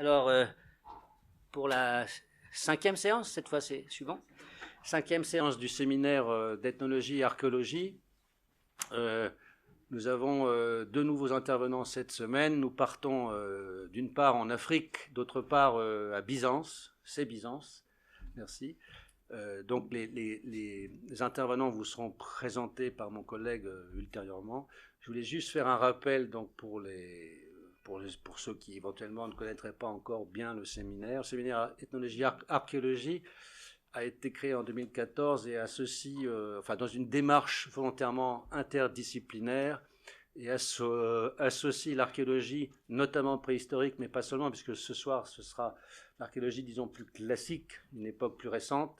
Alors, pour la cinquième séance, cette fois c'est suivant, cinquième séance du séminaire d'ethnologie et archéologie, nous avons deux nouveaux intervenants cette semaine. Nous partons d'une part en Afrique, d'autre part à Byzance, c'est Byzance, merci. Donc les intervenants vous seront présentés par mon collègue ultérieurement. Je voulais juste faire un rappel donc pour ceux qui éventuellement ne connaîtraient pas encore bien le séminaire. Le séminaire ethnologie archéologie a été créé en 2014 et associe, dans une démarche volontairement interdisciplinaire, et associe l'archéologie, notamment préhistorique, mais pas seulement, puisque ce soir ce sera l'archéologie, disons, plus classique, une époque plus récente,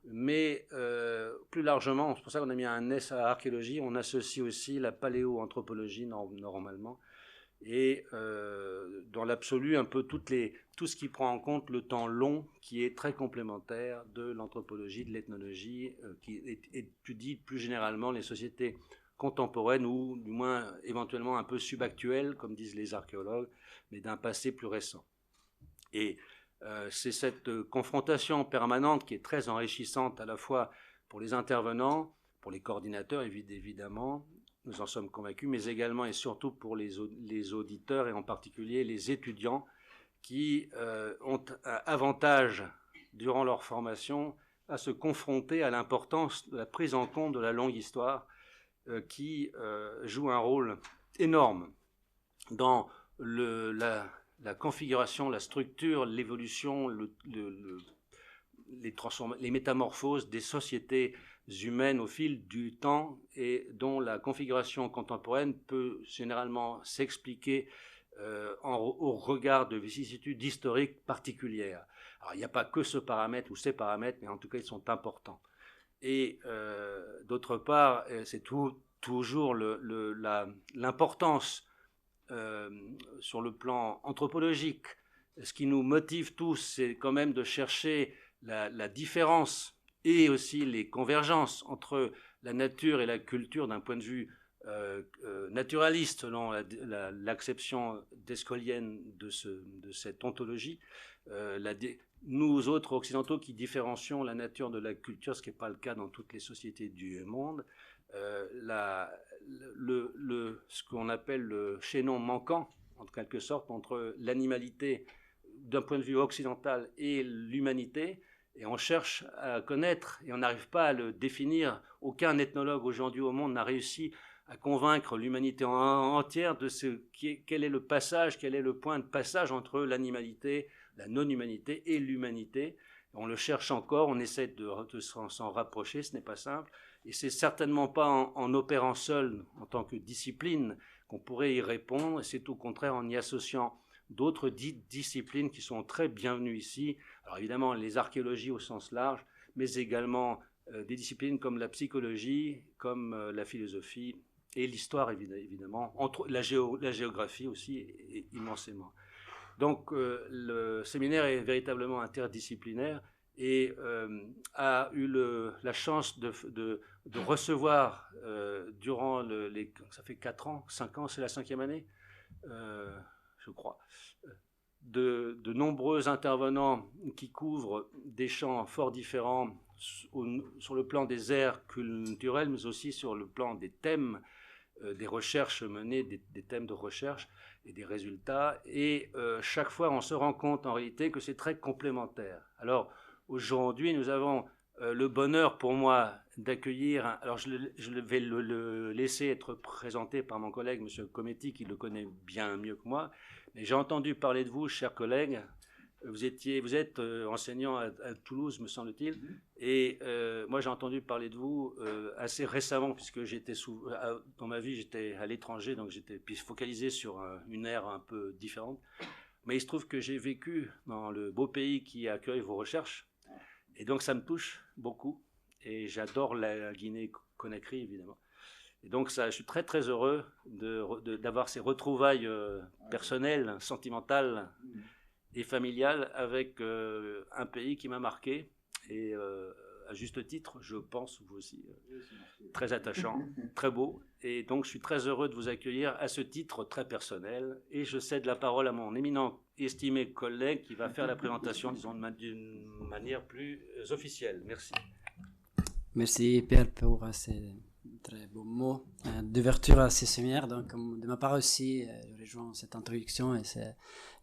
mais plus largement, c'est pour ça qu'on a mis un S à archéologie, on associe aussi la paléoanthropologie normalement, et dans l'absolu un peu tout ce qui prend en compte le temps long, qui est très complémentaire de l'anthropologie, de l'ethnologie, qui étudie plus généralement les sociétés contemporaines, ou du moins éventuellement un peu subactuelles, comme disent les archéologues, mais d'un passé plus récent. Et c'est cette confrontation permanente qui est très enrichissante à la fois pour les intervenants, pour les coordinateurs évidemment, nous en sommes convaincus, mais également et surtout pour les auditeurs, et en particulier les étudiants qui ont un avantage durant leur formation à se confronter à l'importance de la prise en compte de la longue histoire qui joue un rôle énorme dans la configuration, la structure, l'évolution, les métamorphoses des sociétés humaines au fil du temps, et dont la configuration contemporaine peut généralement s'expliquer au regard de vicissitudes historiques particulières. Alors, il n'y a pas que ce paramètre ou ces paramètres, mais en tout cas ils sont importants. Et d'autre part, c'est toujours l'importance sur le plan anthropologique. Ce qui nous motive tous, c'est quand même de chercher la différence et aussi les convergences entre la nature et la culture d'un point de vue naturaliste, selon l'acception descolienne de cette ontologie. Nous autres occidentaux qui différencions la nature de la culture, ce qui n'est pas le cas dans toutes les sociétés du monde, ce qu'on appelle le chaînon manquant, en quelque sorte, entre l'animalité d'un point de vue occidental et l'humanité, et on cherche à connaître, et on n'arrive pas à le définir. Aucun ethnologue aujourd'hui au monde n'a réussi à convaincre l'humanité entière de quel est le passage, quel est le point de passage entre l'animalité, la non-humanité et l'humanité. On le cherche encore, on essaie de s'en rapprocher, ce n'est pas simple, et c'est certainement pas en opérant seul en tant que discipline qu'on pourrait y répondre, et c'est au contraire en y associant d'autres disciplines qui sont très bienvenues ici. Alors évidemment les archéologies au sens large, mais également des disciplines comme la psychologie, comme la philosophie et l'histoire évidemment, la géographie aussi immensément. Donc le séminaire est véritablement interdisciplinaire et a eu la chance de recevoir durant ça fait 4 ans, 5 ans, c'est la 5e année, je crois, de nombreux intervenants qui couvrent des champs fort différents sur le plan des aires culturelles, mais aussi sur le plan des thèmes, des recherches menées, des thèmes de recherche et des résultats. Et chaque fois, on se rend compte en réalité que c'est très complémentaire. Alors, aujourd'hui, nous avons le bonheur pour moi d'accueillir, alors je vais le laisser être présenté par mon collègue, M. Cometti, qui le connaît bien mieux que moi. Mais j'ai entendu parler de vous, chers collègues. Vous êtes enseignant à Toulouse, me semble-t-il, et moi j'ai entendu parler de vous assez récemment, puisque dans ma vie j'étais à l'étranger, donc j'étais focalisé sur une ère un peu différente. Mais il se trouve que j'ai vécu dans le beau pays qui accueille vos recherches, et donc ça me touche beaucoup, et j'adore la Guinée-Conakry évidemment. Et donc je suis très très heureux d'avoir ces retrouvailles personnelles, sentimentales et familiale avec un pays qui m'a marqué, et à juste titre, je pense, vous aussi, très attachant, très beau, et donc je suis très heureux de vous accueillir à ce titre très personnel, et je cède la parole à mon éminent estimé collègue qui va faire la présentation, disons, d'une manière plus officielle. Merci. Merci Pierre pour ces très beaux mots d'ouverture à ces séminaires. Donc, de ma part aussi, je rejoins cette introduction et je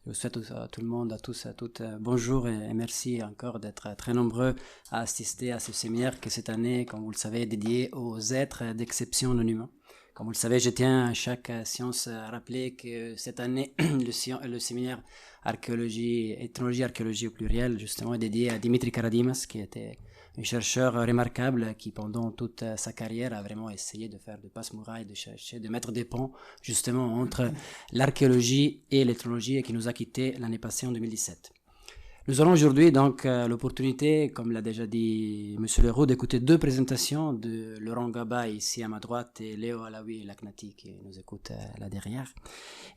vous souhaite à tout le monde, à tous, à toutes, bonjour et merci encore d'être très nombreux à assister à ce séminaire qui cette année, comme vous le savez, est dédié aux êtres d'exception non humains. Comme vous le savez, je tiens à chaque séance à rappeler que cette année, le séminaire ethnologie, archéologie au pluriel, justement, est dédié à Dimitri Karadimas, qui était un chercheur remarquable qui, pendant toute sa carrière, a vraiment essayé de faire de passe-muraille, de chercher, de mettre des ponts, justement, entre l'archéologie et l'ethnologie et qui nous a quittés l'année passée en 2017. Nous aurons aujourd'hui donc l'opportunité, comme l'a déjà dit M. Leroux, d'écouter deux présentations de Laurent Gaba ici à ma droite et Léo Alaoui Laknati qui nous écoute là derrière.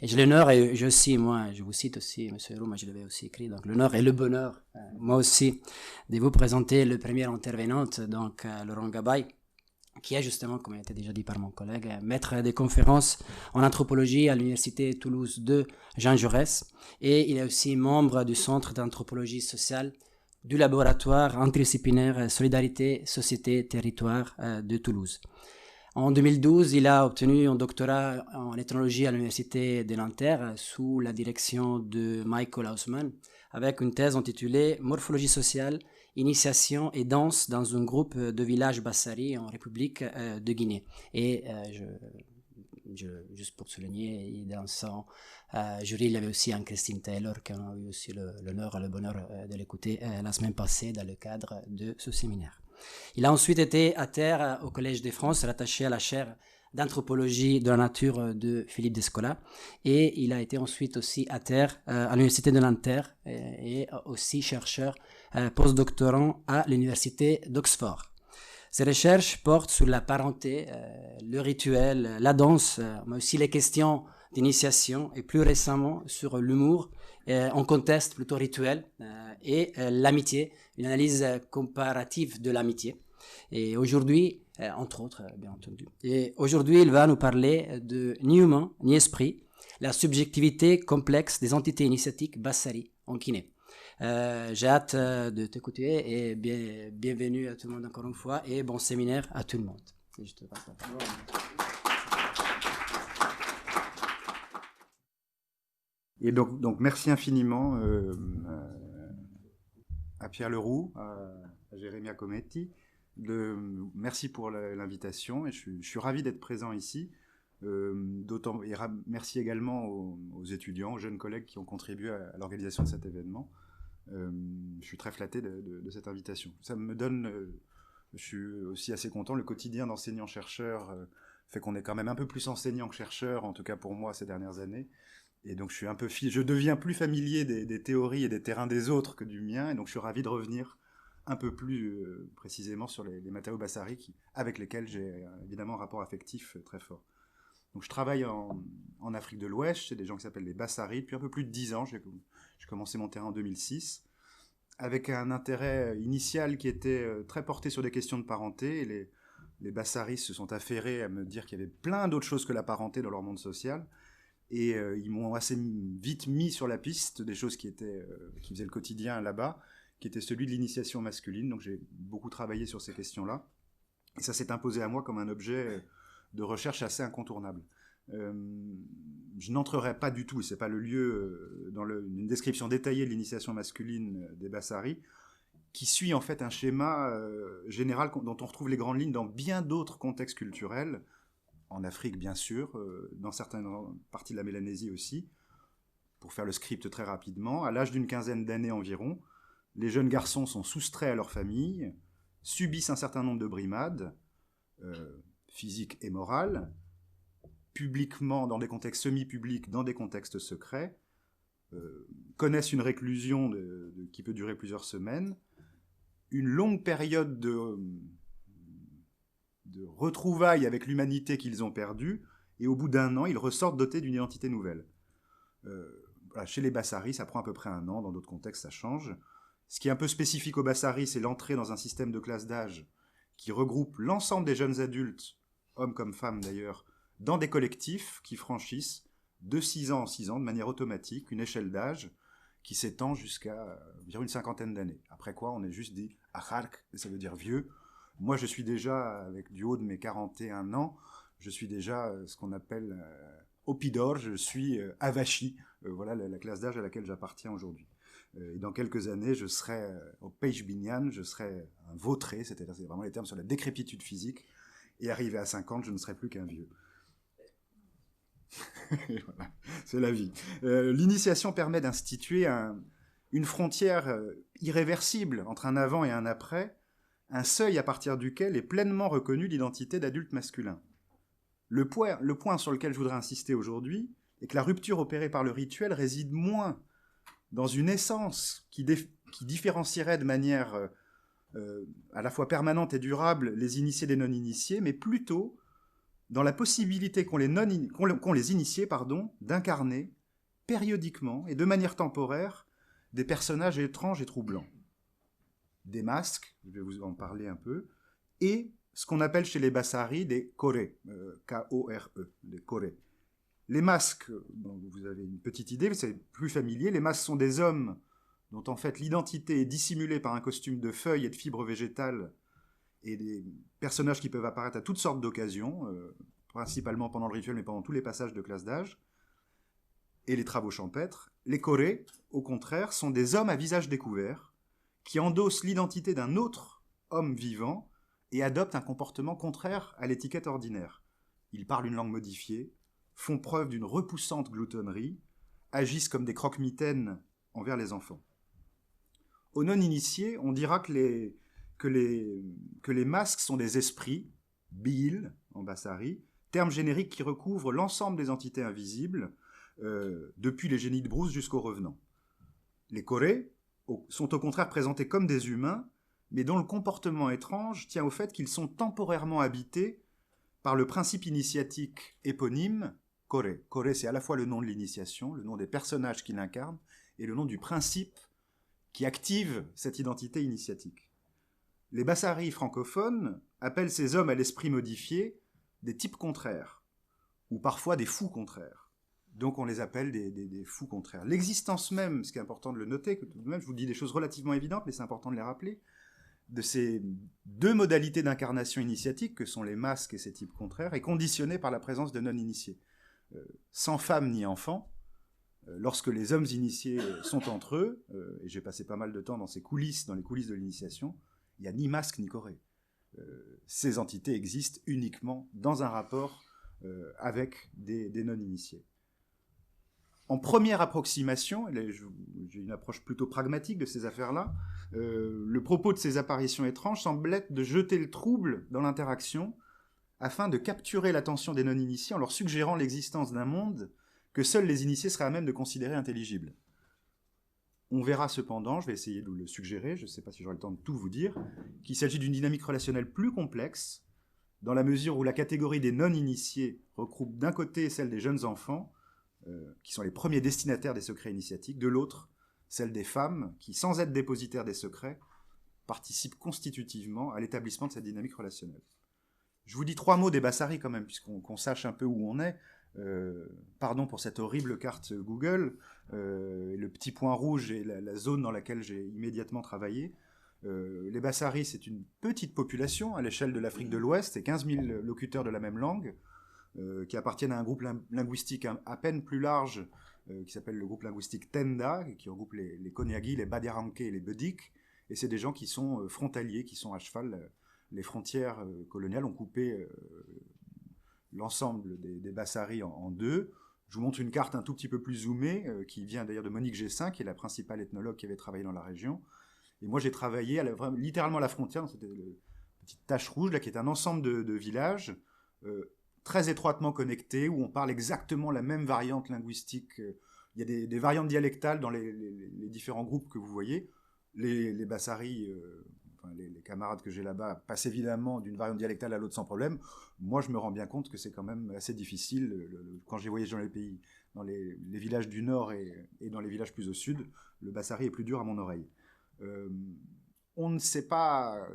Et j'ai l'honneur, et je vous cite aussi, M. Leroux, moi je l'avais aussi écrit, donc l'honneur et le bonheur, moi aussi, de vous présenter le premier intervenante, donc Laurent Gaba, qui est justement, comme il a été déjà dit par mon collègue, maître des conférences en anthropologie à l'université Toulouse 2 Jean Jaurès, et il est aussi membre du centre d'anthropologie sociale du laboratoire interdisciplinaire Solidarité, Société, Territoire de Toulouse. En 2012, il a obtenu un doctorat en ethnologie à l'université de Nanterre sous la direction de Michael Hausmann, avec une thèse intitulée Morphologie sociale, initiation et danse dans un groupe de villages Bassari en République de Guinée. Et juste pour souligner, dans son jury, il y avait aussi Anne-Christine Taylor, qui a eu aussi l'honneur et le bonheur de l'écouter la semaine passée dans le cadre de ce séminaire. Il a ensuite été à terre au Collège de France, rattaché à la chaire d'anthropologie de la nature de Philippe Descola, et il a été ensuite aussi à terre à l'université de Nanterre et aussi chercheur postdoctorant à l'université d'Oxford. Ses recherches portent sur la parenté, le rituel, la danse, mais aussi les questions d'initiation et plus récemment sur l'humour en contexte plutôt rituel et l'amitié, une analyse comparative de l'amitié. Et aujourd'hui, entre autres, bien entendu. Et aujourd'hui, il va nous parler de ni humain, ni esprit, la subjectivité complexe des entités initiatiques Bassari en Guinée. J'ai hâte de t'écouter et bienvenue à tout le monde encore une fois et bon séminaire à tout le monde. Et je te passe la parole. Et donc merci infiniment à Pierre Leroux, à Jérémia Cometti. Merci pour l'invitation et je suis ravi d'être présent ici. Merci également aux étudiants, aux jeunes collègues qui ont contribué à l'organisation de cet événement. Je suis très flatté de cette invitation. Ça me donne, je suis aussi assez content, le quotidien d'enseignant-chercheur fait qu'on est quand même un peu plus enseignant que chercheur, en tout cas pour moi ces dernières années. Et donc je deviens plus familier des théories et des terrains des autres que du mien, et donc je suis ravi de revenir un peu plus précisément sur les matériaux Bassari avec lesquels j'ai évidemment un rapport affectif très fort. Donc je travaille en Afrique de l'Ouest chez des gens qui s'appellent les Bassari depuis un peu plus de 10 ans. J'ai commencé mon terrain en 2006 avec un intérêt initial qui était très porté sur des questions de parenté. Et les Bassaris se sont affairés à me dire qu'il y avait plein d'autres choses que la parenté dans leur monde social. Et ils m'ont assez vite mis sur la piste des choses qui faisaient le quotidien là-bas, qui était celui de l'initiation masculine. Donc j'ai beaucoup travaillé sur ces questions-là. Et ça s'est imposé à moi comme un objet de recherche assez incontournable. Je n'entrerai pas du tout, c'est pas le lieu, dans une description détaillée de l'initiation masculine des Bassari, qui suit en fait un schéma général dont on retrouve les grandes lignes dans bien d'autres contextes culturels, en Afrique bien sûr, dans certaines parties de la Mélanésie aussi. Pour faire le script très rapidement, à l'âge d'une quinzaine d'années environ, les jeunes garçons sont soustraits à leur famille, subissent un certain nombre de brimades, physiques et morales, publiquement dans des contextes semi-publics, dans des contextes secrets, connaissent une réclusion qui peut durer plusieurs semaines, une longue période de retrouvailles avec l'humanité qu'ils ont perdue, et au bout d'un an, ils ressortent dotés d'une identité nouvelle. Voilà, chez les Bassari, ça prend à peu près un an, dans d'autres contextes, ça change. Ce qui est un peu spécifique aux Bassari, c'est l'entrée dans un système de classe d'âge qui regroupe l'ensemble des jeunes adultes, hommes comme femmes d'ailleurs, dans des collectifs qui franchissent de 6 ans en 6 ans, de manière automatique, une échelle d'âge qui s'étend jusqu'à environ une cinquantaine d'années. Après quoi, on est juste dit Achark, ça veut dire vieux. Moi, je suis déjà, avec du haut de mes 41 ans, je suis déjà ce qu'on appelle Opidor, je suis Avachi. Voilà la classe d'âge à laquelle j'appartiens aujourd'hui. Et dans quelques années, je serai au Peish Binyan, je serai un vautré, c'est-à-dire c'est vraiment les termes sur la décrépitude physique. Et arrivé à 50, je ne serai plus qu'un vieux. Voilà, c'est la vie. L'initiation permet d'instituer une frontière irréversible entre un avant et un après, un seuil à partir duquel est pleinement reconnue l'identité d'adulte masculin. Le point sur lequel je voudrais insister aujourd'hui est que la rupture opérée par le rituel réside moins dans une essence qui différencierait de manière à la fois permanente et durable les initiés des non-initiés, mais plutôt dans la possibilité qu'ont les initiés d'incarner périodiquement et de manière temporaire des personnages étranges et troublants. Des masques, je vais vous en parler un peu, et ce qu'on appelle chez les Bassaris des Koré, K-O-R-E, des Koré. Les masques, bon, vous avez une petite idée, c'est plus familier, les masques sont des hommes dont en fait l'identité est dissimulée par un costume de feuilles et de fibres végétales et des personnages qui peuvent apparaître à toutes sortes d'occasions, principalement pendant le rituel, mais pendant tous les passages de classe d'âge et les travaux champêtres. Les Koré, au contraire, sont des hommes à visage découvert qui endossent l'identité d'un autre homme vivant et adoptent un comportement contraire à l'étiquette ordinaire. Ils parlent une langue modifiée, font preuve d'une repoussante gloutonnerie, agissent comme des croque-mitaines envers les enfants. Aux non-initiés, on dira que les masques sont des esprits, bil, en bassari, terme générique qui recouvre l'ensemble des entités invisibles, depuis les génies de brousse jusqu'aux revenants. Les Koré sont au contraire présentés comme des humains, mais dont le comportement étrange tient au fait qu'ils sont temporairement habités par le principe initiatique éponyme Koré. Koré, c'est à la fois le nom de l'initiation, le nom des personnages qui l'incarnent, et le nom du principe qui active cette identité initiatique. Les Bassaris francophones appellent ces hommes à l'esprit modifié des types contraires, ou parfois des fous contraires. Donc on les appelle des fous contraires. L'existence même, ce qui est important de le noter, que tout de même je vous dis des choses relativement évidentes, mais c'est important de les rappeler, de ces deux modalités d'incarnation initiatique, que sont les masques et ces types contraires, est conditionnée par la présence de non-initiés. Sans femme ni enfant, lorsque les hommes initiés sont entre eux, et j'ai passé pas mal de temps dans les coulisses de l'initiation, il n'y a ni masque ni Koré. Ces entités existent uniquement dans un rapport avec des non-initiés. En première approximation, j'ai une approche plutôt pragmatique de ces affaires-là, le propos de ces apparitions étranges semble être de jeter le trouble dans l'interaction afin de capturer l'attention des non-initiés en leur suggérant l'existence d'un monde que seuls les initiés seraient à même de considérer intelligible. On verra cependant, je vais essayer de le suggérer, je ne sais pas si j'aurai le temps de tout vous dire, qu'il s'agit d'une dynamique relationnelle plus complexe, dans la mesure où la catégorie des non-initiés regroupe d'un côté celle des jeunes enfants, qui sont les premiers destinataires des secrets initiatiques, de l'autre, celle des femmes, qui, sans être dépositaires des secrets, participent constitutivement à l'établissement de cette dynamique relationnelle. Je vous dis 3 mots des Bassaris quand même, puisqu'on sache un peu où on est. Pardon pour cette horrible carte Google, le petit point rouge et la zone dans laquelle j'ai immédiatement travaillé. Les Bassaris, c'est une petite population à l'échelle de l'Afrique de l'Ouest, c'est 15 000 locuteurs de la même langue, qui appartiennent à un groupe linguistique à peine plus large, qui s'appelle le groupe linguistique Tenda, qui regroupe les Konyagi, les Badiaranké et les Bedik, et c'est des gens qui sont frontaliers, qui sont à cheval. Les frontières coloniales ont coupé l'ensemble des Bassaris en deux. Je vous montre une carte un tout petit peu plus zoomée, qui vient d'ailleurs de Monique Gessin, qui est la principale ethnologue qui avait travaillé dans la région. Et moi, j'ai travaillé littéralement à la frontière, c'était une petite tache rouge, là, qui est un ensemble de villages très étroitement connectés, où on parle exactement la même variante linguistique. Il y a des variantes dialectales dans les différents groupes que vous voyez. Les Bassaris... les camarades que j'ai là-bas passent évidemment d'une variante dialectale à l'autre sans problème. Moi, je me rends bien compte que c'est quand même assez difficile. Quand j'ai voyagé dans les pays, dans les villages du nord et dans les villages plus au sud, le Bassari est plus dur à mon oreille. On ne sait pas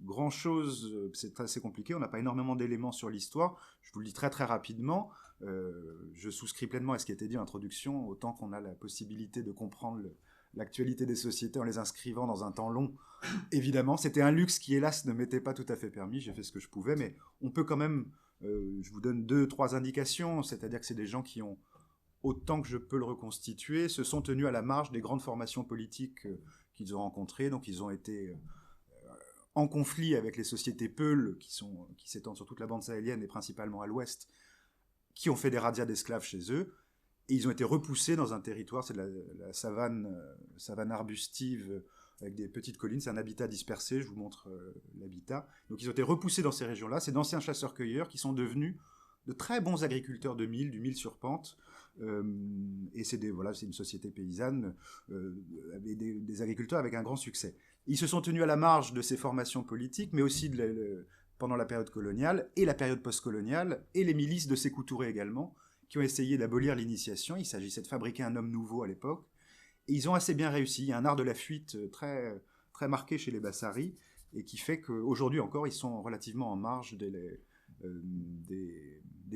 grand-chose, c'est assez compliqué, on n'a pas énormément d'éléments sur l'histoire. Je vous le dis très très rapidement. Je souscris pleinement à ce qui a été dit en introduction, autant qu'on a la possibilité de comprendre l'actualité des sociétés en les inscrivant dans un temps long. Évidemment, c'était un luxe qui, hélas, ne m'était pas tout à fait permis. J'ai fait ce que je pouvais, mais on peut quand même... je vous donne 2-3 indications, c'est-à-dire que c'est des gens qui ont, autant que je peux le reconstituer, se sont tenus à la marge des grandes formations politiques qu'ils ont rencontrées. Donc, ils ont été en conflit avec les sociétés Peul, qui s'étendent sur toute la bande sahélienne et principalement à l'ouest, qui ont fait des razzias d'esclaves chez eux. Et ils ont été repoussés dans un territoire, c'est la savane arbustive avec des petites collines, c'est un habitat dispersé, je vous montre l'habitat. Donc ils ont été repoussés dans ces régions-là, c'est d'anciens chasseurs-cueilleurs qui sont devenus de très bons agriculteurs de mil, du mil sur pente, et c'est une société paysanne, avec des agriculteurs avec un grand succès. Ils se sont tenus à la marge de ces formations politiques, mais aussi pendant la période coloniale, et la période postcoloniale, et les milices de Sékou Touré également, qui ont essayé d'abolir l'initiation. Il s'agissait de fabriquer un homme nouveau à l'époque. Et ils ont assez bien réussi. Il y a un art de la fuite très, très marqué chez les Bassaris, et qui fait qu'aujourd'hui encore, ils sont relativement en marge des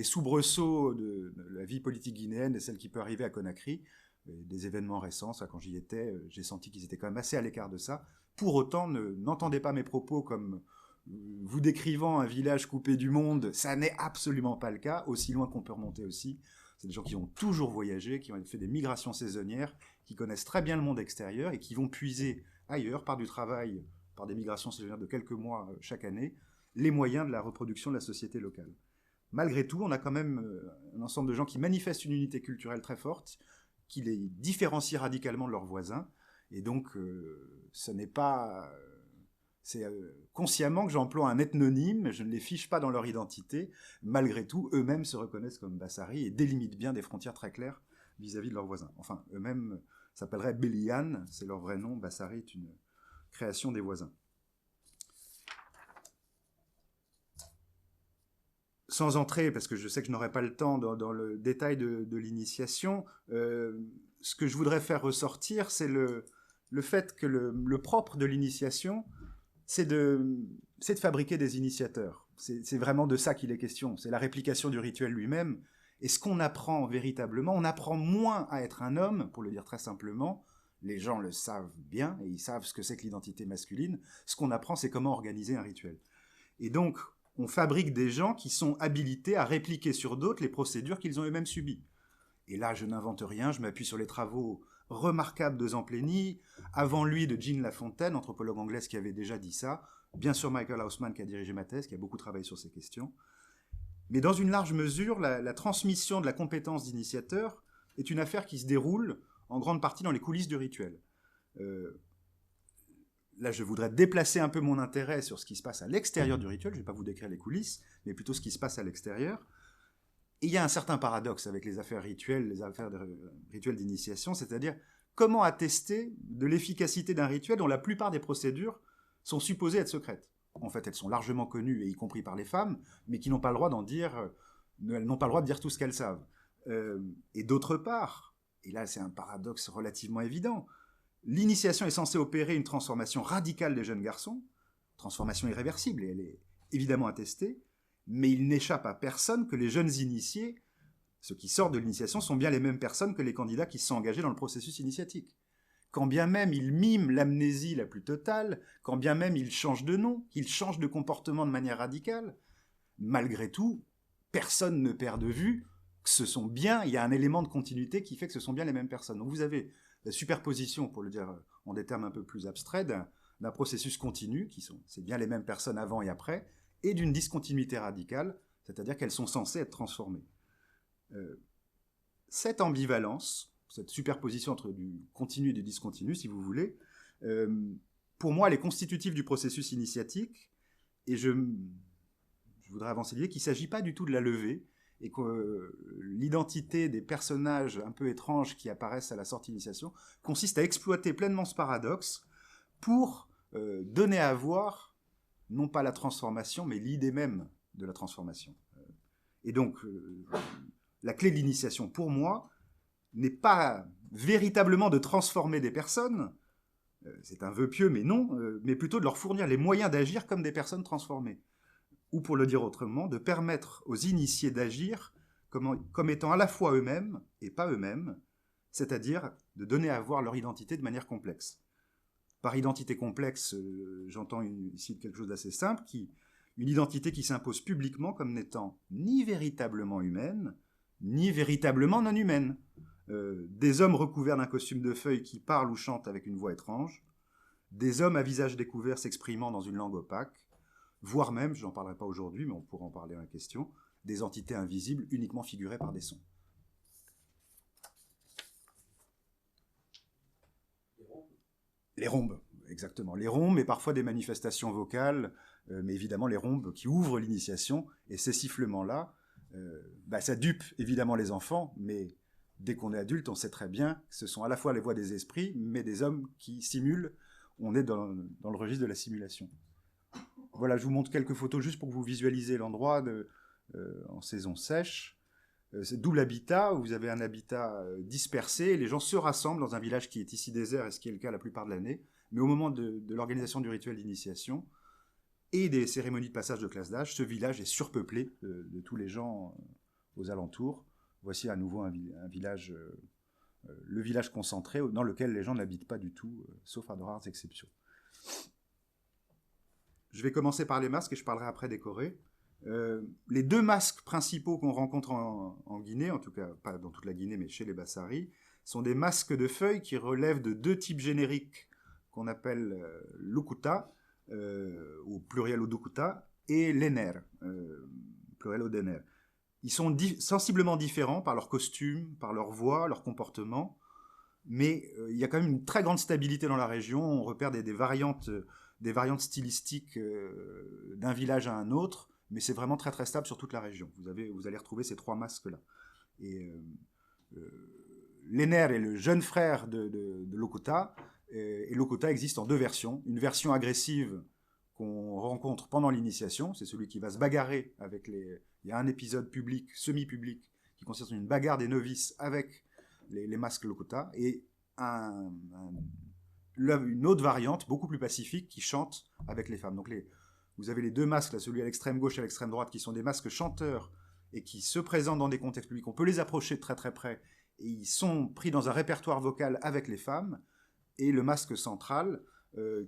soubresauts de la vie politique guinéenne et celle qui peut arriver à Conakry. Des événements récents, ça, quand j'y étais, j'ai senti qu'ils étaient quand même assez à l'écart de ça. Pour autant, n'entendez pas mes propos comme vous décrivant un village coupé du monde. Ça n'est absolument pas le cas, aussi loin qu'on peut remonter aussi. C'est des gens qui ont toujours voyagé, qui ont fait des migrations saisonnières, qui connaissent très bien le monde extérieur et qui vont puiser ailleurs, par du travail, par des migrations saisonnières de quelques mois chaque année, les moyens de la reproduction de la société locale. Malgré tout, on a quand même un ensemble de gens qui manifestent une unité culturelle très forte, qui les différencie radicalement de leurs voisins, et donc ce n'est pas... C'est consciemment que j'emploie un ethnonyme, je ne les fiche pas dans leur identité. Malgré tout, eux-mêmes se reconnaissent comme Bassaris et délimitent bien des frontières très claires vis-à-vis de leurs voisins. Enfin, eux-mêmes s'appelleraient Béliane, c'est leur vrai nom. Bassari est une création des voisins. Sans entrer, parce que je sais que je n'aurai pas le temps dans le détail de l'initiation, ce que je voudrais faire ressortir, c'est le fait que le propre de l'initiation, c'est de fabriquer des initiateurs. C'est vraiment de ça qu'il est question. C'est la réplication du rituel lui-même. Et ce qu'on apprend véritablement, on apprend moins à être un homme, pour le dire très simplement. Les gens le savent bien, et ils savent ce que c'est que l'identité masculine. Ce qu'on apprend, c'est comment organiser un rituel. Et donc, on fabrique des gens qui sont habilités à répliquer sur d'autres les procédures qu'ils ont eux-mêmes subies. Et là, je n'invente rien, je m'appuie sur les travaux remarquable de Zampleni, avant lui de Jean Lafontaine, anthropologue anglaise qui avait déjà dit ça, bien sûr Michael Haussmann qui a dirigé ma thèse, qui a beaucoup travaillé sur ces questions. Mais dans une large mesure, la transmission de la compétence d'initiateur est une affaire qui se déroule en grande partie dans les coulisses du rituel. Là, je voudrais déplacer un peu mon intérêt sur ce qui se passe à l'extérieur du rituel, je ne vais pas vous décrire les coulisses, mais plutôt ce qui se passe à l'extérieur. Et il y a un certain paradoxe avec les affaires rituelles d'initiation, c'est-à-dire comment attester de l'efficacité d'un rituel dont la plupart des procédures sont supposées être secrètes. En fait, elles sont largement connues, et y compris par les femmes, mais qui n'ont pas le droit elles n'ont pas le droit de dire tout ce qu'elles savent. Et d'autre part, et là c'est un paradoxe relativement évident, l'initiation est censée opérer une transformation radicale des jeunes garçons, transformation irréversible, et elle est évidemment attestée, mais il n'échappe à personne que les jeunes initiés, ceux qui sortent de l'initiation, sont bien les mêmes personnes que les candidats qui se sont engagés dans le processus initiatique. Quand bien même ils miment l'amnésie la plus totale, quand bien même ils changent de nom, qu'ils changent de comportement de manière radicale, malgré tout, personne ne perd de vue que ce sont bien, il y a un élément de continuité qui fait que ce sont bien les mêmes personnes. Donc vous avez la superposition, pour le dire en des termes un peu plus abstraits, d'un processus continu, c'est bien les mêmes personnes avant et après, et d'une discontinuité radicale, c'est-à-dire qu'elles sont censées être transformées. Cette ambivalence, cette superposition entre du continu et du discontinu, si vous voulez, pour moi, elle est constitutive du processus initiatique, et je voudrais avancer l'idée qu'il ne s'agit pas du tout de la lever, et que l'identité des personnages un peu étranges qui apparaissent à la sortie d'initiation consiste à exploiter pleinement ce paradoxe pour donner à voir non pas la transformation, mais l'idée même de la transformation. Et donc, la clé de l'initiation, pour moi, n'est pas véritablement de transformer des personnes, c'est un vœu pieux, mais non, mais plutôt de leur fournir les moyens d'agir comme des personnes transformées. Ou pour le dire autrement, de permettre aux initiés d'agir comme étant à la fois eux-mêmes et pas eux-mêmes, c'est-à-dire de donner à voir leur identité de manière complexe. Par identité complexe, j'entends ici quelque chose d'assez simple, une identité qui s'impose publiquement comme n'étant ni véritablement humaine, ni véritablement non humaine. Des hommes recouverts d'un costume de feuilles qui parlent ou chantent avec une voix étrange, des hommes à visage découvert s'exprimant dans une langue opaque, voire même, je n'en parlerai pas aujourd'hui, mais on pourra en parler dans la question, des entités invisibles uniquement figurées par des sons. Les rhombes, exactement. Les rhombes et parfois des manifestations vocales, mais évidemment les rhombes qui ouvrent l'initiation, et ces sifflements-là, ça dupe évidemment les enfants, mais dès qu'on est adulte, on sait très bien que ce sont à la fois les voix des esprits, mais des hommes qui simulent. On est dans le registre de la simulation. Voilà, je vous montre quelques photos juste pour que vous visualisez l'endroit en saison sèche. C'est double habitat, où vous avez un habitat dispersé, les gens se rassemblent dans un village qui est ici désert, et ce qui est le cas la plupart de l'année, mais au moment de l'organisation du rituel d'initiation et des cérémonies de passage de classe d'âge, ce village est surpeuplé de tous les gens aux alentours. Voici à nouveau un village, le village concentré, dans lequel les gens n'habitent pas du tout, sauf à de rares exceptions. Je vais commencer par les masques et je parlerai après des Corées. Les deux masques principaux qu'on rencontre en Guinée, en tout cas pas dans toute la Guinée, mais chez les Bassaris, sont des masques de feuilles qui relèvent de deux types génériques qu'on appelle l'ukuta, au pluriel odukuta, et l'ener, pluriel odener. Ils sont sensiblement différents par leur costume, par leur voix, leur comportement, mais il y a quand même une très grande stabilité dans la région. On repère des variantes stylistiques d'un village à un autre, mais c'est vraiment très très stable sur toute la région. Vous allez retrouver ces trois masques-là. Et l'ener est le jeune frère de l'Okota, et l'Okota existe en deux versions. Une version agressive qu'on rencontre pendant l'initiation, c'est celui qui va se bagarrer avec les... Il y a un épisode public, semi-public, qui consiste en une bagarre des novices avec les masques Lokota, et une autre variante, beaucoup plus pacifique, qui chante avec les femmes. Donc vous avez les deux masques, là, celui à l'extrême gauche et à l'extrême droite, qui sont des masques chanteurs, et qui se présentent dans des contextes publics. On peut les approcher de très très près, et ils sont pris dans un répertoire vocal avec les femmes, et le masque central,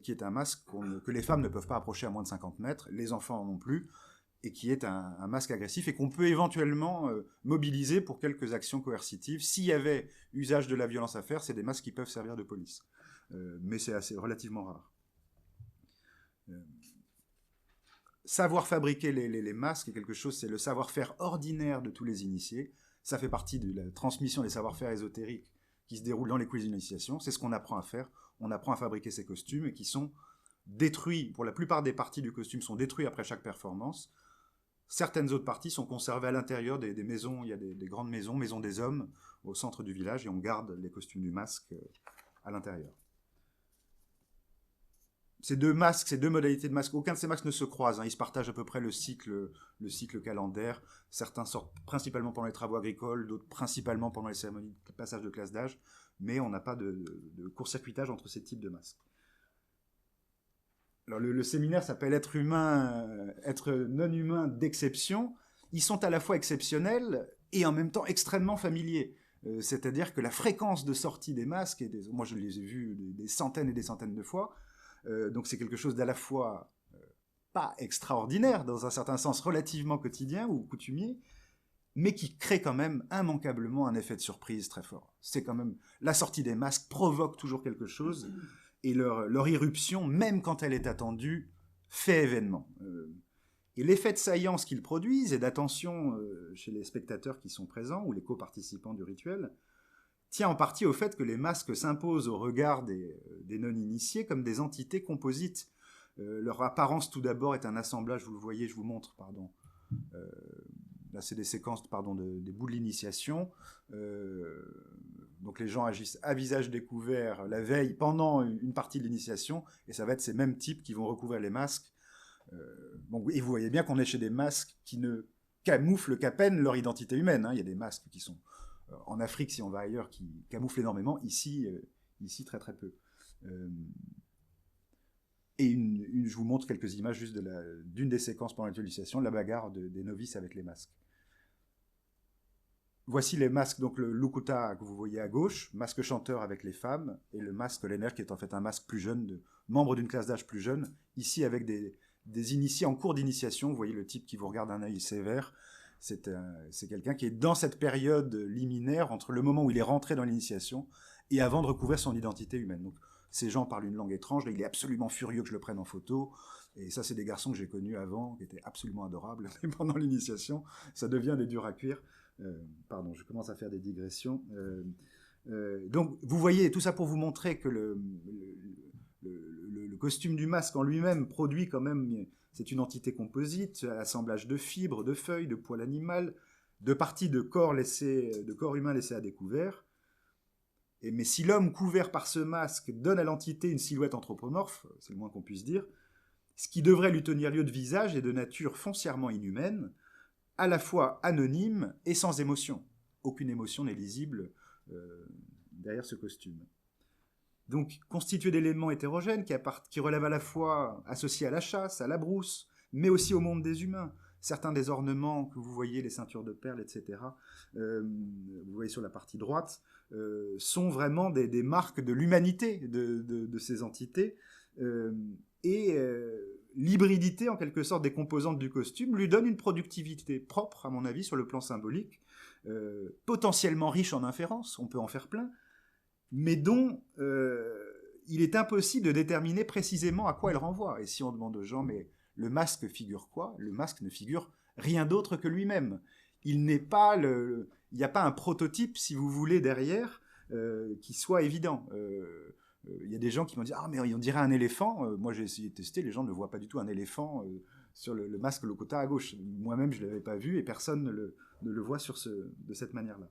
qui est un masque que les femmes ne peuvent pas approcher à moins de 50 mètres, les enfants non plus, et qui est un masque agressif, et qu'on peut éventuellement mobiliser pour quelques actions coercitives. S'il y avait usage de la violence à faire, c'est des masques qui peuvent servir de police. Mais c'est relativement rare. Savoir fabriquer les masques est quelque chose, c'est le savoir-faire ordinaire de tous les initiés. Ça fait partie de la transmission des savoir-faire ésotériques qui se déroulent dans les quiz d'initiation. C'est ce qu'on apprend à faire. On apprend à fabriquer ces costumes, et qui sont détruits, pour la plupart des parties du costume sont détruits après chaque performance. Certaines autres parties sont conservées à l'intérieur des maisons. Il y a des grandes maisons des hommes au centre du village, et on garde les costumes du masque à l'intérieur. Ces deux modalités de masque, aucun de ces masques ne se croisent. Ils se partagent à peu près le cycle calendaire. Certains sortent principalement pendant les travaux agricoles, d'autres principalement pendant les cérémonies de passage de classe d'âge, mais on n'a pas de court-circuitage entre ces types de masques. Alors le séminaire s'appelle être non humain d'exception. Ils sont à la fois exceptionnels et en même temps extrêmement familiers. C'est-à-dire que la fréquence de sortie des masques, moi je les ai vus des centaines et des centaines de fois, donc c'est quelque chose d'à la fois pas extraordinaire, dans un certain sens relativement quotidien ou coutumier, mais qui crée quand même immanquablement un effet de surprise très fort. C'est quand même... La sortie des masques provoque toujours quelque chose, et leur irruption, même quand elle est attendue, fait événement. Et l'effet de saillance qu'ils produisent, et d'attention chez les spectateurs qui sont présents, ou les co-participants du rituel, tient en partie au fait que les masques s'imposent au regard des non-initiés comme des entités composites. Leur apparence, tout d'abord, est un assemblage, vous le voyez, je vous montre, pardon. Là, c'est des séquences, des bouts de l'initiation. Donc les gens agissent à visage découvert la veille, pendant une partie de l'initiation, et ça va être ces mêmes types qui vont recouvrir les masques. Et vous voyez bien qu'on est chez des masques qui ne camouflent qu'à peine leur identité humaine. Il y a des masques qui sont, en Afrique, si on va ailleurs, qui camouflent énormément. Ici très très peu. Et je vous montre quelques images juste d'une des séquences pendant l'initiation, la bagarre des novices avec les masques. Voici les masques, donc le Lukuta que vous voyez à gauche, masque chanteur avec les femmes, et le masque Lenner qui est en fait un masque plus jeune, membre d'une classe d'âge plus jeune, ici avec des initiés en cours d'initiation. Vous voyez le type qui vous regarde d'un œil sévère, c'est quelqu'un qui est dans cette période liminaire entre le moment où il est rentré dans l'initiation et avant de recouvrir son identité humaine. Donc ces gens parlent une langue étrange, là, il est absolument furieux que je le prenne en photo, et ça c'est des garçons que j'ai connus avant, qui étaient absolument adorables, mais pendant l'initiation, ça devient des durs à cuire. Pardon, je commence à faire des digressions. Donc, vous voyez, tout ça pour vous montrer que le costume du masque en lui-même produit quand même, c'est une entité composite, assemblage de fibres, de feuilles, de poils animal, de parties de corps humain laissés à découvert. Mais si l'homme couvert par ce masque donne à l'entité une silhouette anthropomorphe, c'est le moins qu'on puisse dire, ce qui devrait lui tenir lieu de visage est de nature foncièrement inhumaine, à la fois anonyme et sans émotion. Aucune émotion n'est lisible derrière ce costume. Donc, constitué d'éléments hétérogènes qui relèvent à la fois associés à la chasse, à la brousse, mais aussi au monde des humains. Certains des ornements que vous voyez, les ceintures de perles, etc., vous voyez sur la partie droite, sont vraiment des marques de l'humanité de ces entités. L'hybridité, en quelque sorte, des composantes du costume lui donne une productivité propre, à mon avis, sur le plan symbolique, potentiellement riche en inférences, on peut en faire plein, mais dont il est impossible de déterminer précisément à quoi elle renvoie. Et si on demande aux gens, mais le masque figure quoi ? Le masque ne figure rien d'autre que lui-même. Il n'y a pas un prototype, si vous voulez, derrière, qui soit évident. Il y a des gens qui m'ont dit « Ah, mais on dirait un éléphant ». Moi, j'ai essayé de tester, les gens ne voient pas du tout un éléphant sur le masque Lukuta à gauche. Moi-même, je ne l'avais pas vu et personne ne le voit de cette manière-là.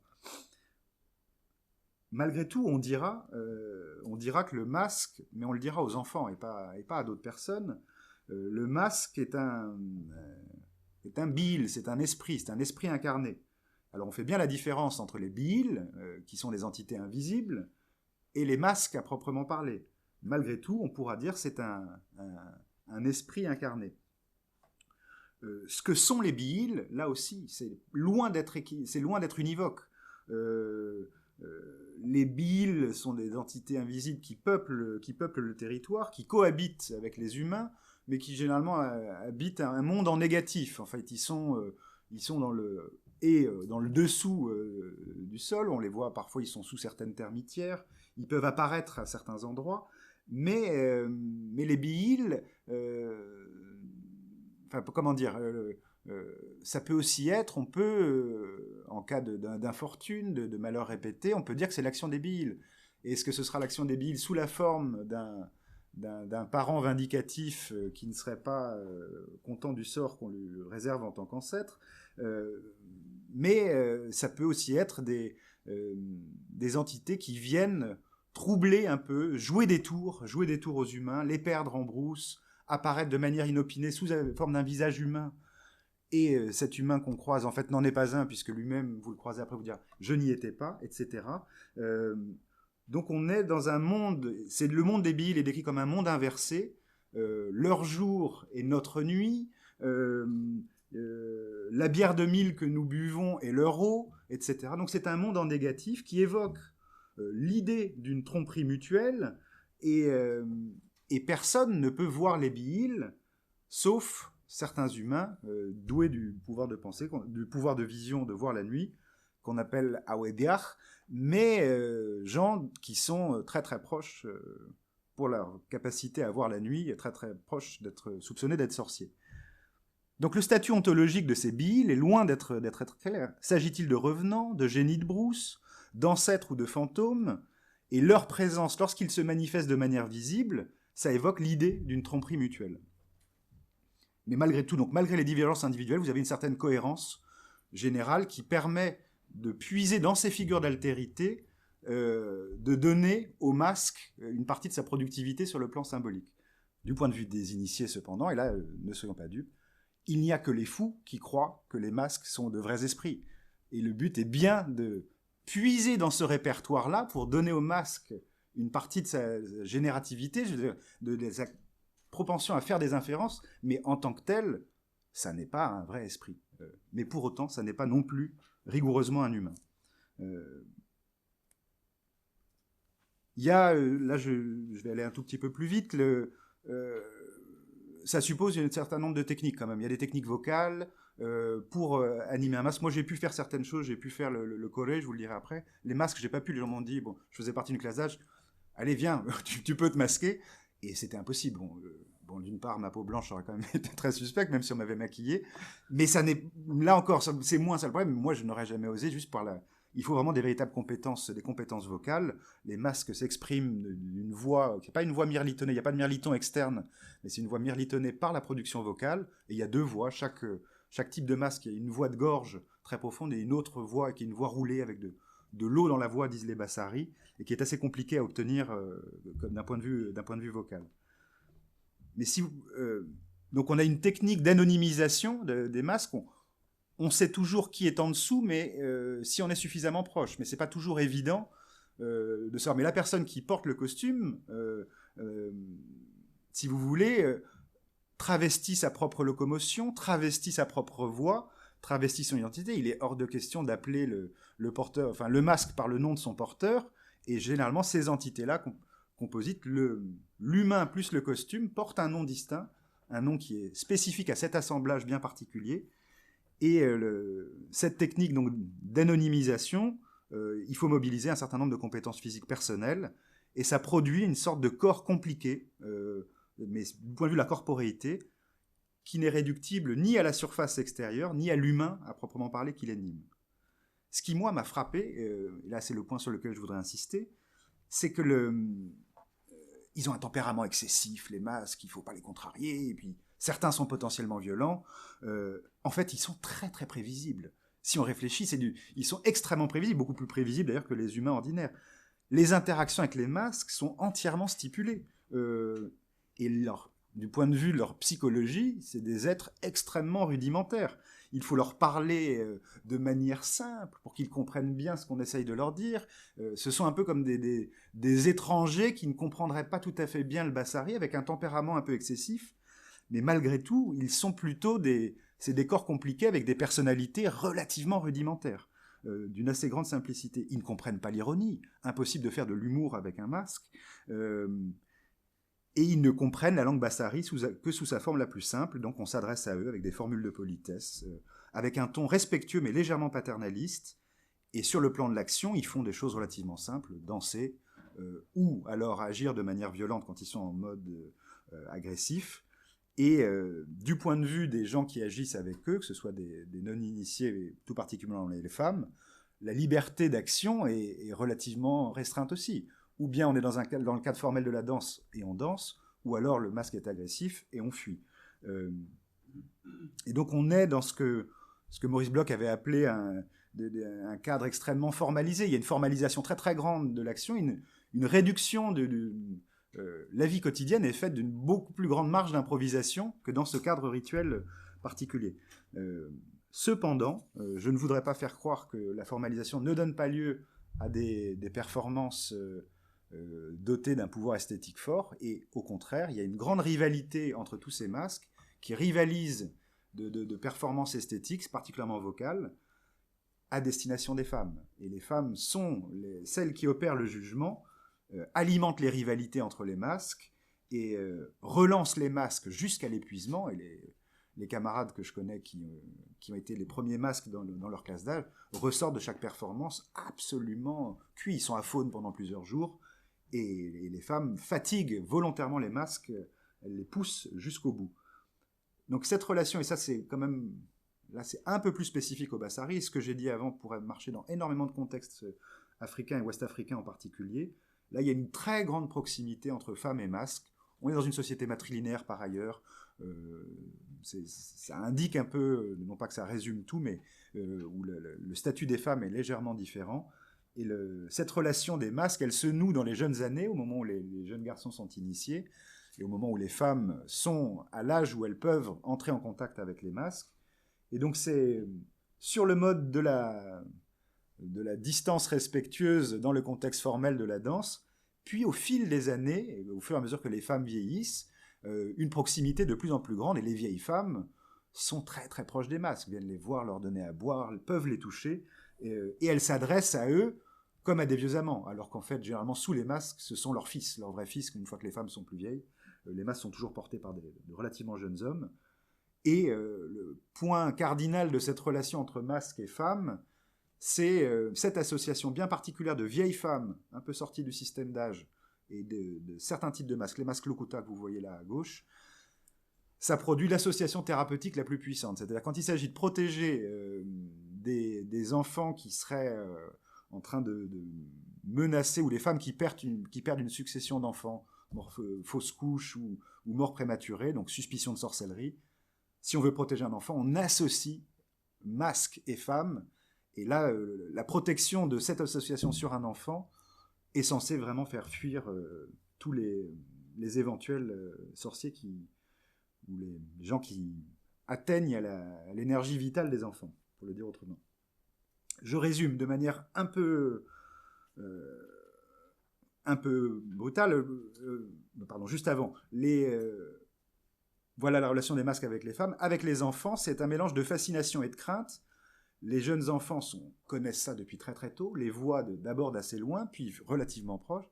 Malgré tout, on dira que le masque, mais on le dira aux enfants et pas à d'autres personnes, le masque est un bihil, c'est un esprit incarné. Alors on fait bien la différence entre les bihils, qui sont des entités invisibles, et les masques à proprement parler. Malgré tout, on pourra dire que c'est un esprit incarné. Ce que sont les bihils, là aussi, c'est loin d'être univoque. Les bihils sont des entités invisibles qui peuplent le territoire, qui cohabitent avec les humains, mais qui généralement habitent un monde en négatif. En fait, ils sont dans le dessous du sol. On les voit parfois, ils sont sous certaines termitières. Ils peuvent apparaître à certains endroits, mais les bihils, comment dire, ça peut aussi être, on peut, en cas d'infortune, de malheur répété, on peut dire que c'est l'action des bihils. Est-ce que ce sera l'action des bihils sous la forme d'un parent vindicatif qui ne serait pas content du sort qu'on lui réserve en tant qu'ancêtre, mais ça peut aussi être des entités qui viennent troubler un peu, jouer des tours aux humains, les perdre en brousse, apparaître de manière inopinée sous la forme d'un visage humain. Et cet humain qu'on croise, en fait, n'en est pas un, puisque lui-même, vous le croisez après, vous dire « je n'y étais pas », etc. Donc on est dans un monde, c'est le monde des bihils est décrit comme un monde inversé, leur jour est notre nuit, la bière de mille que nous buvons est leur eau, etc. Donc c'est un monde en négatif qui évoque l'idée d'une tromperie mutuelle, et personne ne peut voir les bihils, sauf certains humains doués du pouvoir de pensée, du pouvoir de vision, de voir la nuit, qu'on appelle Awediach, mais gens qui sont très très proches, pour leur capacité à voir la nuit, et très très proches d'être soupçonnés d'être sorciers. Donc le statut ontologique de ces bihils est loin d'être clair. S'agit-il de revenants, de génies de brousse, d'ancêtres ou de fantômes? Et leur présence, lorsqu'ils se manifestent de manière visible, ça évoque l'idée d'une tromperie mutuelle. Mais malgré tout, donc malgré les divergences individuelles, vous avez une certaine cohérence générale qui permet de puiser dans ces figures d'altérité, de donner au masque une partie de sa productivité sur le plan symbolique. Du point de vue des initiés cependant, et là, ne soyons pas dupes, il n'y a que les fous qui croient que les masques sont de vrais esprits. Et le but est bien de puiser dans ce répertoire-là pour donner au masque une partie de sa générativité, je veux dire, de sa propension à faire des inférences, mais en tant que tel, ça n'est pas un vrai esprit. Mais pour autant, ça n'est pas non plus rigoureusement un humain. Il y a, là je vais aller un tout petit peu plus vite, ça suppose un certain nombre de techniques quand même. Il y a des techniques vocales pour animer un masque. Moi j'ai pu faire certaines choses, j'ai pu faire le choré, je vous le dirai après. Les masques j'ai pas pu, les gens m'ont dit, bon, je faisais partie d'une classe d'âge, allez viens, tu peux te masquer. Et c'était impossible. Bon, d'une part, ma peau blanche aurait quand même été très suspecte, même si on m'avait maquillé. Mais ça n'est, là encore, c'est moins ça le problème. Moi, je n'aurais jamais osé, juste par il faut vraiment des véritables compétences, des compétences vocales. Les masques s'expriment d'une voix, qui n'est pas une voix mirlitonnée, il n'y a pas de mirliton externe, mais c'est une voix mirlitonnée par la production vocale. Et il y a 2 voix. Chaque type de masque, il y a une voix de gorge très profonde et une autre voix qui est une voix roulée avec de l'eau dans la voix, disent les Bassaris, et qui est assez compliqué à obtenir d'un point de vue vocal. Mais donc on a une technique d'anonymisation des masques. On sait toujours qui est en dessous, mais si on est suffisamment proche. Mais c'est pas toujours évident de savoir. Mais la personne qui porte le costume, si vous voulez, travestit sa propre locomotion, travestit sa propre voix, travestit son identité. Il est hors de question d'appeler le porteur, enfin le masque par le nom de son porteur. Et généralement, ces entités-là composites, l'humain plus le costume, portent un nom distinct, un nom qui est spécifique à cet assemblage bien particulier. Et cette technique donc d'anonymisation, il faut mobiliser un certain nombre de compétences physiques personnelles, et ça produit une sorte de corps compliqué, mais du point de vue de la corporéité, qui n'est réductible ni à la surface extérieure, ni à l'humain à proprement parler qui l'anime. Ce qui, moi, m'a frappé, et là c'est le point sur lequel je voudrais insister, c'est que ils ont un tempérament excessif, les masques, il ne faut pas les contrarier, et puis certains sont potentiellement violents. En fait, ils sont très très prévisibles. Si on réfléchit, ils sont extrêmement prévisibles, beaucoup plus prévisibles d'ailleurs que les humains ordinaires. Les interactions avec les masques sont entièrement stipulées. Et du point de vue de leur psychologie, c'est des êtres extrêmement rudimentaires. Il faut leur parler de manière simple pour qu'ils comprennent bien ce qu'on essaye de leur dire. Ce sont un peu comme des étrangers qui ne comprendraient pas tout à fait bien le Bassari, avec un tempérament un peu excessif. Mais malgré tout, ils sont plutôt c'est des corps compliqués avec des personnalités relativement rudimentaires, d'une assez grande simplicité. Ils ne comprennent pas l'ironie. Impossible de faire de l'humour avec un masque. Et ils ne comprennent la langue Bassari que sous sa forme la plus simple, donc on s'adresse à eux avec des formules de politesse, avec un ton respectueux mais légèrement paternaliste, et sur le plan de l'action, ils font des choses relativement simples, danser, ou alors agir de manière violente quand ils sont en mode agressif, et du point de vue des gens qui agissent avec eux, que ce soit des non-initiés, tout particulièrement les femmes, la liberté d'action est relativement restreinte aussi. Ou bien on est dans le cadre formel de la danse et on danse, ou alors le masque est agressif et on fuit. Et donc on est dans ce que Maurice Bloch avait appelé un cadre extrêmement formalisé. Il y a une formalisation très très grande de l'action, une réduction la vie quotidienne est faite d'une beaucoup plus grande marge d'improvisation que dans ce cadre rituel particulier. Cependant, je ne voudrais pas faire croire que la formalisation ne donne pas lieu à des performances dotées d'un pouvoir esthétique fort, et au contraire, il y a une grande rivalité entre tous ces masques qui rivalisent de performances esthétiques, particulièrement vocales, à destination des femmes. Et les femmes sont celles qui opèrent le jugement, alimentent les rivalités entre les masques et relancent les masques jusqu'à l'épuisement. Et les camarades que je connais qui ont été les premiers masques dans leur classe d'âge ressortent de chaque performance absolument cuits. Ils sont à faune pendant plusieurs jours, et les femmes fatiguent volontairement les masques, elles les poussent jusqu'au bout. Donc cette relation, et ça c'est quand même, là c'est un peu plus spécifique au Bassari, ce que j'ai dit avant pourrait marcher dans énormément de contextes africains et ouest-africains en particulier. Là il y a une très grande proximité entre femmes et masques. On est dans une société matrilinéaire par ailleurs, ça indique un peu, non pas que ça résume tout, mais où le statut des femmes est légèrement différent. Et cette relation des masques, elle se noue dans les jeunes années, au moment où les jeunes garçons sont initiés, et au moment où les femmes sont à l'âge où elles peuvent entrer en contact avec les masques. Et donc c'est sur le mode de la distance respectueuse dans le contexte formel de la danse, puis au fil des années, et au fur et à mesure que les femmes vieillissent, une proximité de plus en plus grande, et les vieilles femmes sont très très proches des masques, viennent les voir, leur donner à boire, peuvent les toucher. et elle s'adresse à eux comme à des vieux amants, alors qu'en fait, généralement, sous les masques, ce sont leurs fils, leurs vrais fils, une fois que les femmes sont plus vieilles. Les masques sont toujours portés par de relativement jeunes hommes. Et le point cardinal de cette relation entre masques et femmes, c'est cette association bien particulière de vieilles femmes, un peu sorties du système d'âge, et de certains types de masques, les masques Lokuta que vous voyez là à gauche, ça produit l'association thérapeutique la plus puissante. C'est-à-dire quand il s'agit de protéger des enfants qui seraient en train de menacer, ou des femmes qui perdent une succession d'enfants, fausse couche ou mort prématurée, donc suspicion de sorcellerie, si on veut protéger un enfant, on associe masques et femmes, et là, la protection de cette association sur un enfant est censée vraiment faire fuir tous les éventuels sorciers ou les gens qui atteignent à l'énergie vitale des enfants, pour le dire autrement. Je résume de manière un peu brutale, juste avant, voilà la relation des masques avec les femmes. Avec les enfants, c'est un mélange de fascination et de crainte. Les jeunes enfants connaissent ça depuis très très tôt, les voient d'abord d'assez loin, puis relativement proches,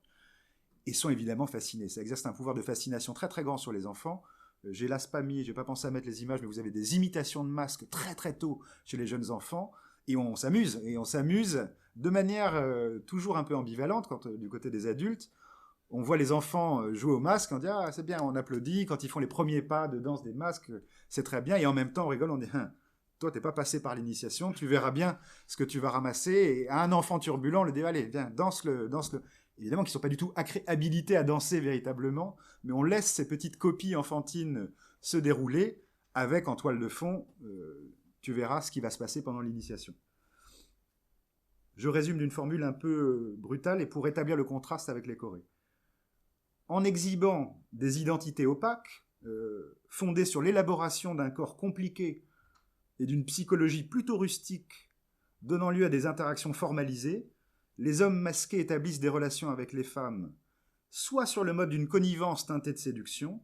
et sont évidemment fascinés. Ça exerce un pouvoir de fascination très très grand sur les enfants. J'ai pas pensé à mettre les images, mais vous avez des imitations de masques très très tôt chez les jeunes enfants, et on s'amuse de manière toujours un peu ambivalente quand du côté des adultes. On voit les enfants jouer au masque, on dit « Ah, c'est bien », on applaudit. Quand ils font les premiers pas de danse des masques, c'est très bien. Et en même temps, on rigole, on dit « Toi, t'es pas passé par l'initiation, tu verras bien ce que tu vas ramasser. » Et à un enfant turbulent, on lui dit « Allez, viens, danse-le. » Évidemment qu'ils ne sont pas du tout habilités à danser véritablement, mais on laisse ces petites copies enfantines se dérouler avec, en toile de fond, tu verras ce qui va se passer pendant l'initiation. Je résume d'une formule un peu brutale et pour établir le contraste avec les Corées. En exhibant des identités opaques, fondées sur l'élaboration d'un corps compliqué et d'une psychologie plutôt rustique, donnant lieu à des interactions formalisées, les hommes masqués établissent des relations avec les femmes, soit sur le mode d'une connivence teintée de séduction,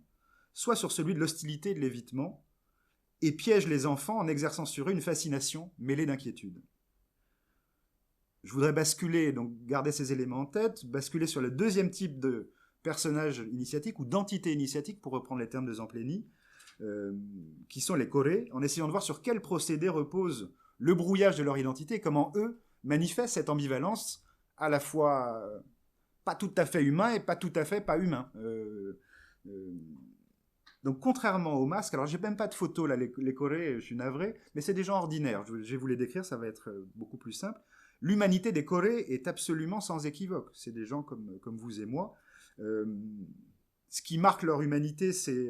soit sur celui de l'hostilité et de l'évitement, et piègent les enfants en exerçant sur eux une fascination mêlée d'inquiétude. Je voudrais basculer, donc garder ces éléments en tête, basculer sur le deuxième type de personnage initiatique ou d'entité initiatique, pour reprendre les termes de Zampleni, qui sont les Corées, en essayant de voir sur quel procédé repose le brouillage de leur identité et comment eux manifestent cette ambivalence à la fois pas tout à fait humain et pas tout à fait pas humain. Donc contrairement aux masques, alors j'ai même pas de photos là, les Corées, je suis navré, mais c'est des gens ordinaires, je vais vous les décrire, ça va être beaucoup plus simple. L'humanité des Corées est absolument sans équivoque, c'est des gens comme vous et moi. Ce qui marque leur humanité, c'est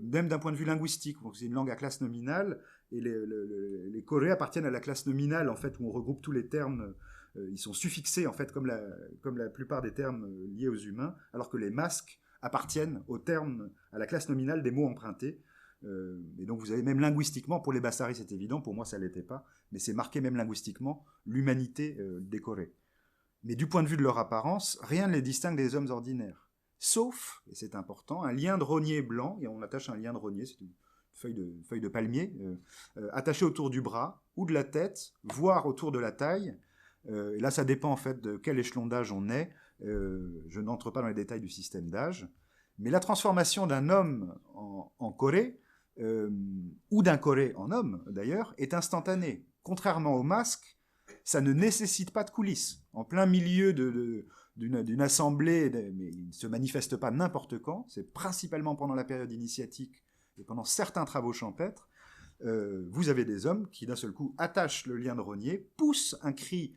même d'un point de vue linguistique, donc c'est une langue à classe nominale, et les Coréens appartiennent à la classe nominale, en fait, où on regroupe tous les termes, ils sont suffixés, en fait, comme la plupart des termes liés aux humains, alors que les masques appartiennent aux termes, à la classe nominale des mots empruntés. Et donc vous avez même linguistiquement, pour les Bassaris c'est évident, pour moi ça ne l'était pas, mais c'est marqué même linguistiquement l'humanité des Corées. Mais du point de vue de leur apparence, rien ne les distingue des hommes ordinaires. Sauf, et c'est important, un lien de rognier blanc, et on attache un lien de rognier, c'est une feuille de palmier, attachée autour du bras, ou de la tête, voire autour de la taille. Et là ça dépend en fait de quel échelon d'âge on est, je n'entre pas dans les détails du système d'âge, mais la transformation d'un homme en Corée, ou d'un Corée en homme d'ailleurs, est instantanée. Contrairement au masque, ça ne nécessite pas de coulisses. En plein milieu d'une assemblée, mais il ne se manifeste pas n'importe quand, c'est principalement pendant la période initiatique et pendant certains travaux champêtres, vous avez des hommes qui d'un seul coup attachent le lien de rognier, poussent un cri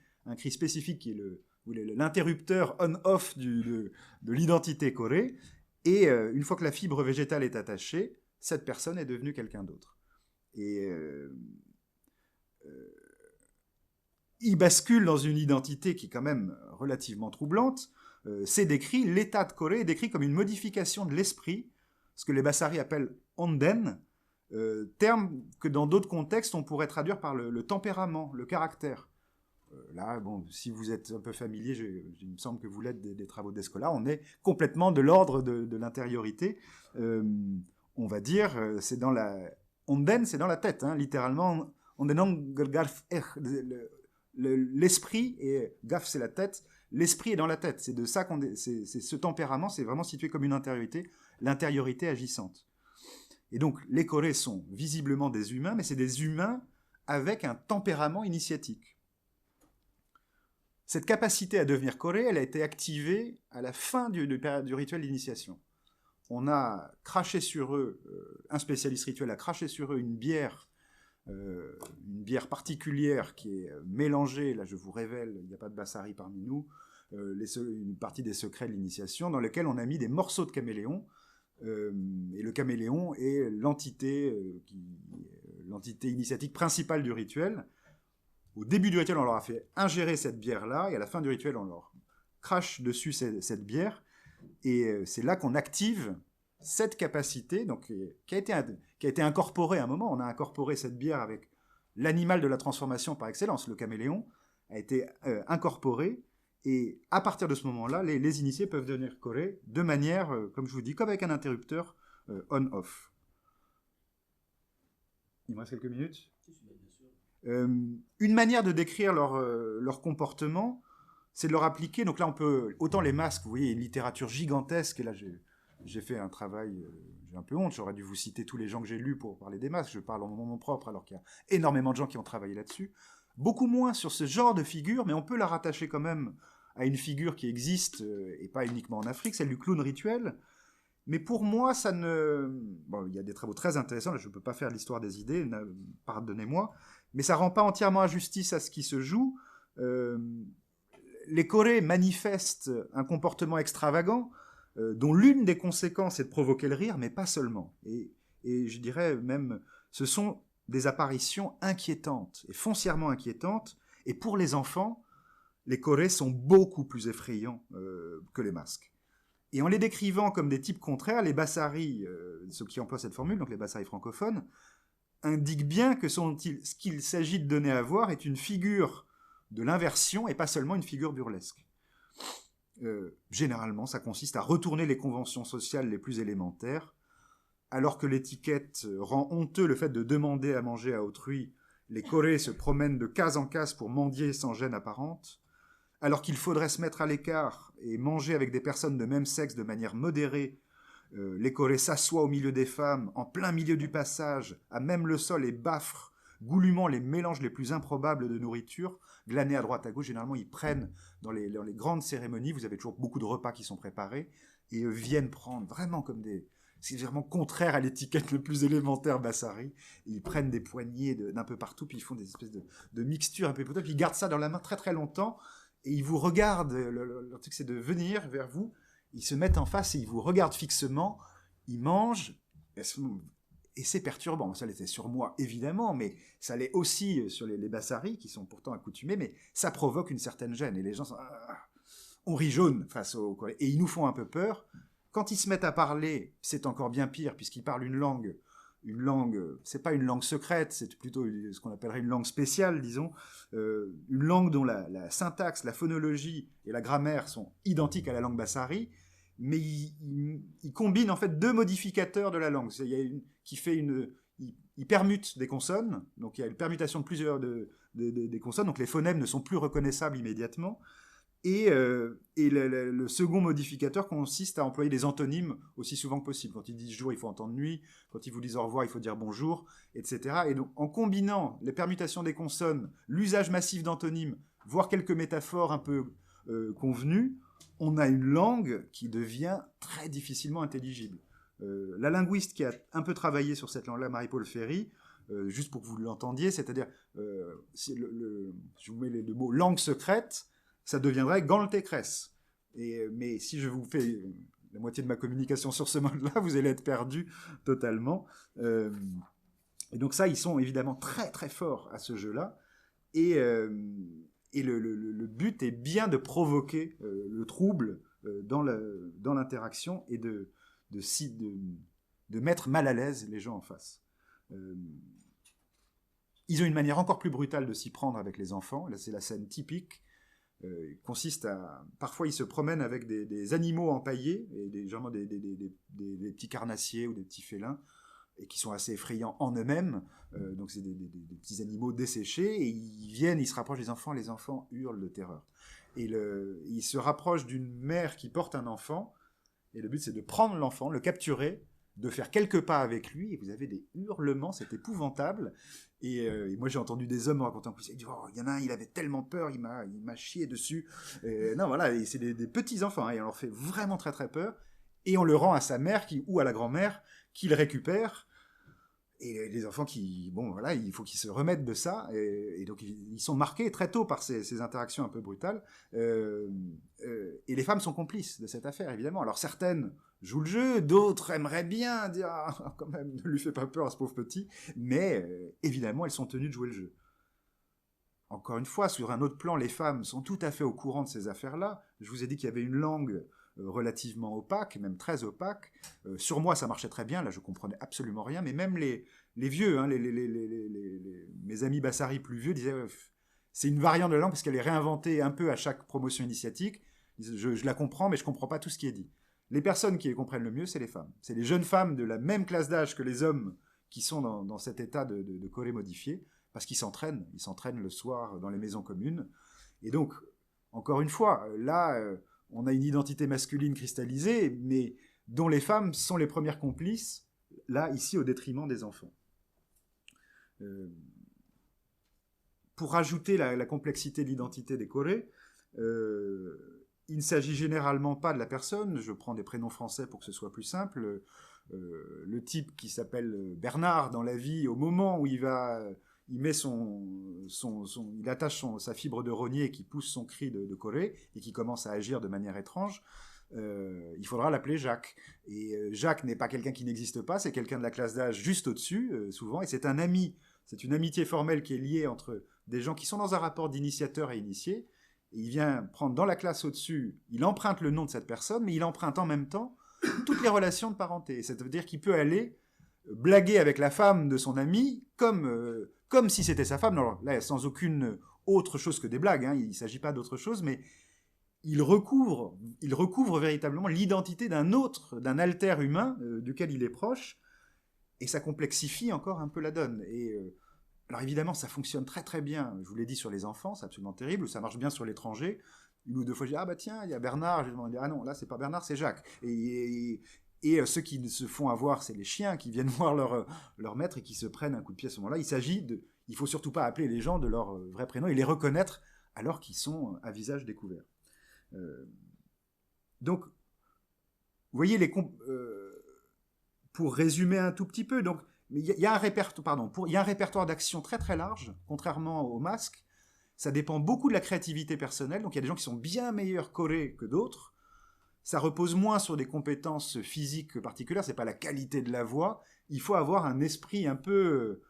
spécifique qui est l'interrupteur on-off de l'identité Corée, et une fois que la fibre végétale est attachée, cette personne est devenue quelqu'un d'autre. Et il bascule dans une identité qui est quand même relativement troublante. C'est décrit, l'état de Corée est décrit comme une modification de l'esprit, ce que les Bassaris appellent onden, terme que dans d'autres contextes on pourrait traduire par le tempérament, le caractère. Là, bon, si vous êtes un peu familier, il me semble que vous l'êtes des travaux d'Escola, on est complètement de l'ordre de l'intériorité. On va dire, c'est dans la... Onden, c'est dans la tête, hein, littéralement. l'esprit, et gaffe c'est la tête, l'esprit est dans la tête, c'est de ça c'est ce tempérament, c'est vraiment situé comme une intériorité, l'intériorité agissante. Et donc les Corées sont visiblement des humains, mais c'est des humains avec un tempérament initiatique. Cette capacité à devenir Corée, elle a été activée à la fin du rituel d'initiation. On a craché sur eux, un spécialiste rituel a craché sur eux une bière particulière qui est mélangée, là je vous révèle, il n'y a pas de Bassari parmi nous, une partie des secrets de l'initiation, dans lesquels on a mis des morceaux de caméléon, et le caméléon est l'entité initiatique principale du rituel. Au début du rituel, on leur a fait ingérer cette bière-là, et à la fin du rituel, on leur crache dessus cette bière, et c'est là qu'on active cette capacité, donc, qui a été incorporée à un moment. On a incorporé cette bière avec l'animal de la transformation par excellence, le caméléon, a été incorporé, et à partir de ce moment-là, les initiés peuvent devenir Corée de manière, comme je vous dis, comme avec un interrupteur on-off. Il me reste quelques minutes. Une manière de décrire leur comportement, c'est de leur appliquer, donc là on peut, autant les masques, vous voyez, une littérature gigantesque, et là j'ai fait un travail, j'ai un peu honte, j'aurais dû vous citer tous les gens que j'ai lus pour parler des masques, je parle en mon nom propre alors qu'il y a énormément de gens qui ont travaillé là-dessus, beaucoup moins sur ce genre de figure, mais on peut la rattacher quand même à une figure qui existe, et pas uniquement en Afrique, celle du clown rituel, mais pour moi, ça ne... Bon, il y a des travaux très intéressants, là je ne peux pas faire l'histoire des idées, pardonnez-moi, mais ça ne rend pas entièrement justice à ce qui se joue. Les Corées manifestent un comportement extravagant, dont l'une des conséquences est de provoquer le rire, mais pas seulement. Et je dirais même, ce sont des apparitions inquiétantes, et foncièrement inquiétantes, et pour les enfants, les Corées sont beaucoup plus effrayants que les masques. Et en les décrivant comme des types contraires, les Bassari, ceux qui emploient cette formule, donc les Bassari francophones, indiquent bien que ce qu'il s'agit de donner à voir est une figure de l'inversion et pas seulement une figure burlesque. Généralement, ça consiste à retourner les conventions sociales les plus élémentaires, alors que l'étiquette rend honteux le fait de demander à manger à autrui. Les Corées se promènent de case en case pour mendier sans gêne apparente, alors qu'il faudrait se mettre à l'écart et manger avec des personnes de même sexe de manière modérée. Les Corées s'assoient au milieu des femmes, en plein milieu du passage, à même le sol et baffrent goulûment les mélanges les plus improbables de nourriture, glanés à droite à gauche. Généralement, ils prennent, dans les grandes cérémonies, vous avez toujours beaucoup de repas qui sont préparés, et viennent prendre vraiment comme des... C'est vraiment contraire à l'étiquette le plus élémentaire Bassari. Ils prennent des poignées d'un peu partout, puis ils font des espèces de mixtures un peu puis ils gardent ça dans la main très très longtemps, et ils vous regardent, leur truc c'est de venir vers vous, ils se mettent en face et ils vous regardent fixement, ils mangent, et c'est perturbant. Ça l'était sur moi, évidemment, mais ça l'est aussi sur les Bassari, qui sont pourtant accoutumés, mais ça provoque une certaine gêne, et les gens sont... on rit jaune face aux... Et ils nous font un peu peur. Quand ils se mettent à parler, c'est encore bien pire, puisqu'ils parlent une langue, c'est pas une langue secrète, c'est plutôt ce qu'on appellerait une langue spéciale, disons, une langue dont la syntaxe, la phonologie et la grammaire sont identiques à la langue Bassari, mais ils combinent en fait deux modificateurs de la langue. Ils permutent des consonnes, donc il y a une permutation de plusieurs des consonnes, donc les phonèmes ne sont plus reconnaissables immédiatement. Et le second modificateur consiste à employer des antonymes aussi souvent que possible. Quand ils disent jour, il faut entendre nuit. Quand ils vous disent au revoir, il faut dire bonjour, etc. Et donc, en combinant les permutations des consonnes, l'usage massif d'antonymes, voire quelques métaphores un peu convenues, on a une langue qui devient très difficilement intelligible. La linguiste qui a un peu travaillé sur cette langue-là, Marie-Paul Ferry, juste pour que vous l'entendiez, c'est-à-dire, je vous mets les deux mots, langue secrète, ça deviendrait Gantécresse. Mais si je vous fais la moitié de ma communication sur ce mode-là, vous allez être perdu totalement. Et donc ça, ils sont évidemment très très forts à ce jeu-là. Et le but est bien de provoquer le trouble dans l'interaction et de mettre mal à l'aise les gens en face. Ils ont une manière encore plus brutale de s'y prendre avec les enfants. Là, c'est la scène typique. Consiste à... Parfois, ils se promènent avec des animaux empaillés, et des petits carnassiers ou des petits félins, et qui sont assez effrayants en eux-mêmes. Donc c'est des petits animaux desséchés, et ils viennent, ils se rapprochent des enfants, les enfants hurlent de terreur. Et ils se rapprochent d'une mère qui porte un enfant, et le but c'est de prendre l'enfant, le capturer, de faire quelques pas avec lui, et vous avez des hurlements, c'est épouvantable. Et moi j'ai entendu des hommes me raconter en plus, ils disent, oh, il y en a un, il avait tellement peur, il m'a chié dessus. Non voilà, et c'est des petits enfants, hein, et on leur fait vraiment très très peur, et on le rend à sa mère ou à la grand-mère qui le récupère. Et les enfants bon voilà, il faut qu'ils se remettent de ça, et donc ils sont marqués très tôt par ces interactions un peu brutales, et les femmes sont complices de cette affaire, évidemment. Alors certaines jouent le jeu, d'autres aimeraient bien dire, ah, quand même, ne lui fais pas peur à ce pauvre petit, mais évidemment elles sont tenues de jouer le jeu. Encore une fois, sur un autre plan, les femmes sont tout à fait au courant de ces affaires-là. Je vous ai dit qu'il y avait une langue relativement opaque, même très opaque. Sur moi, ça marchait très bien, là je comprenais absolument rien, mais même les vieux, hein, mes amis Bassari plus vieux disaient c'est une variante de la langue parce qu'elle est réinventée un peu à chaque promotion initiatique. Je la comprends, mais je comprends pas tout ce qui est dit. Les personnes qui les comprennent le mieux, c'est les femmes. C'est les jeunes femmes de la même classe d'âge que les hommes qui sont dans cet état de Corée modifié, parce qu'ils s'entraînent. Ils s'entraînent le soir dans les maisons communes. Et donc, encore une fois, là, on a une identité masculine cristallisée, mais dont les femmes sont les premières complices, là, ici, au détriment des enfants. Pour rajouter la complexité de l'identité des Corées, il ne s'agit généralement pas de la personne, je prends des prénoms français pour que ce soit plus simple, le type qui s'appelle Bernard dans la vie, au moment où il met il attache sa fibre de rognier qui pousse son cri de Corée et qui commence à agir de manière étrange, il faudra l'appeler Jacques. Et Jacques n'est pas quelqu'un qui n'existe pas, c'est quelqu'un de la classe d'âge juste au-dessus, souvent, et c'est un ami, c'est une amitié formelle qui est liée entre des gens qui sont dans un rapport d'initiateur et initié, et il vient prendre dans la classe au-dessus, il emprunte le nom de cette personne, mais il emprunte en même temps toutes les relations de parenté. C'est-à-dire qu'il peut aller blaguer avec la femme de son ami comme si c'était sa femme. Alors, là, sans aucune autre chose que des blagues, hein, il ne s'agit pas d'autre chose, mais il recouvre véritablement l'identité d'un alter humain duquel il est proche, et ça complexifie encore un peu la donne. Alors évidemment, ça fonctionne très très bien, je vous l'ai dit, sur les enfants, c'est absolument terrible, ça marche bien sur l'étranger. Une ou deux fois, je dis, ah bah tiens, il y a Bernard, je dis, ah non, là c'est pas Bernard, c'est Jacques. Et ceux qui se font avoir, c'est les chiens qui viennent voir leur maître et qui se prennent un coup de pied à ce moment-là. Il faut surtout pas appeler les gens de leur vrai prénom et les reconnaître alors qu'ils sont à visage découvert. Donc, vous voyez, pour résumer un tout petit peu, donc, il y a un répertoire d'actions très très large, contrairement au masque. Ça dépend beaucoup de la créativité personnelle, donc il y a des gens qui sont bien meilleurs Corée que d'autres. Ça repose moins sur des compétences physiques particulières, c'est pas la qualité de la voix. Il faut avoir un esprit un peu...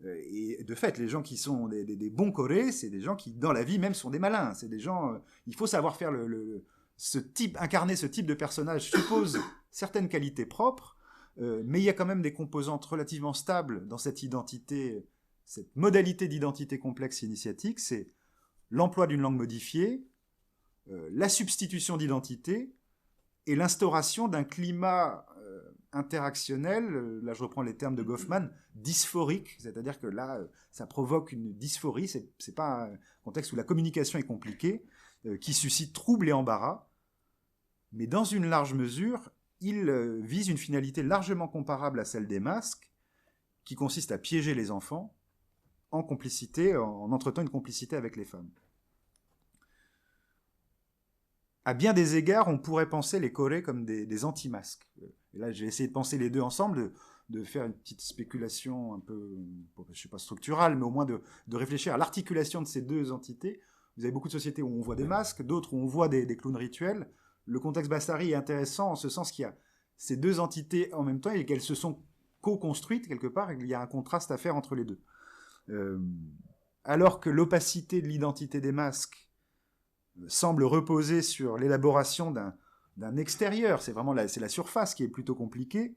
et de fait, les gens qui sont des bons Corées, c'est des gens qui, dans la vie même, sont des malins. C'est des gens... il faut savoir faire incarner ce type de personnage suppose certaines qualités propres, mais il y a quand même des composantes relativement stables dans cette identité, cette modalité d'identité complexe initiatique, c'est l'emploi d'une langue modifiée, la substitution d'identité et l'instauration d'un climat interactionnel, là je reprends les termes de Goffman, dysphorique, c'est-à-dire que là ça provoque une dysphorie, c'est pas un contexte où la communication est compliquée, qui suscite trouble et embarras, mais dans une large mesure, il vise une finalité largement comparable à celle des masques, qui consiste à piéger les enfants en complicité, en entretenant une complicité avec les femmes. À bien des égards, on pourrait penser les Corées comme des anti-masques. Et là, j'ai essayé de penser les deux ensemble, de faire une petite spéculation un peu, je ne sais pas structurale, mais au moins de réfléchir à l'articulation de ces deux entités. Vous avez beaucoup de sociétés où on voit des masques, d'autres où on voit des clowns rituels. Le contexte Bassari est intéressant en ce sens qu'il y a ces deux entités en même temps et qu'elles se sont co-construites quelque part et qu'il y a un contraste à faire entre les deux. Alors que l'opacité de l'identité des masques semble reposer sur l'élaboration d'un extérieur, c'est la surface qui est plutôt compliquée,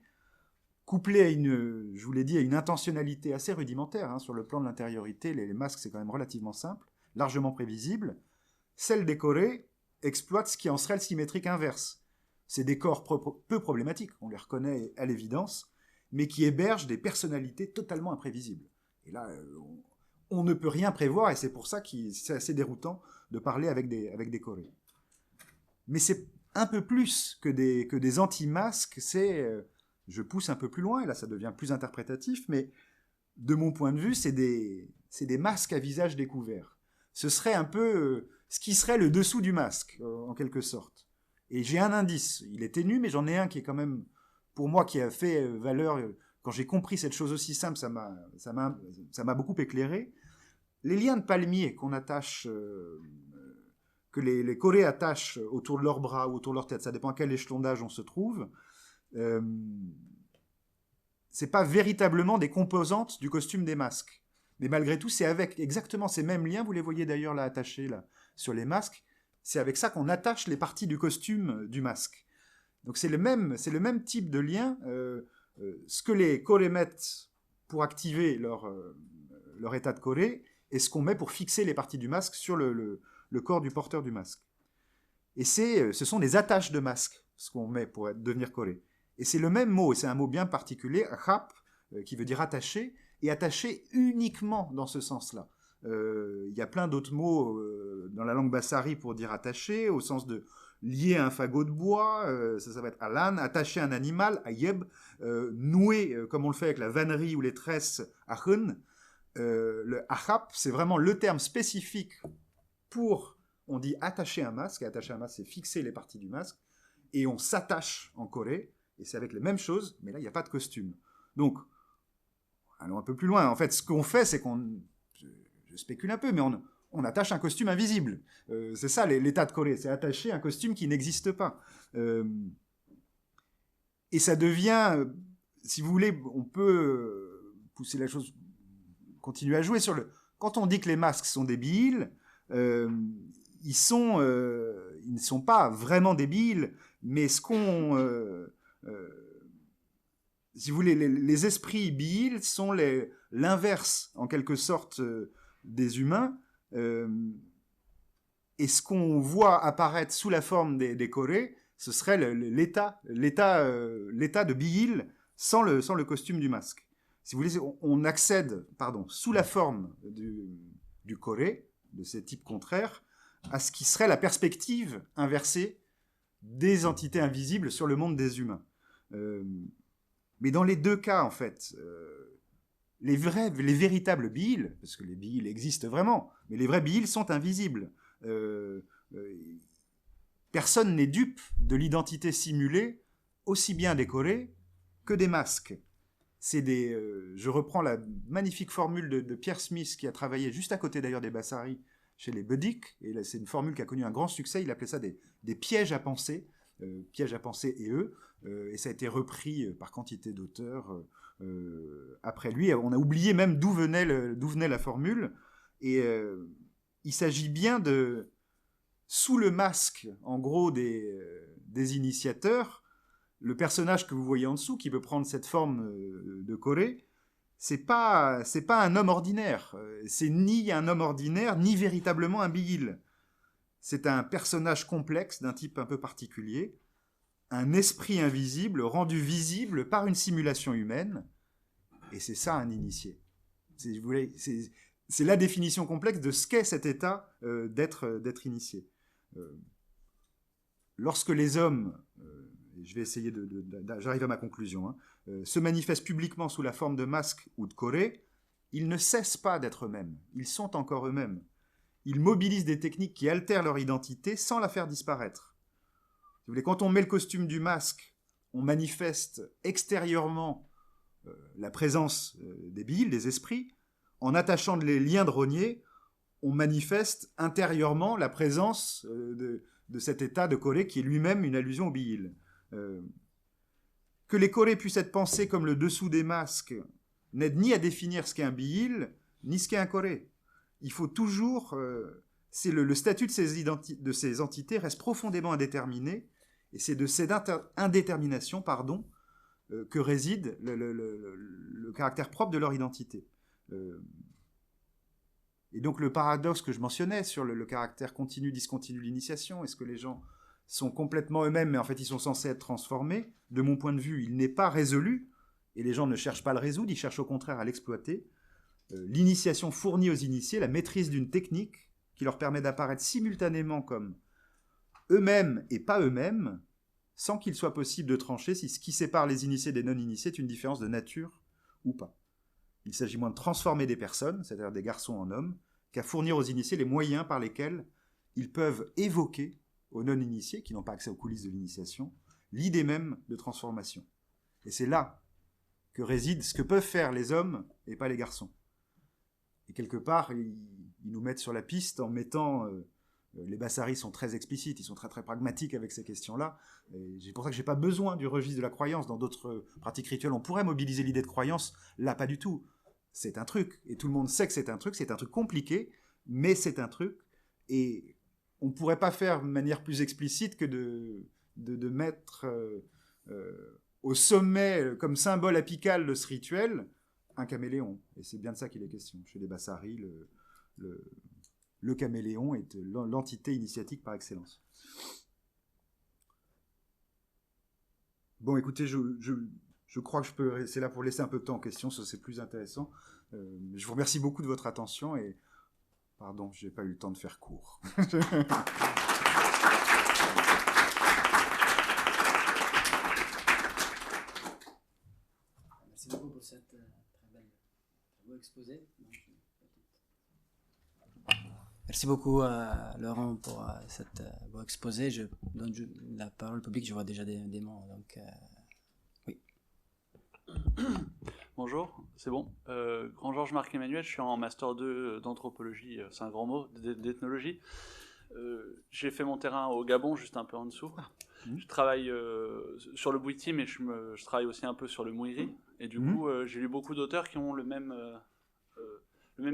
couplée à je vous l'ai dit, à une intentionnalité assez rudimentaire, hein, sur le plan de l'intériorité, les masques c'est quand même relativement simple, largement prévisible. Celle des Corées exploite ce qui en serait le symétrique inverse. Ces décors peu problématiques, on les reconnaît à l'évidence, mais qui héberge des personnalités totalement imprévisibles. Et là, on ne peut rien prévoir, et c'est pour ça que c'est assez déroutant de parler avec des Corées. Mais c'est un peu plus que des anti-masques, je pousse un peu plus loin, et là ça devient plus interprétatif, mais de mon point de vue, c'est des masques à visage découvert. Ce serait un peu ce qui serait le dessous du masque, en quelque sorte. Et j'ai un indice, il est ténu, mais j'en ai un qui est quand même, pour moi, qui a fait valeur. Quand j'ai compris cette chose aussi simple, ça m'a beaucoup éclairé. Les liens de palmier qu'on attache, que les Corées attachent autour de leurs bras ou autour de leur tête, ça dépend à quel échelon d'âge on se trouve, c'est pas véritablement des composantes du costume des masques. Mais malgré tout, c'est avec exactement ces mêmes liens, vous les voyez d'ailleurs là attachés là, sur les masques, c'est avec ça qu'on attache les parties du costume du masque. Donc c'est le même type de lien. Ce que les Corées mettent pour activer leur état de Corée et ce qu'on met pour fixer les parties du masque sur le corps du porteur du masque. Et ce sont des attaches de masque, ce qu'on met pour devenir Corée. Et c'est le même mot, et c'est un mot bien particulier, hap, qui veut dire attaché, et attaché uniquement dans ce sens-là. Il y a plein d'autres mots dans la langue bassari pour dire attaché, au sens de lier un fagot de bois, ça va être alan, attacher un animal, ayeb, nouer, comme on le fait avec la vannerie ou les tresses, ahun. Le ahap, c'est vraiment le terme spécifique pour, on dit attacher un masque, et attacher un masque, c'est fixer les parties du masque, et on s'attache en Corée, et c'est avec les mêmes choses, mais là, il n'y a pas de costume. Donc, allons un peu plus loin. En fait, ce qu'on fait, c'est je spécule un peu, mais on attache un costume invisible. C'est ça, l'état de Corée, c'est attacher un costume qui n'existe pas. Et ça devient, si vous voulez, on peut pousser la chose, continuer à jouer sur quand on dit que les masques sont débiles, ils ne sont pas vraiment débiles, mais ce qu'on... si vous voulez, les esprits bihiles sont l'inverse, en quelque sorte, des humains. Et ce qu'on voit apparaître sous la forme des Corées, ce serait l'état de bihil sans le costume du masque. Si vous voulez, on accède, sous la forme du Corée, de ces types contraires, à ce qui serait la perspective inversée des entités invisibles sur le monde des humains. Mais dans les deux cas, en fait, les véritables bihils, parce que les bihils existent vraiment, mais les vrais bihils sont invisibles. Personne n'est dupe de l'identité simulée, aussi bien des Corées que des masques. Je reprends la magnifique formule de Pierre Smith, qui a travaillé juste à côté d'ailleurs des Bassari, chez les Budik, et là, c'est une formule qui a connu un grand succès, il appelait ça des pièges à penser, pièges à penser et eux, et ça a été repris par quantité d'auteurs après lui. On a oublié même d'où venait la formule, et il s'agit bien de, sous le masque, en gros, des initiateurs, le personnage que vous voyez en dessous, qui peut prendre cette forme de Corée, c'est pas un homme ordinaire. C'est ni un homme ordinaire, ni véritablement un bihil. C'est un personnage complexe d'un type un peu particulier, un esprit invisible rendu visible par une simulation humaine, et c'est ça un initié. C'est la définition complexe de ce qu'est cet état d'être initié. Lorsque les hommes, je vais essayer j'arrive à ma conclusion, se manifestent publiquement sous la forme de masques ou de Corée, ils ne cessent pas d'être eux-mêmes, ils sont encore eux-mêmes. Ils mobilisent des techniques qui altèrent leur identité sans la faire disparaître. Si vous voulez, quand on met le costume du masque, on manifeste extérieurement la présence des bihils, des esprits. En attachant les liens de rogner, on manifeste intérieurement la présence de cet état de Corée qui est lui-même une allusion au bihil. Que les Corées puissent être pensés comme le dessous des masques n'aide ni à définir ce qu'est un bihil, ni ce qu'est un Corée. Il faut toujours... le statut de ces entités reste profondément indéterminé, et c'est de cette indétermination, que réside le caractère propre de leur identité. Et donc le paradoxe que je mentionnais sur le caractère continu-discontinu de l'initiation, est-ce que les gens sont complètement eux-mêmes, mais en fait ils sont censés être transformés, de mon point de vue, il n'est pas résolu, et les gens ne cherchent pas à le résoudre, ils cherchent au contraire à l'exploiter. L'initiation fournit aux initiés la maîtrise d'une technique qui leur permet d'apparaître simultanément comme eux-mêmes et pas eux-mêmes, sans qu'il soit possible de trancher si ce qui sépare les initiés des non-initiés est une différence de nature ou pas. Il s'agit moins de transformer des personnes, c'est-à-dire des garçons en hommes, qu'à fournir aux initiés les moyens par lesquels ils peuvent évoquer aux non-initiés, qui n'ont pas accès aux coulisses de l'initiation, l'idée même de transformation. Et c'est là que réside ce que peuvent faire les hommes et pas les garçons. Et quelque part, ils nous mettent sur la piste en mettant... les Bassaris sont très explicites, ils sont très très pragmatiques avec ces questions-là. Et c'est pour ça que je n'ai pas besoin du registre de la croyance. Dans d'autres pratiques rituelles, on pourrait mobiliser l'idée de croyance. Là, pas du tout. C'est un truc. Et tout le monde sait que c'est un truc compliqué, mais c'est un truc. Et on ne pourrait pas faire de manière plus explicite que de mettre au sommet, comme symbole apical de ce rituel, un caméléon. Et c'est bien de ça qu'il est question. Chez les Bassaris, le caméléon est l'entité initiatique par excellence. Bon, écoutez, je crois que je peux rester là pour laisser un peu de temps en question, ça c'est plus intéressant. Je vous remercie beaucoup de votre attention et pardon, je n'ai pas eu le temps de faire court. Merci beaucoup pour cette très beau exposé. Merci beaucoup Laurent pour cette beau exposé. Je donne la parole au public, je vois déjà des mots, donc oui. Bonjour, c'est bon. Grand Georges Marc Emmanuel, je suis en Master 2 d'anthropologie, c'est un grand mot, d'ethnologie. J'ai fait mon terrain au Gabon, juste un peu en dessous. Je travaille sur le Bwiti, mais je travaille aussi un peu sur le Mouiri. Et du coup, j'ai lu beaucoup d'auteurs qui ont le même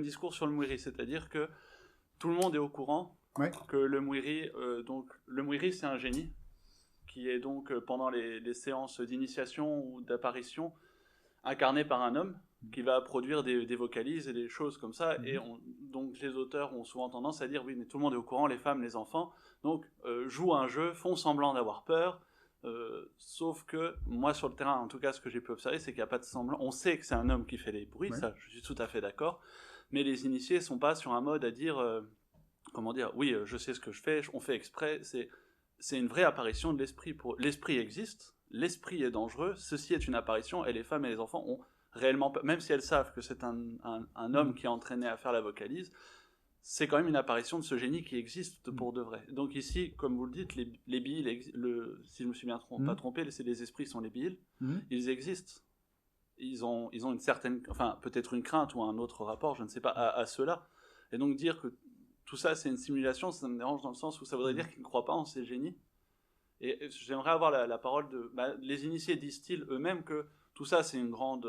discours sur le Mouiri, c'est-à-dire que tout le monde est au courant que le Mouiri, c'est un génie qui est donc pendant les séances d'initiation ou d'apparition incarné par un homme qui va produire des vocalises et des choses comme ça. Et donc les auteurs ont souvent tendance à dire oui, mais tout le monde est au courant, les femmes, les enfants, donc jouent un jeu, font semblant d'avoir peur. Sauf que moi sur le terrain, en tout cas ce que j'ai pu observer, c'est qu'il n'y a pas de semblant. On sait que c'est un homme qui fait les bruits, ça je suis tout à fait d'accord. Mais les initiés ne sont pas sur un mode à dire, oui, je sais ce que je fais, on fait exprès, c'est une vraie apparition de l'esprit. L'esprit existe, l'esprit est dangereux, ceci est une apparition, et les femmes et les enfants ont réellement peur, même si elles savent que c'est un homme qui est entraîné à faire la vocalise, c'est quand même une apparition de ce génie qui existe pour de vrai. Donc ici, comme vous le dites, les bihiles, si je me suis bien pas trompé, c'est les esprits sont les bihiles, ils existent. Ils ont une certaine, peut-être une crainte ou un autre rapport, je ne sais pas, à cela. Et donc dire que tout ça c'est une simulation, ça me dérange dans le sens où ça voudrait dire qu'ils ne croient pas en ces génies. Et j'aimerais avoir la parole de... les initiés disent-ils eux-mêmes que tout ça c'est une grande...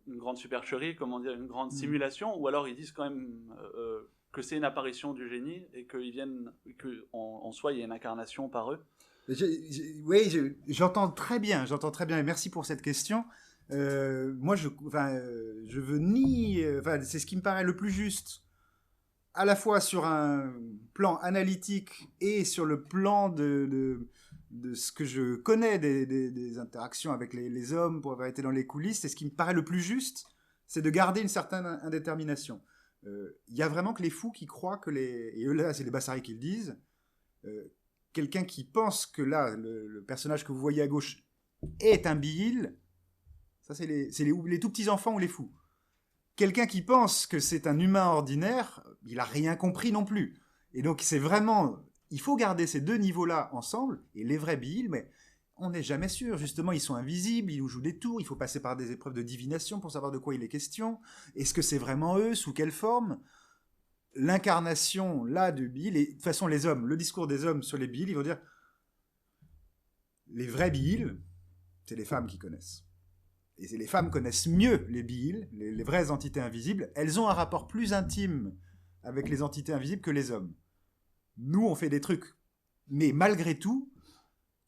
une grande supercherie, une grande simulation, ou alors ils disent quand même que c'est une apparition du génie et qu'en soi il y a une incarnation par eux. J'entends très bien, et merci pour cette question. Moi, je veux c'est ce qui me paraît le plus juste, à la fois sur un plan analytique et sur le plan de ce que je connais des interactions avec les hommes pour avoir été dans les coulisses. C'est ce qui me paraît le plus juste, c'est de garder une certaine indétermination. Il y a vraiment que les fous qui croient que et eux là, c'est les Bassaris qui le disent. Quelqu'un qui pense que là, le personnage que vous voyez à gauche est un bihil, ça c'est les tout petits enfants ou les fous. Quelqu'un qui pense que c'est un humain ordinaire, il n'a rien compris non plus. Et donc c'est vraiment, il faut garder ces deux niveaux-là ensemble, et les vrais bihils, mais on n'est jamais sûr. Justement, ils sont invisibles, ils nous jouent des tours, il faut passer par des épreuves de divination pour savoir de quoi il est question. Est-ce que c'est vraiment eux, sous quelle forme ? L'incarnation, là, du bihil, et de toute façon, les hommes, le discours des hommes sur les bihils, ils vont dire les vrais bihils, c'est les femmes qui connaissent. Et les femmes connaissent mieux les bihils, les vraies entités invisibles. Elles ont un rapport plus intime avec les entités invisibles que les hommes. Nous, on fait des trucs. Mais malgré tout,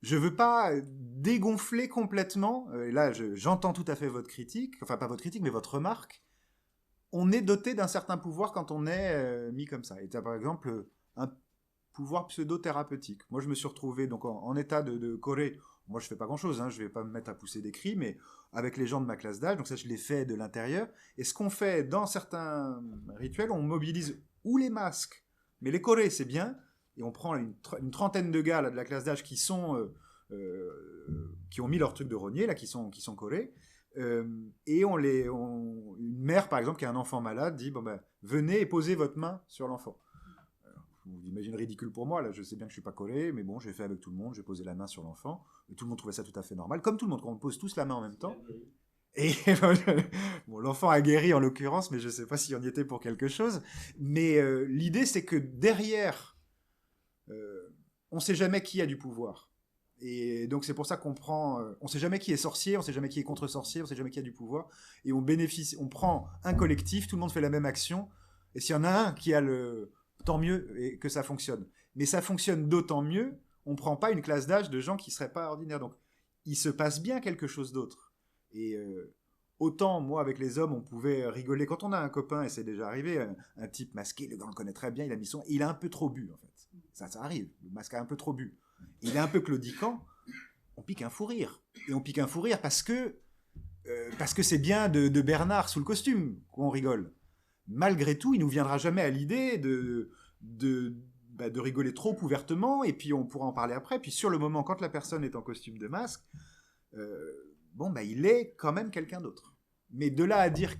je ne veux pas dégonfler complètement. Et là, j'entends tout à fait votre critique. Enfin, pas votre critique, mais votre remarque. On est doté d'un certain pouvoir quand on est mis comme ça. Et tu as par exemple un pouvoir pseudo-thérapeutique. Moi, je me suis retrouvé donc, en état de Corée moi je fais pas grand-chose, hein, je vais pas me mettre à pousser des cris, mais avec les gens de ma classe d'âge, donc ça je l'ai fait de l'intérieur. Et ce qu'on fait dans certains rituels, on mobilise ou les masques, mais les chorés c'est bien, et on prend une trentaine de gars là, de la classe d'âge qui ont mis leur truc de rogner, là, qui sont chorés, et une mère par exemple qui a un enfant malade dit bon ben venez et posez votre main sur l'enfant. Vous imaginez ridicule pour moi, là, je sais bien que je suis pas collé, mais bon, j'ai fait avec tout le monde, j'ai posé la main sur l'enfant, et tout le monde trouvait ça tout à fait normal, comme tout le monde, quand on pose tous la main en même temps. Et bon, l'enfant a guéri en l'occurrence, mais je sais pas s'il en y était pour quelque chose. Mais l'idée, c'est que derrière, on sait jamais qui a du pouvoir. Et donc c'est pour ça qu'on prend, on sait jamais qui est sorcier, on sait jamais qui est contre-sorcier, on sait jamais qui a du pouvoir, et on prend un collectif, tout le monde fait la même action, et s'il y en a un qui a tant mieux et que ça fonctionne. Mais ça fonctionne d'autant mieux, on ne prend pas une classe d'âge de gens qui ne seraient pas ordinaires. Donc, il se passe bien quelque chose d'autre. Et autant, moi, avec les hommes, on pouvait rigoler. Quand on a un copain, et c'est déjà arrivé, un type masqué, le gars on le connaît très bien, il a un peu trop bu, en fait. Ça arrive, le masque a un peu trop bu. Il est un peu claudiquant, on pique un fou rire. Et on pique un fou rire parce que c'est bien de Bernard sous le costume qu'on rigole. Malgré tout, il nous viendra jamais à l'idée de rigoler trop ouvertement, et puis on pourra en parler après. Puis sur le moment, quand la personne est en costume de masque, il est quand même quelqu'un d'autre. Mais de là à dire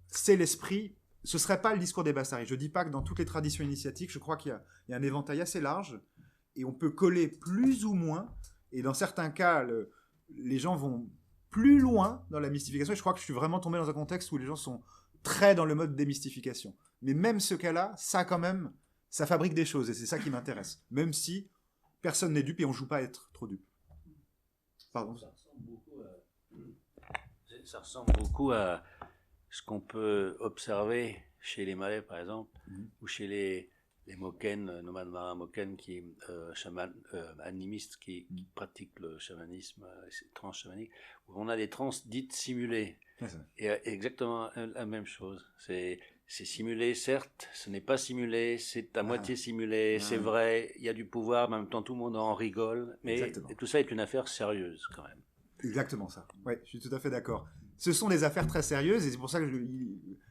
c'est l'esprit, ce serait pas le discours des Bassari. Je dis pas que dans toutes les traditions initiatiques, je crois qu'il y a un éventail assez large, et on peut coller plus ou moins, et dans certains cas, les gens vont plus loin dans la mystification, et je crois que je suis vraiment tombé dans un contexte où les gens sont très dans le mode démystification. Mais même ce cas-là, ça fabrique des choses, et c'est ça qui m'intéresse. Même si personne n'est dupe et on joue pas à être trop dupe. Pardon. Ça ressemble beaucoup à ce qu'on peut observer chez les Malais, par exemple, ou chez les Moken, nomades marins Moken, qui animistes qui pratiquent le chamanisme, ces trans chamaniques, où on a des trans dites simulées. Et exactement la même chose. C'est simulé, certes, ce n'est pas simulé, c'est à moitié simulé, c'est vrai, il y a du pouvoir, mais en même temps tout le monde en rigole, mais tout ça est une affaire sérieuse quand même. Exactement ça. Ouais, je suis tout à fait d'accord. Ce sont des affaires très sérieuses, et c'est pour ça que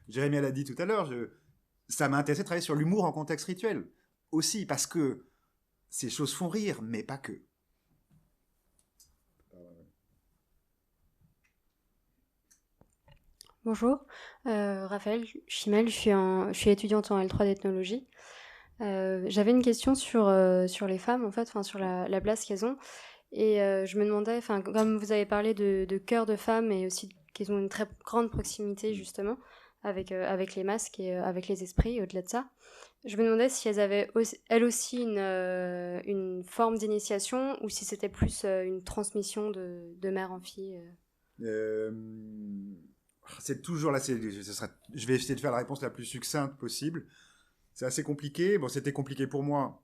Jérémy l'a dit tout à l'heure, ça m'a intéressé de travailler sur l'humour en contexte rituel aussi, parce que ces choses font rire, mais pas que. Bonjour, Raphaël Chimel, je suis étudiante en L3 d'ethnologie. J'avais une question sur les femmes, en fait, sur la place qu'elles ont. Et je me demandais, comme vous avez parlé de chœurs de femmes et aussi qu'elles ont une très grande proximité, justement, avec les masques et avec les esprits, au-delà de ça, je me demandais si elles avaient elles aussi une forme d'initiation ou si c'était plus une transmission de mère en fille. C'est toujours là, je vais essayer de faire la réponse la plus succincte possible. C'est assez compliqué. Bon, c'était compliqué pour moi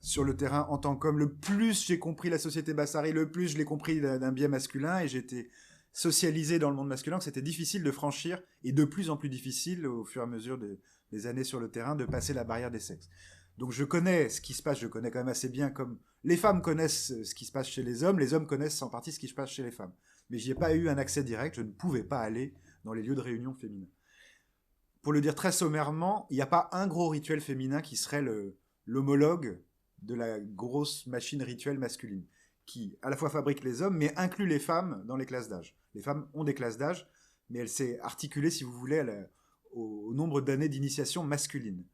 sur le terrain en tant qu'homme. Le plus j'ai compris la société Bassari, le plus je l'ai compris d'un biais masculin, et j'étais socialisé dans le monde masculin, que c'était difficile de franchir, et de plus en plus difficile au fur et à mesure des années sur le terrain, de passer la barrière des sexes. Donc je connais ce qui se passe, je connais quand même assez bien, comme les femmes connaissent ce qui se passe chez les hommes connaissent en partie ce qui se passe chez les femmes. Mais j'y ai pas eu un accès direct, je ne pouvais pas aller dans les lieux de réunion féminins. Pour le dire très sommairement, il n'y a pas un gros rituel féminin qui serait l'homologue de la grosse machine rituelle masculine, qui à la fois fabrique les hommes, mais inclut les femmes dans les classes d'âge. Les femmes ont des classes d'âge, mais elle s'est articulée, si vous voulez, au nombre d'années d'initiation masculine.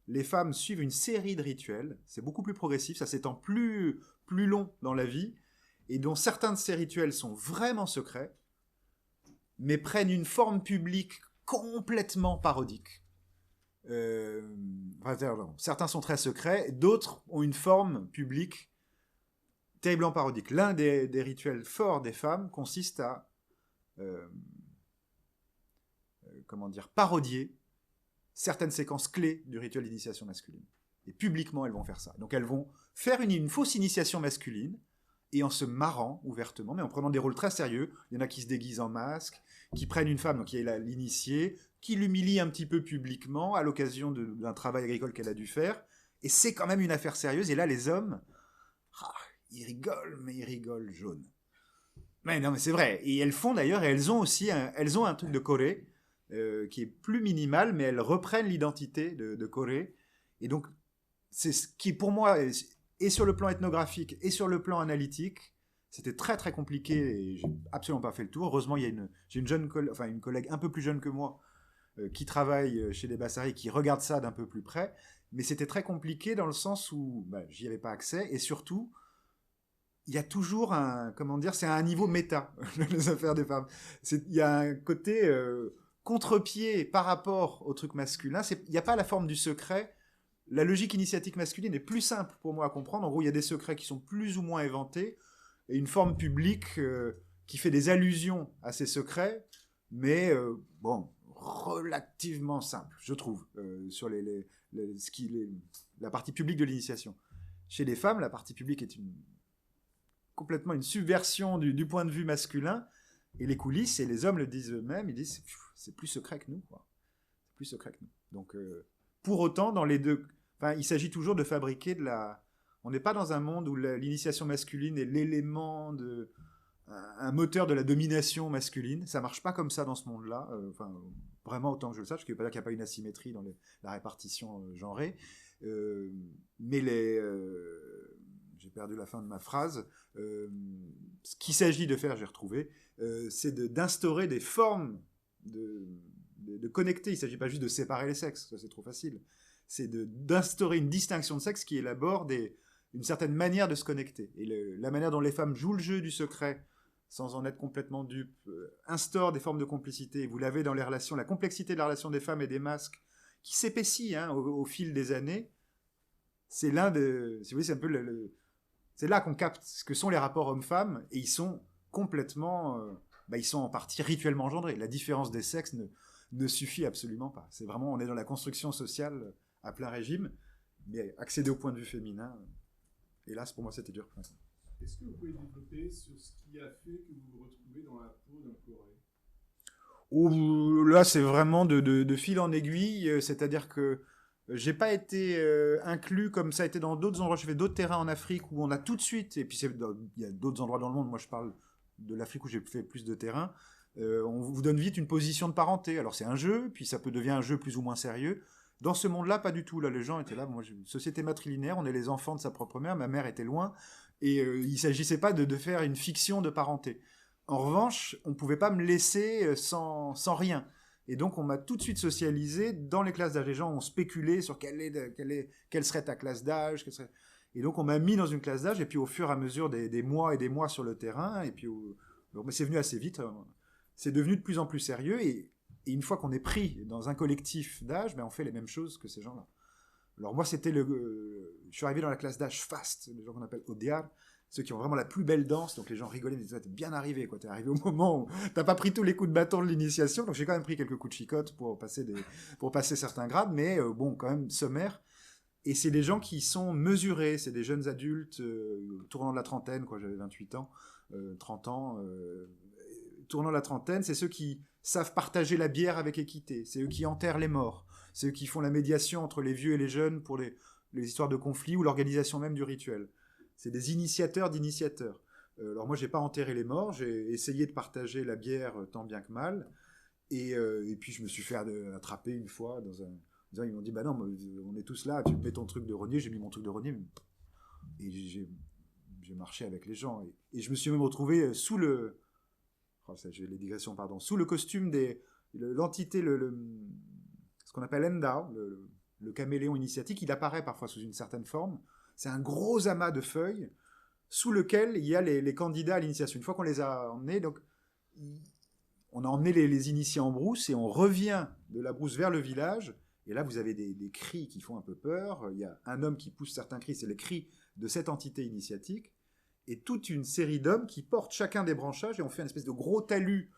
Les femmes suivent une série de rituels, c'est beaucoup plus progressif, ça s'étend plus long dans la vie, et dont certains de ces rituels sont vraiment secrets, mais prennent une forme publique complètement parodique. Certains sont très secrets, d'autres ont une forme publique terriblement parodique. L'un des rituels forts des femmes consiste à parodier certaines séquences clés du rituel d'initiation masculine. Et publiquement, elles vont faire ça. Donc elles vont faire une fausse initiation masculine, et en se marrant ouvertement, mais en prenant des rôles très sérieux. Il y en a qui se déguisent en masque, qui prennent une femme, donc qui est l'initiée, qui l'humilie un petit peu publiquement à l'occasion d'un travail agricole qu'elle a dû faire. Et c'est quand même une affaire sérieuse. Et là, les hommes, ils rigolent, mais ils rigolent jaune. Mais non, mais c'est vrai. Et elles font d'ailleurs, et elles ont aussi elles ont un truc de Corée qui est plus minimal, mais elles reprennent l'identité de Corée. Et donc, c'est ce qui, pour moi, et sur le plan ethnographique et sur le plan analytique, c'était très très compliqué et j'ai absolument pas fait le tour. Heureusement, j'ai une collègue un peu plus jeune que moi qui travaille chez les Bassari, qui regarde ça d'un peu plus près. Mais c'était très compliqué dans le sens où j'y avais pas accès et surtout, il y a toujours c'est un niveau méta, les affaires des femmes. Il y a un côté contre-pied par rapport au truc masculin. Il n'y a pas la forme du secret. La logique initiatique masculine est plus simple pour moi à comprendre. En gros, il y a des secrets qui sont plus ou moins éventés et une forme publique qui fait des allusions à ces secrets, mais relativement simple, je trouve, sur la partie publique de l'initiation. Chez les femmes, la partie publique est complètement une subversion du point de vue masculin, et les coulisses, et les hommes le disent eux-mêmes, ils disent c'est plus secret que nous, quoi. C'est plus secret que nous. Donc, pour autant, dans les deux, il s'agit toujours de fabriquer on n'est pas dans un monde où l'initiation masculine est l'élément un moteur de la domination masculine. Ça marche pas comme ça dans ce monde-là. Vraiment autant que je le sache, ce qui veut pas dire qu'il n'y a pas une asymétrie dans la répartition genrée. Mais j'ai perdu la fin de ma phrase. Ce qu'il s'agit de faire, j'ai retrouvé, c'est d'instaurer des formes de connecter. Il ne s'agit pas juste de séparer les sexes, ça c'est trop facile. C'est d'instaurer une distinction de sexe qui élabore une certaine manière de se connecter. Et la manière dont les femmes jouent le jeu du secret, sans en être complètement dupes, instaure des formes de complicité. Vous l'avez dans les relations, la complexité de la relation des femmes et des masques, qui s'épaissit au fil des années. C'est si vous voulez, c'est un peu c'est là qu'on capte ce que sont les rapports hommes-femmes, et ils sont complètement, ils sont en partie rituellement engendrés. La différence des sexes ne suffit absolument pas. C'est vraiment, on est dans la construction sociale à plein régime, mais accéder au point de vue féminin, hélas, pour moi, c'était dur. Est-ce que vous pouvez développer sur ce qui a fait que vous vous retrouvez dans la peau d'un Corée ? Là, c'est vraiment de fil en aiguille, c'est-à-dire que j'ai pas été inclus comme ça a été dans d'autres endroits. J'ai fait d'autres terrains en Afrique où on a tout de suite, et puis il y a d'autres endroits dans le monde, moi je parle de l'Afrique où j'ai fait plus de terrain, on vous donne vite une position de parenté. Alors c'est un jeu, puis ça peut devenir un jeu plus ou moins sérieux. Dans ce monde-là, pas du tout. Là, les gens étaient là. Moi, une société matrilinéaire, on est les enfants de sa propre mère. Ma mère était loin. Et il ne s'agissait pas de faire une fiction de parenté. En revanche, on ne pouvait pas me laisser sans rien. Et donc, on m'a tout de suite socialisé dans les classes d'âge. Les gens ont spéculé sur quelle serait ta classe d'âge. Et donc, on m'a mis dans une classe d'âge. Et puis, au fur et à mesure des mois et des mois sur le terrain, et puis, c'est venu assez vite. C'est devenu de plus en plus sérieux. Et une fois qu'on est pris dans un collectif d'âge, on fait les mêmes choses que ces gens-là. Alors moi, je suis arrivé dans la classe d'âge fast, les gens qu'on appelle Odiar, ceux qui ont vraiment la plus belle danse, donc les gens rigolaient, mais t'es bien arrivé, quoi. T'es arrivé au moment où t'as pas pris tous les coups de bâton de l'initiation, donc j'ai quand même pris quelques coups de chicotte pour passer certains grades, mais quand même sommaire. Et c'est des gens qui sont mesurés, c'est des jeunes adultes tournant de la trentaine, quoi. J'avais 28 ans, 30 ans, tournant la trentaine, c'est ceux qui savent partager la bière avec équité, c'est eux qui enterrent les morts, c'est eux qui font la médiation entre les vieux et les jeunes pour les histoires de conflits ou l'organisation même du rituel. C'est des initiateurs d'initiateurs. Alors moi, j'ai pas enterré les morts, j'ai essayé de partager la bière tant bien que mal, et puis je me suis fait attraper une fois ils m'ont dit non, on est tous là, tu mets ton truc de renier, j'ai mis mon truc de renier, et j'ai marché avec les gens, et je me suis même retrouvé sous le costume l'entité, ce qu'on appelle Endao, le caméléon initiatique. Il apparaît parfois sous une certaine forme. C'est un gros amas de feuilles sous lequel il y a les candidats à l'initiation. Une fois qu'on les a emmenés, donc, on a emmené les initiés en brousse et on revient de la brousse vers le village. Et là, vous avez des cris qui font un peu peur. Il y a un homme qui pousse certains cris, c'est les cris de cette entité initiatique. Et toute une série d'hommes qui portent chacun des branchages, et on fait une espèce de gros talus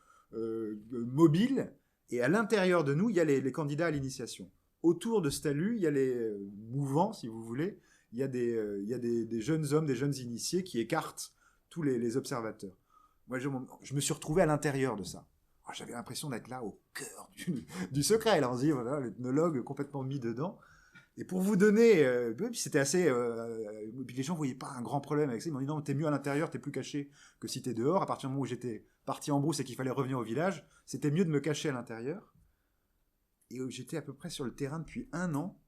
mobile, et à l'intérieur de nous, il y a les candidats à l'initiation. Autour de ce talus, il y a les mouvants, si vous voulez, il y a des jeunes hommes, des jeunes initiés qui écartent tous les observateurs. Moi, je me suis retrouvé à l'intérieur de ça. J'avais l'impression d'être là au cœur du secret. Là, on se dit, voilà, l'ethnologue complètement mis dedans. Et pour vous donner, c'était assez... puis les gens voyaient pas un grand problème avec ça. Ils m'ont dit non, t'es mieux à l'intérieur, t'es plus caché que si t'es dehors. À partir du moment où j'étais parti en brousse et qu'il fallait revenir au village, c'était mieux de me cacher à l'intérieur. Et j'étais à peu près sur le terrain depuis 1 an.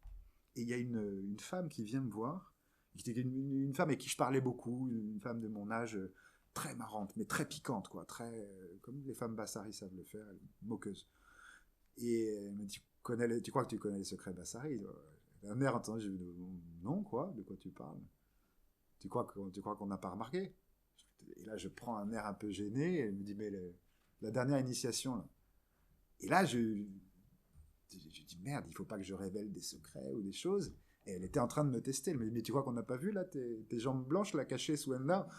Et il y a une femme qui vient me voir. Qui était une femme avec qui je parlais beaucoup, une femme de mon âge, très marrante, mais très piquante, quoi. Très, comme les femmes Bassari savent le faire, moqueuse. Et elle me dit, tu crois que tu connais les secrets Bassari? Un air entendu, j'ai dit, non, quoi, de quoi tu parles? Tu crois qu'on n'a pas remarqué? Et là, je prends un air un peu gêné, et elle me dit, mais la dernière initiation, là. Et là, je dis, merde, il faut pas que je révèle des secrets ou des choses. Et elle était en train de me tester. Elle me dit, mais tu crois qu'on n'a pas vu, là, tes jambes blanches, là, cachées sous un arbre?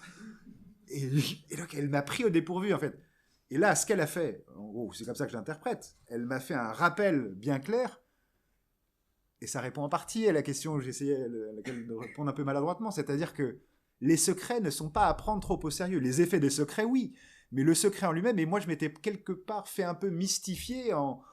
Et donc, elle m'a pris au dépourvu, en fait. Et là, ce qu'elle a fait, en gros, c'est comme ça que je l'interprète, elle m'a fait un rappel bien clair. Et ça répond en partie à la question où j'essayais à laquelle de répondre un peu maladroitement. C'est-à-dire que les secrets ne sont pas à prendre trop au sérieux. Les effets des secrets, oui. Mais le secret en lui-même, et moi, je m'étais quelque part fait un peu mystifier en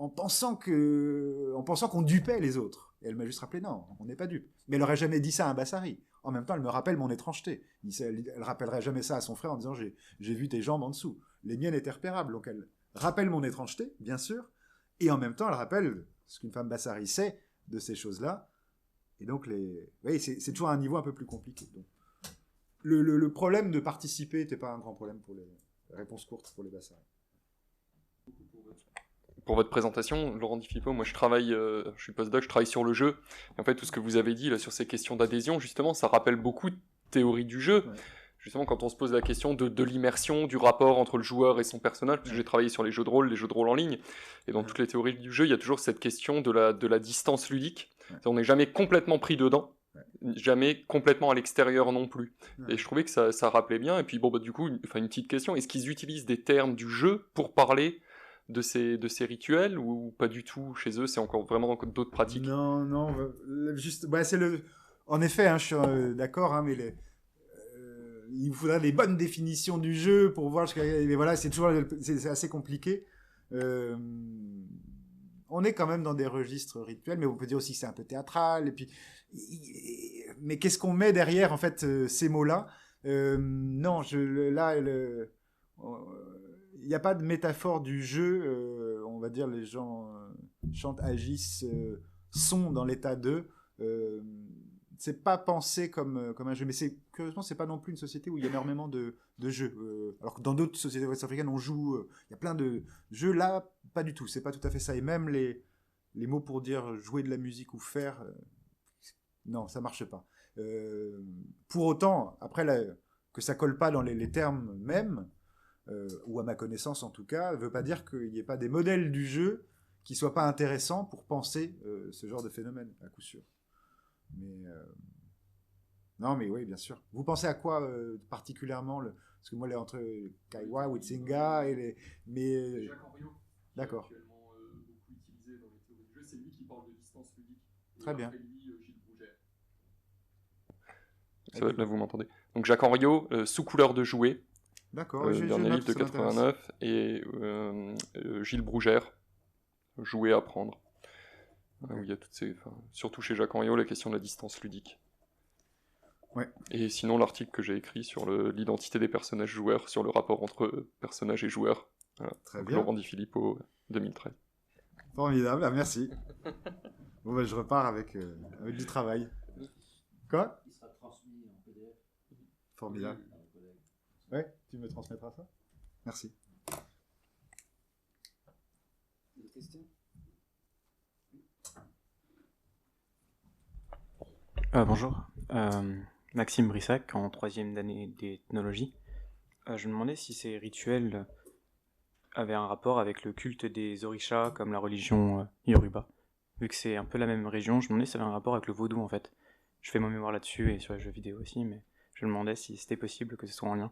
pensant qu'on dupait les autres. Et elle m'a juste rappelé, non, on n'est pas dupes. Mais elle n'aurait jamais dit ça à un Bassari. En même temps, elle me rappelle mon étrangeté. Elle rappellerait jamais ça à son frère en disant, j'ai vu tes jambes en dessous. Les miennes étaient repérables. Donc elle rappelle mon étrangeté, bien sûr. Et en même temps, elle rappelle ce qu'une femme Bassari sait de ces choses-là. Et donc, oui, c'est toujours un niveau un peu plus compliqué. Donc, le problème de participer n'était pas un grand problème pour les réponses courtes pour les Bassari. Pour votre présentation, Laurent Di Filippo, moi je suis postdoc, je travaille sur le jeu. Et en fait, tout ce que vous avez dit là sur ces questions d'adhésion, justement, ça rappelle beaucoup de théorie du jeu. Ouais. Justement, quand on se pose la question de l'immersion, du rapport entre le joueur et son personnage, parce que j'ai travaillé sur les jeux de rôle en ligne, et dans toutes les théories du jeu, il y a toujours cette question de la distance ludique. On n'est jamais complètement pris dedans, jamais complètement à l'extérieur non plus. Et je trouvais que ça rappelait bien. Et puis bon, du coup, une petite question, est-ce qu'ils utilisent des termes du jeu pour parler de ces rituels, ou pas du tout chez eux, c'est encore vraiment d'autres pratiques? Non, juste, c'est en effet, je suis d'accord, mais il faudrait des bonnes définitions du jeu pour voir, mais voilà, c'est assez compliqué. On est quand même dans des registres rituels, mais on peut dire aussi que c'est un peu théâtral, mais qu'est-ce qu'on met derrière, en fait, ces mots-là? Non, il n'y a pas de métaphore du jeu, on va dire les gens chantent, agissent, sont dans l'état d'eux. C'est pas pensé comme un jeu, mais curieusement, c'est pas non plus une société où il y a énormément de jeux. Alors que dans d'autres sociétés ouest-africaines, on joue, il y a plein de jeux, là, pas du tout, c'est pas tout à fait ça. Et même les mots pour dire jouer de la musique ou faire, non, ça marche pas. Pour autant, après, que ça colle pas dans les termes mêmes, ou à ma connaissance en tout cas, ne veut pas dire qu'il n'y ait pas des modèles du jeu qui soient pas intéressants pour penser ce genre de phénomène, à coup sûr. Mais non, mais oui, bien sûr. Vous pensez à quoi particulièrement parce que moi, entre Kaiwa, Witsinga et Jacques Henriot. D'accord. Actuellement beaucoup utilisé dans les théories du jeu, c'est lui qui parle de distance ludique. Très bien. Après lui, Gilles Brougère. Là, vous m'entendez. Donc Jacques Henriot, sous couleur de jouet. D'accord. Dernier livre de 89, et Gilles Brougère, jouer à apprendre. Où il y a surtout chez Jacques Henriot, la question de la distance ludique. Ouais. Et sinon, l'article que j'ai écrit sur l'identité des personnages joueurs, sur le rapport entre personnages et joueurs. Voilà. Très bien. Laurent Di Filippo, 2013. Formidable, merci. Bon, je repars avec du travail. Quoi? Il sera transmis en PDF. Formidable. Ouais, tu me transmettras ça? Merci. Des questions? Bonjour, Maxime Brissac, en 3e d'année d'ethnologie. Je me demandais si ces rituels avaient un rapport avec le culte des orishas, comme la religion Yoruba. Vu que c'est un peu la même région, je me demandais si ça avait un rapport avec le vaudou en fait. Je fais mon mémoire là-dessus et sur les jeux vidéo aussi, mais je me demandais si c'était possible que ce soit en lien.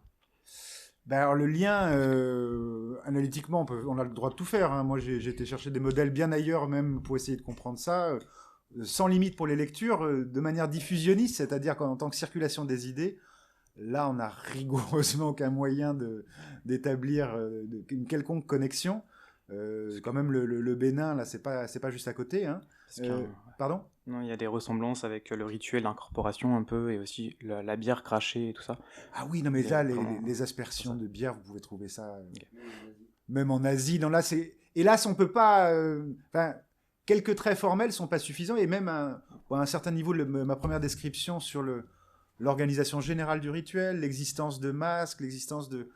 Alors le lien, analytiquement, on a le droit de tout faire. Hein. Moi, j'ai été chercher des modèles bien ailleurs même pour essayer de comprendre ça, sans limite pour les lectures, de manière diffusionniste, c'est-à-dire qu'en tant que circulation des idées, là, on n'a rigoureusement aucun moyen d'établir une quelconque connexion. Quand même, le Bénin, là, c'est pas juste à côté. Hein. Parce que, Pardon? non, il y a des ressemblances avec le rituel d'incorporation un peu, et aussi la bière crachée et tout ça. Ah oui, non mais Il y là, a vraiment- les aspersions de bière, vous pouvez trouver ça Ok. même en Asie. Non, là, hélas, on peut pas... Enfin, quelques traits formels sont pas suffisants, et même à un certain niveau, ma première description sur l'organisation générale du rituel, l'existence de masques, l'existence de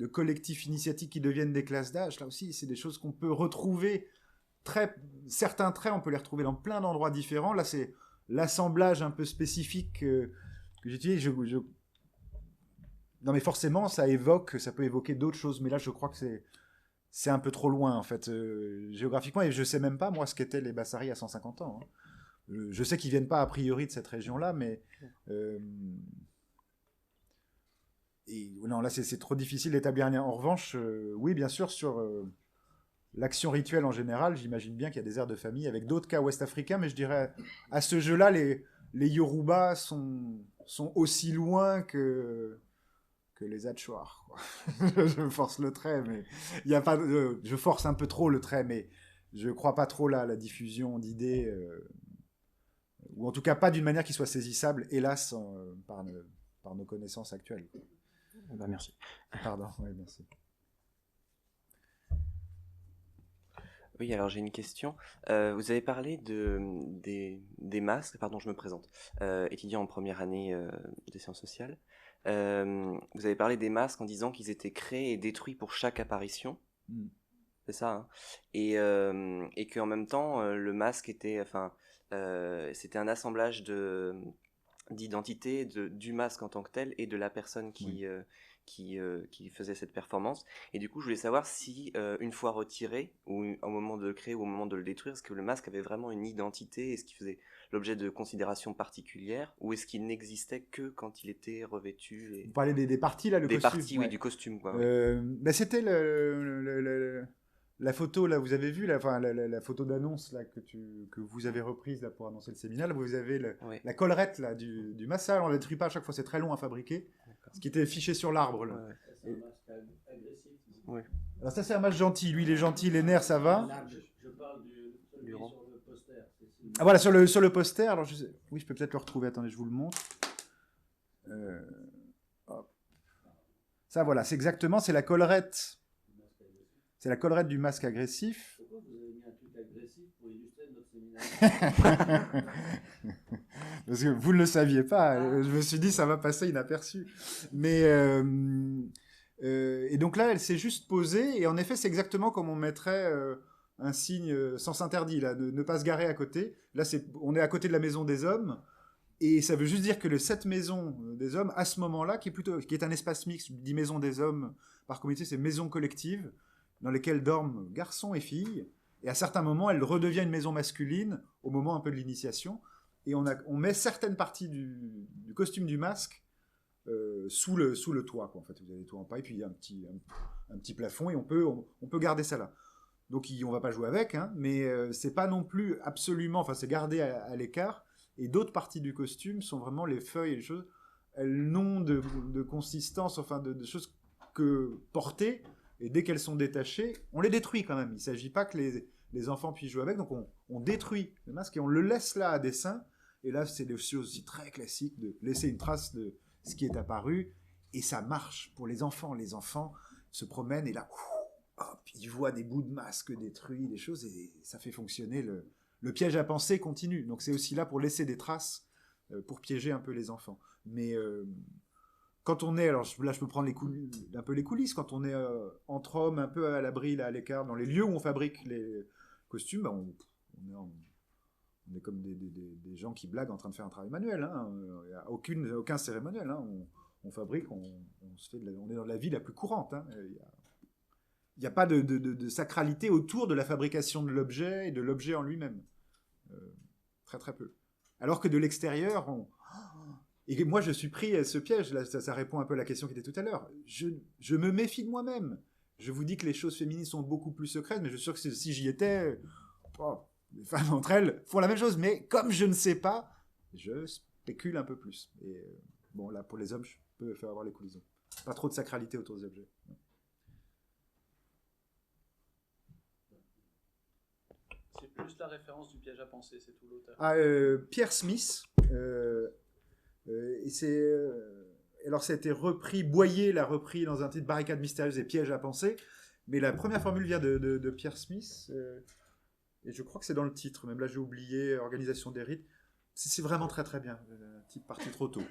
collectifs initiatiques qui deviennent des classes d'âge, là aussi, c'est des choses qu'on peut retrouver. Certains traits, on peut les retrouver dans plein d'endroits différents. Là, c'est l'assemblage un peu spécifique que j'utilise. Non, mais forcément, ça peut évoquer d'autres choses. Mais là, je crois que c'est un peu trop loin, en fait, géographiquement. Et je sais même pas, moi, ce qu'étaient les Bassaris à 150 ans. Hein. Je sais qu'ils viennent pas a priori de cette région-là, mais... Et non, là, c'est trop difficile d'établir un lien. En revanche, oui, bien sûr, sur l'action rituelle en général, j'imagine bien qu'il y a des aires de famille avec d'autres cas ouest-africains, mais je dirais, à ce jeu-là, les Yoruba sont aussi loin que les Atchouars. Je force le trait, mais il y a pas. Je force un peu trop le trait, mais je crois pas trop là à la diffusion d'idées, ou en tout cas pas d'une manière qui soit saisissable, hélas, par nos connaissances actuelles. Bah, merci. Pardon, oui, merci. Oui, alors j'ai une question. Vous avez parlé des masques, pardon, je me présente, étudiant en première année des sciences sociales. Vous avez parlé des masques en disant qu'ils étaient créés et détruits pour chaque apparition. C'est ça, hein. Et qu'en même temps, le masque était, c'était un assemblage d'identité du masque en tant que tel et de la personne qui faisait cette performance. Et du coup, je voulais savoir si, une fois retiré, ou au moment de le créer ou au moment de le détruire, est-ce que le masque avait vraiment une identité? Est-ce qu'il faisait l'objet de considérations particulières? Ou est-ce qu'il n'existait que quand il était revêtu Vous parlez des parties, là, le des costume? parties, Ouais. oui, du costume, quoi. Oui. Bah, c'était la photo, là, vous avez vu, la photo d'annonce là, que vous avez reprise là, pour annoncer le séminaire. Là, vous avez Oui. la collerette là, du masque. On ne la détruit pas à chaque fois, c'est très long à fabriquer. Ce qui était fiché sur l'arbre. Là. Ouais. C'est un masque agressif. Oui. Alors ça, c'est un masque gentil. Lui, il est gentil, les nerfs, ça va. Je parle celui rond. sur le poster. Ah voilà, sur le poster. Alors, oui, je peux peut-être le retrouver. Attendez, je vous le montre. Hop. Ça, voilà, c'est exactement, c'est la collerette. C'est la collerette du masque agressif. Pourquoi vous avez mis un truc agressif pour illustrer notre séminaire? Parce que vous ne le saviez pas. Je me suis dit, ça va passer inaperçu. Mais et donc là, elle s'est juste posée. Et en effet, c'est exactement comme on mettrait un signe sens interdit, là, de ne pas se garer à côté. Là, on est à côté de la maison des hommes. Et ça veut juste dire que cette maison des hommes, à ce moment-là, qui est un espace mixte, je dis maison des hommes par communauté, c'est maison collective, dans lesquelles dorment garçons et filles. Et à certains moments, elle redevient une maison masculine, au moment un peu de l'initiation. Et on met certaines parties du costume du masque sous le toit, quoi. En fait, vous avez le toit en paille, puis il y a un petit plafond, et on peut garder ça là. Donc on va pas jouer avec, hein, mais c'est pas non plus absolument, enfin c'est gardé à l'écart. Et d'autres parties du costume sont vraiment les feuilles et les choses. Elles n'ont de consistance, enfin de choses que portées. Et dès qu'elles sont détachées, on les détruit quand même. Il ne s'agit pas que les enfants puissent jouer avec. Donc on détruit le masque et on le laisse là à dessein. Et là, c'est des choses aussi très classiques de laisser une trace de ce qui est apparu. Et ça marche pour les enfants. Les enfants se promènent et là, hop, ils voient des bouts de masque détruits, des choses. Et ça fait fonctionner le piège à penser continue. Donc c'est aussi là pour laisser des traces, pour piéger un peu les enfants. Mais quand on est, alors là je peux prendre un peu les coulisses, quand on est entre hommes, un peu à l'abri, là, à l'écart, dans les lieux où on fabrique les costumes, bah, on est comme des gens qui blaguent en train de faire un travail manuel. Hein. Il n'y a aucun cérémoniel. Hein. On fabrique, on est dans la vie la plus courante. Hein. Il n'y a pas de sacralité autour de la fabrication de l'objet et de l'objet en lui-même. Très très peu. Alors que de l'extérieur, et moi je suis pris à ce piège, là, ça répond un peu à la question qui était tout à l'heure. Je me méfie de moi-même. Je vous dis que les choses féminines sont beaucoup plus secrètes, mais je suis sûr que si j'y étais, les femmes entre elles font la même chose. Mais comme je ne sais pas, je spécule un peu plus. Et bon, là pour les hommes, je peux faire avoir les coulisses. Pas trop de sacralité autour des objets. C'est plus la référence du piège à penser, c'est tout l'auteur. Pierre Smith. Et c'est... alors ça a été repris, Boyer l'a repris dans un titre Barricade mystérieuse et piège à penser, mais la première formule vient de Pierre Smith, et je crois que c'est dans le titre, même là j'ai oublié, Organisation des rites. C'est vraiment très très bien, un type parti trop tôt.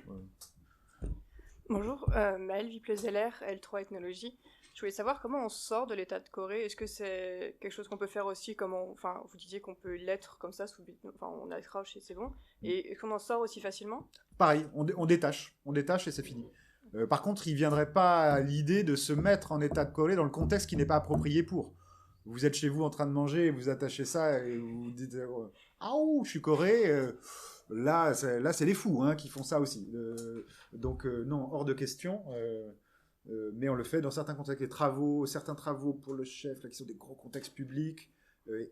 Bonjour, Maëlle Viplezeller, L3 Ethnologie. Je voulais savoir comment on sort de l'état de Corée. Est-ce que c'est quelque chose qu'on peut faire aussi, enfin, vous disiez qu'on peut l'être comme ça, on accroche et c'est bon. Et est-ce qu'on en sort aussi facilement? Pareil, on détache et c'est fini. Par contre, il ne viendrait pas à l'idée de se mettre en état de Corée dans le contexte qui n'est pas approprié pour. Vous êtes chez vous en train de manger, et vous attachez ça et vous vous dites « Ah ouh, je suis Corée !» Là, c'est les fous qui font ça aussi. Donc non, hors de question. Mais on le fait dans certains contextes, certains travaux pour le chef, là, qui sont des gros contextes publics,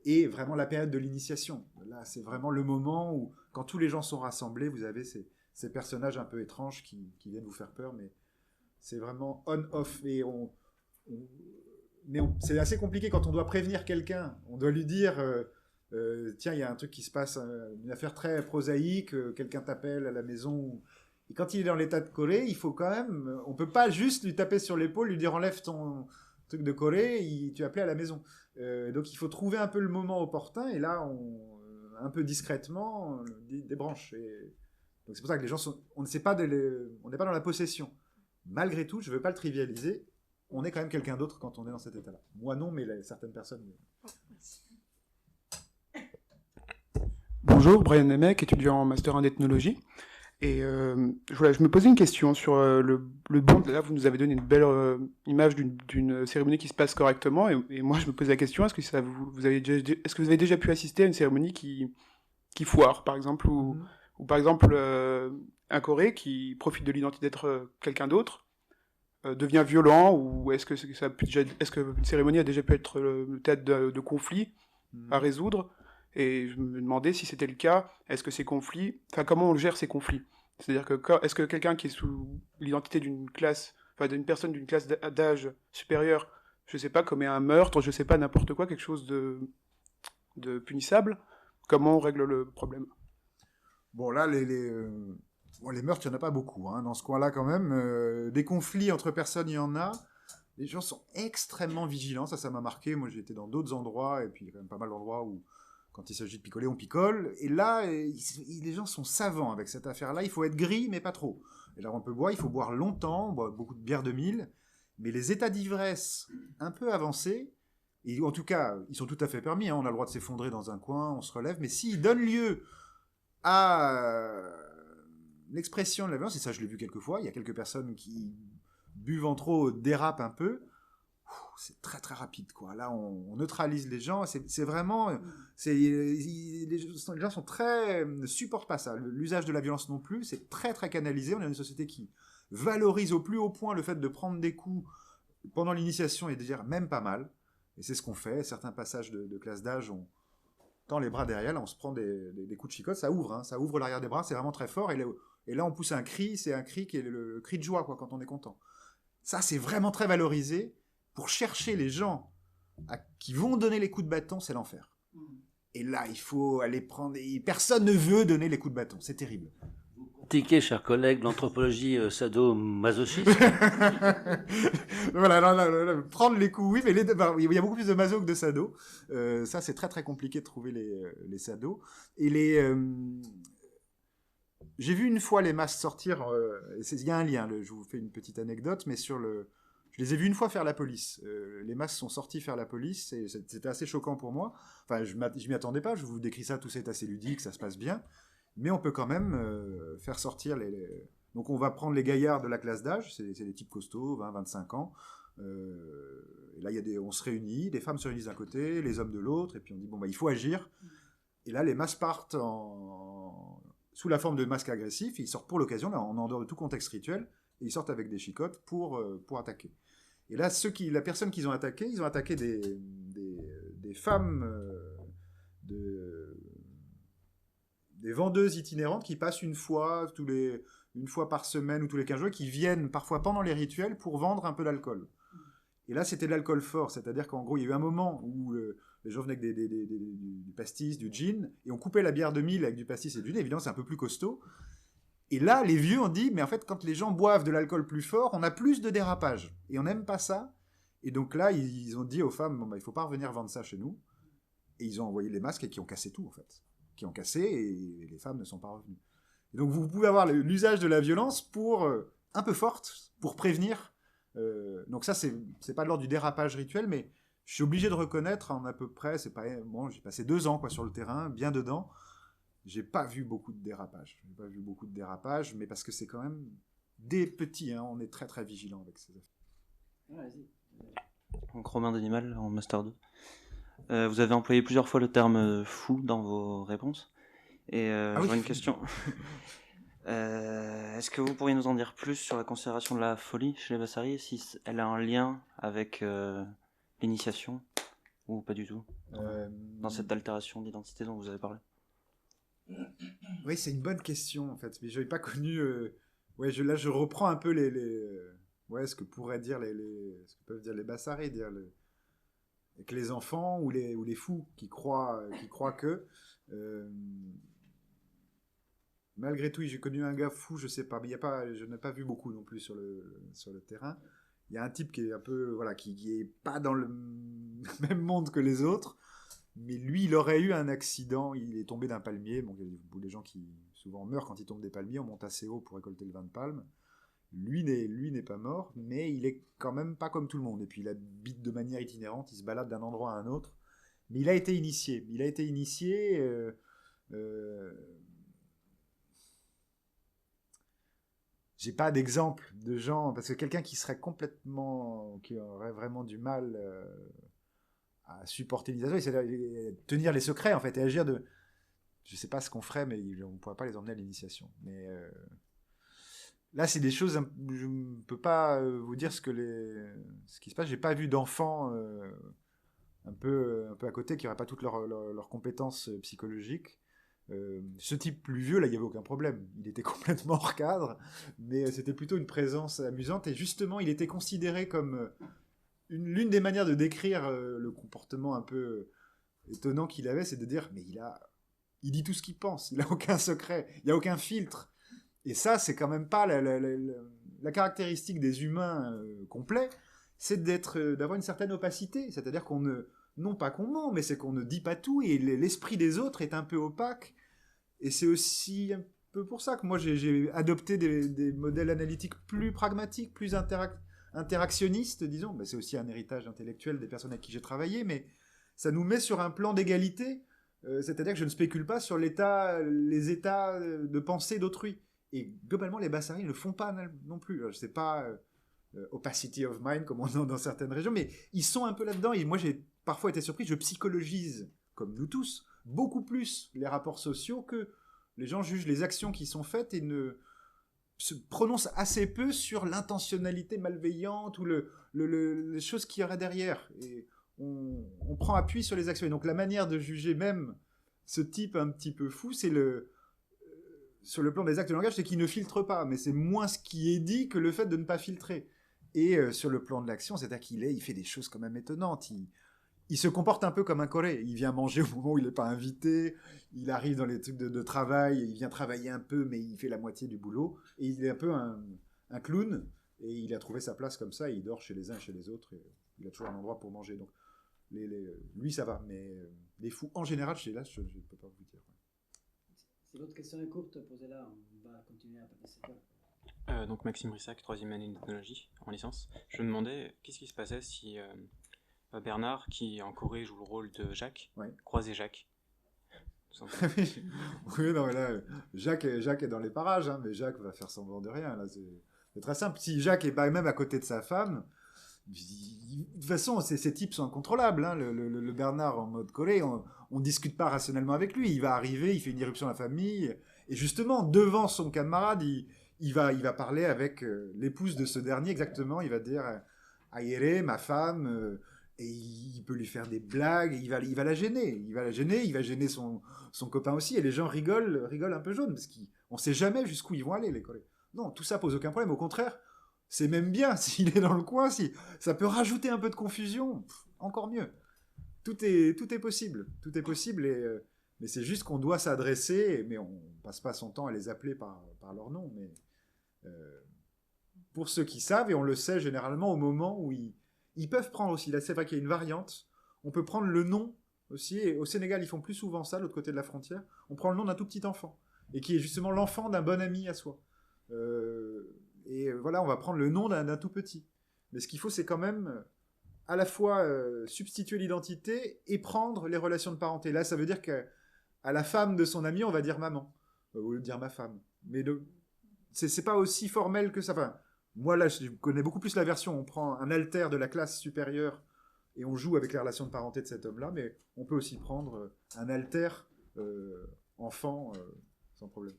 et vraiment la période de l'initiation. Là, c'est vraiment le moment où, quand tous les gens sont rassemblés, vous avez ces personnages un peu étranges qui viennent vous faire peur, mais c'est vraiment on-off. Et c'est assez compliqué quand on doit prévenir quelqu'un. On doit lui dire... tiens, il y a un truc qui se passe, une affaire très prosaïque, quelqu'un t'appelle à la maison. Et quand il est dans l'état de Corée, il faut quand même... On peut pas juste lui taper sur l'épaule, lui dire enlève ton truc de Corée, tu es appelé à la maison. Donc il faut trouver un peu le moment opportun, et là, un peu discrètement, débranche. Donc c'est pour ça que les gens on n'est pas dans la possession. Malgré tout, je veux pas le trivialiser, on est quand même quelqu'un d'autre quand on est dans cet état-là. Moi non, mais certaines personnes... Bonjour, Brian Nemec, étudiant en Master 1 d'ethnologie. Et voilà, je me posais une question sur le bond. Là, vous nous avez donné une belle image d'une cérémonie qui se passe correctement. Et moi, je me posais la question, est-ce que vous avez déjà pu assister à une cérémonie qui foire, par exemple, ou par exemple, un Corée qui profite de l'identité d'être quelqu'un d'autre, devient violent, ou est-ce que une cérémonie a déjà pu être le théâtre de conflits à résoudre? Et je me demandais si c'était le cas, est-ce que ces conflits, enfin comment on gère ces conflits? C'est-à-dire que est-ce que quelqu'un qui est sous l'identité d'une classe, enfin d'une personne d'une classe d'âge supérieur, je sais pas, commet un meurtre, je sais pas, n'importe quoi, quelque chose de punissable, comment on règle le problème? Bon là, les meurtres, il n'y en a pas beaucoup, dans ce coin-là quand même. Des conflits entre personnes, il y en a. Les gens sont extrêmement vigilants, ça m'a marqué. Moi j'ai été dans d'autres endroits, et puis il y a quand même pas mal d'endroits où quand il s'agit de picoler, on picole. Et là, les gens sont savants avec cette affaire-là. Il faut être gris, mais pas trop. Et là, on peut boire, il faut boire longtemps, beaucoup de bière de mille. Mais les états d'ivresse un peu avancés, et en tout cas, ils sont tout à fait permis. On a le droit de s'effondrer dans un coin, on se relève. Mais s'ils donnent lieu à l'expression de la violence, et ça, je l'ai vu quelques fois, il y a quelques personnes qui, buvant trop, dérapent un peu. C'est très très rapide, quoi. Là, on neutralise les gens. C'est vraiment... les gens supportent pas ça. L'usage de la violence non plus. C'est très très canalisé. On est dans une société qui valorise au plus haut point le fait de prendre des coups pendant l'initiation et de dire même pas mal. Et c'est ce qu'on fait. Certains passages de classe d'âge, on tend les bras derrière. Là, on se prend des coups de chicotte. Ça ouvre. Ça ouvre l'arrière des bras. C'est vraiment très fort. Et là, on pousse un cri. C'est un cri qui est le cri de joie, quoi, quand on est content. Ça, c'est vraiment très valorisé. Pour chercher les gens qui vont donner les coups de bâton, c'est l'enfer. Et là, il faut aller prendre... Et personne ne veut donner les coups de bâton. C'est terrible. Vous pratiquez, chers collègues, l'anthropologie sado-masochiste. Voilà, prendre les coups, oui, mais il y a beaucoup plus de maso que de sado. Ça, c'est très très compliqué de trouver les sados. Et j'ai vu une fois les masses sortir... Il y a un lien, je vous fais une petite anecdote, mais je les ai vus une fois faire la police. Les masses sont sortis faire la police, et c'était assez choquant pour moi. Enfin, je m'y attendais pas, je vous décris ça, tout c'est assez ludique, ça se passe bien. Mais on peut quand même faire sortir Donc on va prendre les gaillards de la classe d'âge, c'est des types costauds, 20, 25 ans. Et là, on se réunit, les femmes se réunissent d'un côté, les hommes de l'autre, et puis on dit, il faut agir. Et là, les masses partent sous la forme de masques agressifs, ils sortent pour l'occasion, là, en dehors de tout contexte rituel, et ils sortent avec des chicottes pour attaquer. Et là, la personne qu'ils ont attaqué, ils ont attaqué des femmes, des vendeuses itinérantes qui passent une fois par semaine ou tous les 15 jours, qui viennent parfois pendant les rituels pour vendre un peu d'alcool. Et là, c'était de l'alcool fort, c'est-à-dire qu'en gros, il y a eu un moment où les gens venaient avec du pastis, du gin, et on coupait la bière de mille avec du pastis et du gin. Évidemment, c'est un peu plus costaud. Et là, les vieux ont dit, mais en fait, quand les gens boivent de l'alcool plus fort, on a plus de dérapage. Et on n'aime pas ça. Et donc là, ils ont dit aux femmes, bon, bah, il ne faut pas revenir vendre ça chez nous. Et ils ont envoyé les masques et qui ont cassé tout, en fait. Qui ont cassé, et les femmes ne sont pas revenues. Et donc vous pouvez avoir l'usage de la violence pour un peu forte, pour prévenir. Donc ça, c'est pas de l'ordre du dérapage rituel, mais je suis obligé de reconnaître, en à peu près, c'est pas bon, j'ai passé 2 ans quoi sur le terrain, bien dedans. J'ai pas vu beaucoup de dérapage. J'ai pas vu beaucoup de dérapage, mais parce que c'est quand même des petits. Hein, on est très très vigilant avec ces affaires. Donc Romain Denimal en Master 2. Vous avez employé plusieurs fois le terme fou dans vos réponses. Et j'aurais une question. Est-ce que vous pourriez nous en dire plus sur la considération de la folie chez les Bassari, si elle a un lien avec l'initiation ou pas du tout dans cette altération d'identité dont vous avez parlé? Oui, c'est une bonne question en fait, mais je n'ai pas connu. Ouais, là je reprends un peu ce que pourraient dire ce que peuvent dire les Bassari, avec les enfants ou les fous qui croient que. Malgré tout, j'ai connu un gars fou, je sais pas, mais je n'ai pas vu beaucoup non plus sur le terrain. Il y a un type qui est un peu, voilà, qui est pas dans le même monde que les autres, mais lui, il aurait eu un accident, il est tombé d'un palmier. Bon, il y a des gens qui souvent meurent quand ils tombent des palmiers, on monte assez haut pour récolter le vin de palme. Lui n'est pas mort, mais il est quand même pas comme tout le monde. Et puis il habite de manière itinérante, il se balade d'un endroit à un autre. Mais il a été initié. J'ai pas d'exemple de gens, parce que quelqu'un qui aurait vraiment du mal à supporter l'initiation, c'est tenir les secrets en fait, et agir de, je sais pas ce qu'on ferait, mais on pourrait pas les emmener à l'initiation. Mais là, c'est des choses, je ne peux pas vous dire ce qui se passe. J'ai pas vu d'enfants un peu à côté qui n'auraient pas toutes leurs compétences psychologiques. Ce type plus vieux, là, il n'y avait aucun problème. Il était complètement hors cadre, mais c'était plutôt une présence amusante. Et justement, il était considéré comme l'une des manières de décrire le comportement un peu étonnant qu'il avait, c'est de dire, mais il dit tout ce qu'il pense, il n'a aucun secret, il n'y a aucun filtre. Et ça, c'est quand même pas la caractéristique des humains complets, c'est d'avoir une certaine opacité. C'est-à-dire non pas qu'on ment, mais c'est qu'on ne dit pas tout, et l'esprit des autres est un peu opaque. Et c'est aussi un peu pour ça que moi j'ai adopté des modèles analytiques plus pragmatiques, plus interactionnistes, disons. Ben, c'est aussi un héritage intellectuel des personnes avec qui j'ai travaillé, mais ça nous met sur un plan d'égalité. C'est-à-dire que je ne spécule pas sur les états de pensée d'autrui. Et globalement, les Bassari ne le font pas non plus. Alors, je sais pas opacity of mind, comme on a dans certaines régions, mais ils sont un peu là-dedans. Et moi, j'ai parfois été surpris, je psychologise, comme nous tous, beaucoup plus les rapports sociaux que les gens jugent les actions qui sont faites et ne se prononcent assez peu sur l'intentionnalité malveillante ou les choses qu'il y aurait derrière. Et on prend appui sur les actions. Et donc la manière de juger même ce type un petit peu fou, c'est sur le plan des actes de langage, c'est qu'il ne filtre pas, mais c'est moins ce qui est dit que le fait de ne pas filtrer. Et sur le plan de l'action, c'est-à-dire il fait des choses quand même étonnantes. Il se comporte un peu comme un Corée. Il vient manger au moment où il n'est pas invité. Il arrive dans les trucs de travail. Il vient travailler un peu, mais il fait la moitié du boulot. Et il est un peu un clown. Et il a trouvé sa place comme ça. Et il dort chez les uns et chez les autres. Et il a toujours un endroit pour manger. Donc, lui, ça va. Mais les fous, en général, je ne peux pas vous dire. Si votre question est courte, posez-la. On va continuer à passer. Donc Maxime Brissac, 3e année d'ethnologie en licence. Je me demandais qu'est-ce qui se passait si Bernard, qui en Corée joue le rôle de Jacques, croisait Jacques. Oui, non, mais là, Jacques est dans les parages, hein, mais Jacques va faire semblant de rien. Là, c'est très simple. Si Jacques est même à côté de sa femme, de toute façon, ces types sont incontrôlables. Hein. Le Bernard en mode Corée, on discute pas rationnellement avec lui. Il va arriver, il fait une irruption à la famille, et justement, devant son camarade, il va parler avec l'épouse de ce dernier, exactement. Il va dire Ayere, ma femme. Et il peut lui faire des blagues, il va la gêner. Il va gêner son copain aussi. Et les gens rigolent un peu jaune, parce qu'on ne sait jamais jusqu'où ils vont aller, les Coréens. Non, tout ça pose aucun problème. Au contraire, c'est même bien s'il est dans le coin, si ça peut rajouter un peu de confusion, encore mieux. Tout est possible, mais c'est juste qu'on doit s'adresser, mais on passe pas son temps à les appeler par leur nom, mais pour ceux qui savent, et on le sait généralement au moment où ils peuvent prendre aussi, là c'est vrai qu'il y a une variante, on peut prendre le nom aussi, et au Sénégal ils font plus souvent ça, de l'autre côté de la frontière, on prend le nom d'un tout petit enfant, et qui est justement l'enfant d'un bon ami à soi. Voilà, on va prendre le nom d'un tout petit. Mais ce qu'il faut, c'est quand même à la fois substituer l'identité et prendre les relations de parenté. Là, ça veut dire qu'à la femme de son ami, on va dire maman, au lieu de dire ma femme. Mais c'est pas aussi formel que ça. Enfin, moi, là, je connais beaucoup plus la version. On prend un alter de la classe supérieure et on joue avec les relations de parenté de cet homme-là, mais on peut aussi prendre un alter enfant sans problème.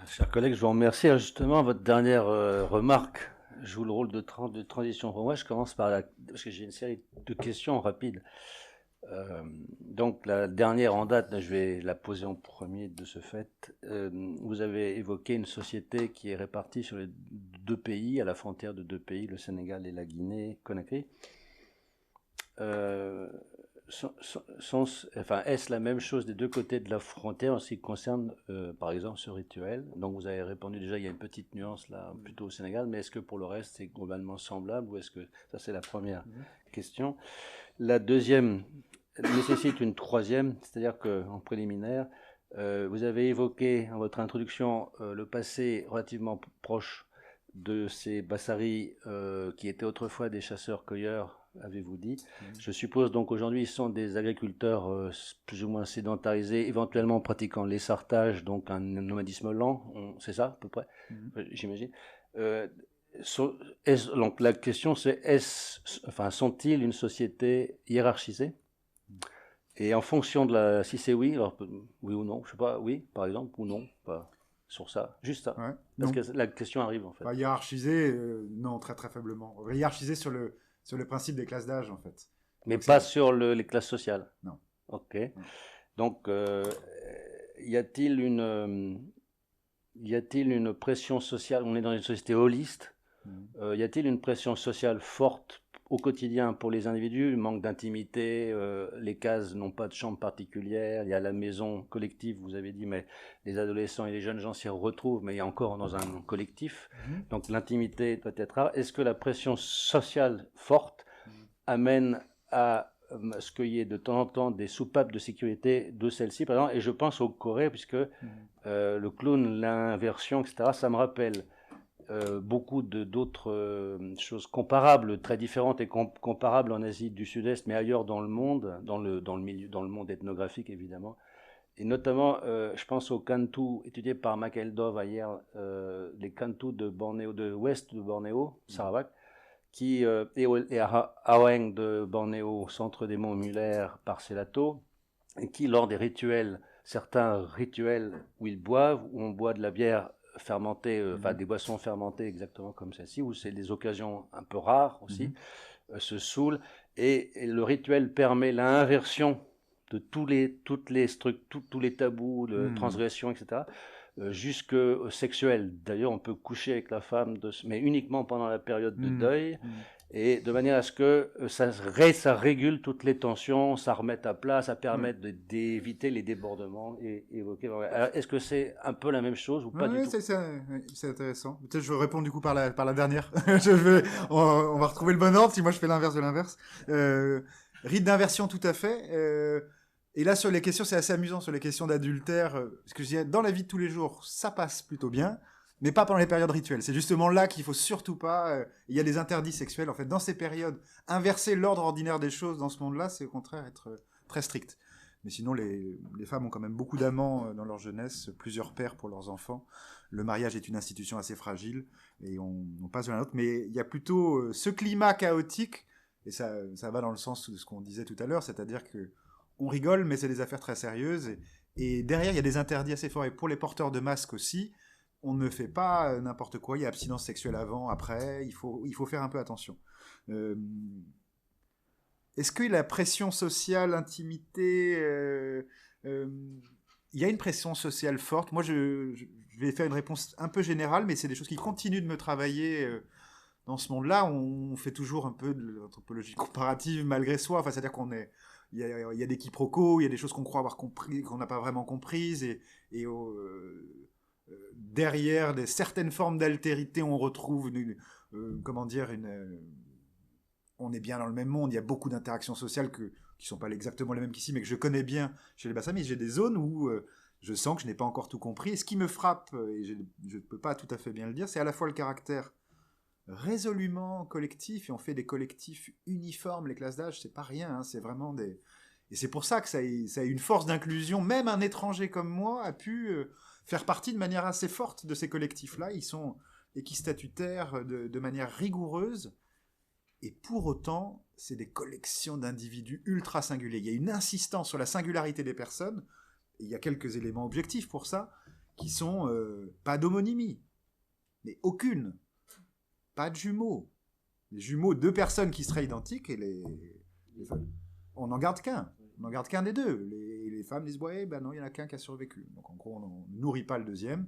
Chers collègues, je vous remercie. Justement, votre dernière remarque joue le rôle de transition pour moi. Je commence parce que j'ai une série de questions rapides. Donc, la dernière en date, là, je vais la poser en premier de ce fait. Vous avez évoqué une société qui est répartie sur les deux pays, à la frontière de deux pays, le Sénégal et la Guinée-Conakry. Est-ce la même chose des deux côtés de la frontière en ce qui concerne, par exemple, ce rituel? Donc, vous avez répondu déjà, il y a une petite nuance là, plutôt au Sénégal, mais est-ce que pour le reste, c'est globalement semblable ou est-ce que ça, c'est la première question? La deuxième nécessite une troisième, c'est-à-dire qu'en préliminaire, vous avez évoqué en votre introduction le passé relativement proche de ces Bassaris qui étaient autrefois des chasseurs-cueilleurs, avez-vous dit. Je suppose donc aujourd'hui ils sont des agriculteurs plus ou moins sédentarisés, éventuellement pratiquant l'essartage, donc un nomadisme lent, c'est ça à peu près, j'imagine. Donc la question c'est, sont-ils une société hiérarchisée? Et en fonction de si c'est oui, alors oui ou non, je sais pas, oui par exemple, ou non, pas sur ça, juste ça. Ouais, parce que la question arrive en fait. Pas hiérarchisé, non, très très faiblement. Hiérarchisé sur le principe des classes d'âge en fait. Mais donc, pas sur les classes sociales. Non. Ok. Non. Donc y a-t-il une pression sociale? On est dans une société holiste. Y a-t-il une pression sociale forte au quotidien pour les individus? Le manque d'intimité, les cases n'ont pas de chambre particulière, il y a la maison collective, vous avez dit, mais les adolescents et les jeunes gens s'y retrouvent, mais il y a encore dans un collectif. Donc l'intimité doit être rare. Est-ce que la pression sociale forte amène à ce qu'il y ait de temps en temps des soupapes de sécurité de celle-ci, par exemple? Et je pense au Corée, puisque le clown, l'inversion, etc., ça me rappelle beaucoup d'autres choses comparables, très différentes et comparables en Asie du Sud-Est, mais ailleurs dans le monde, dans le monde ethnographique évidemment. Et notamment, je pense aux Kantu étudiés par Michael Dove hier, les Kantu de Bornéo, de l'ouest de Bornéo, Sarawak, et à Aweng de Bornéo, au centre des monts Muller par Selato, et qui, lors des rituels, certains rituels où ils boivent, où on boit de la bière fermentée, des boissons fermentées exactement comme celle-ci, où c'est des occasions un peu rares aussi, se saoulent, et le rituel permet l'inversion de tous les tabous, de transgressions, etc., jusque sexuel. D'ailleurs, on peut coucher avec la femme, mais uniquement pendant la période de deuil, et de manière à ce que ça régule toutes les tensions, ça remette à plat, ça permet d'éviter les débordements évoqués. Alors, est-ce que c'est un peu la même chose ou pas du tout? C'est intéressant. Peut-être je réponds du coup par la dernière. On va retrouver le bon ordre si moi je fais l'inverse de l'inverse. Rite d'inversion, tout à fait. Et là, sur les questions, c'est assez amusant, sur les questions d'adultère, parce que je disais, dans la vie de tous les jours, ça passe plutôt bien, mais pas pendant les périodes rituelles. C'est justement là qu'il faut surtout pas... il y a des interdits sexuels, en fait. Dans ces périodes, inverser l'ordre ordinaire des choses dans ce monde-là, c'est au contraire être très strict. Mais sinon, les femmes ont quand même beaucoup d'amants dans leur jeunesse, plusieurs pères pour leurs enfants. Le mariage est une institution assez fragile, et on passe de l'un à l'autre. Mais il y a plutôt ce climat chaotique, et ça va dans le sens de ce qu'on disait tout à l'heure, c'est-à-dire que on rigole, mais c'est des affaires très sérieuses. Et derrière, il y a des interdits assez forts. Et pour les porteurs de masques aussi, on ne fait pas n'importe quoi. Il y a abstinence sexuelle avant, après. Il faut faire un peu attention. Est-ce que la pression sociale, l'intimité... il y a une pression sociale forte. Moi, je vais faire une réponse un peu générale, mais c'est des choses qui continuent de me travailler dans ce monde-là. On fait toujours un peu de l'anthropologie comparative malgré soi. Enfin, c'est-à-dire il y a des quiproquos, il y a des choses qu'on croit avoir compris, qu'on n'a pas vraiment comprises, et derrière certaines formes d'altérité, on retrouve on est bien dans le même monde. Il y a beaucoup d'interactions sociales qui sont pas exactement les mêmes qu'ici, mais que je connais bien chez les Bassamis. J'ai des zones où je sens que je n'ai pas encore tout compris. Et ce qui me frappe, et je ne peux pas tout à fait bien le dire, c'est à la fois le caractère résolument collectif, et on fait des collectifs uniformes, les classes d'âge, c'est pas rien, hein, c'est vraiment des... Et c'est pour ça que ça a une force d'inclusion. Même un étranger comme moi a pu faire partie de manière assez forte de ces collectifs-là. Ils sont équistatutaires de manière rigoureuse, et pour autant, c'est des collections d'individus ultra singuliers. Il y a une insistance sur la singularité des personnes, et il y a quelques éléments objectifs pour ça, qui sont pas d'homonymie, mais aucune. Pas de jumeaux. Les jumeaux, 2 personnes qui seraient identiques, et on n'en garde qu'un. On n'en garde qu'un des 2. Les femmes disent, ouais, ben non, il n'y en a qu'un qui a survécu. Donc en gros, on ne nourrit pas le deuxième.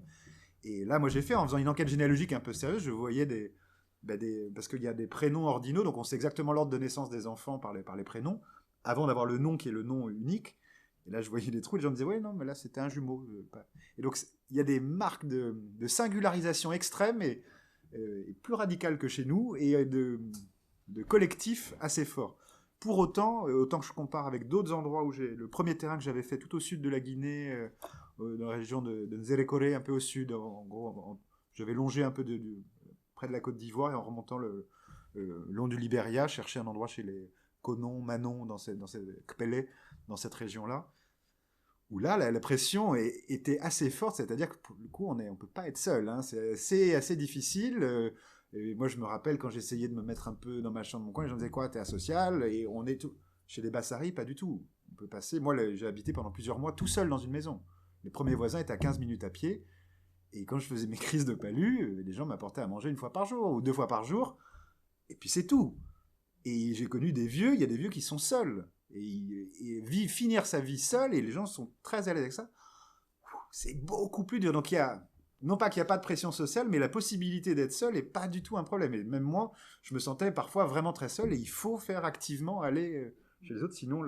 Et là, moi, j'ai fait, en faisant une enquête généalogique un peu sérieuse, je voyais parce qu'il y a des prénoms ordinaux, donc on sait exactement l'ordre de naissance des enfants par les prénoms, avant d'avoir le nom qui est le nom unique. Et là, je voyais des trous, et les gens me disaient, ouais, non, mais là, c'était un jumeau. Et donc, il y a des marques de singularisation extrême, et plus radicales que chez nous, et de collectifs assez forts. Pour autant, autant que je compare avec d'autres endroits où le premier terrain que j'avais fait tout au sud de la Guinée, dans la région de Nzérékoré, un peu au sud, en gros, j'avais longé un peu près de la Côte d'Ivoire, et en remontant le long du Libéria, chercher un endroit chez les Konon, Manon, dans cette Kpélé, dans cette région-là, où là, la pression était assez forte, c'est-à-dire que pour le coup, on ne peut pas être seul, hein, c'est assez difficile. Et moi, je me rappelle quand j'essayais de me mettre un peu dans ma chambre, mon coin, les gens me disaient, quoi, t'es asocial? Et on est tout. Chez les Bassaris, pas du tout. On peut passer. Moi, j'ai habité pendant plusieurs mois tout seul dans une maison. Les premiers voisins étaient à 15 minutes à pied. Et quand je faisais mes crises de palu, les gens m'apportaient à manger 1 fois par jour ou 2 fois par jour. Et puis c'est tout. Et j'ai connu des vieux, il y a des vieux qui sont seuls. Et finir sa vie seul, et les gens sont très à l'aise avec ça, c'est beaucoup plus dur. Donc non pas qu'il n'y a pas de pression sociale, mais la possibilité d'être seul n'est pas du tout un problème. Et même moi, je me sentais parfois vraiment très seul, et il faut faire activement aller chez les autres, sinon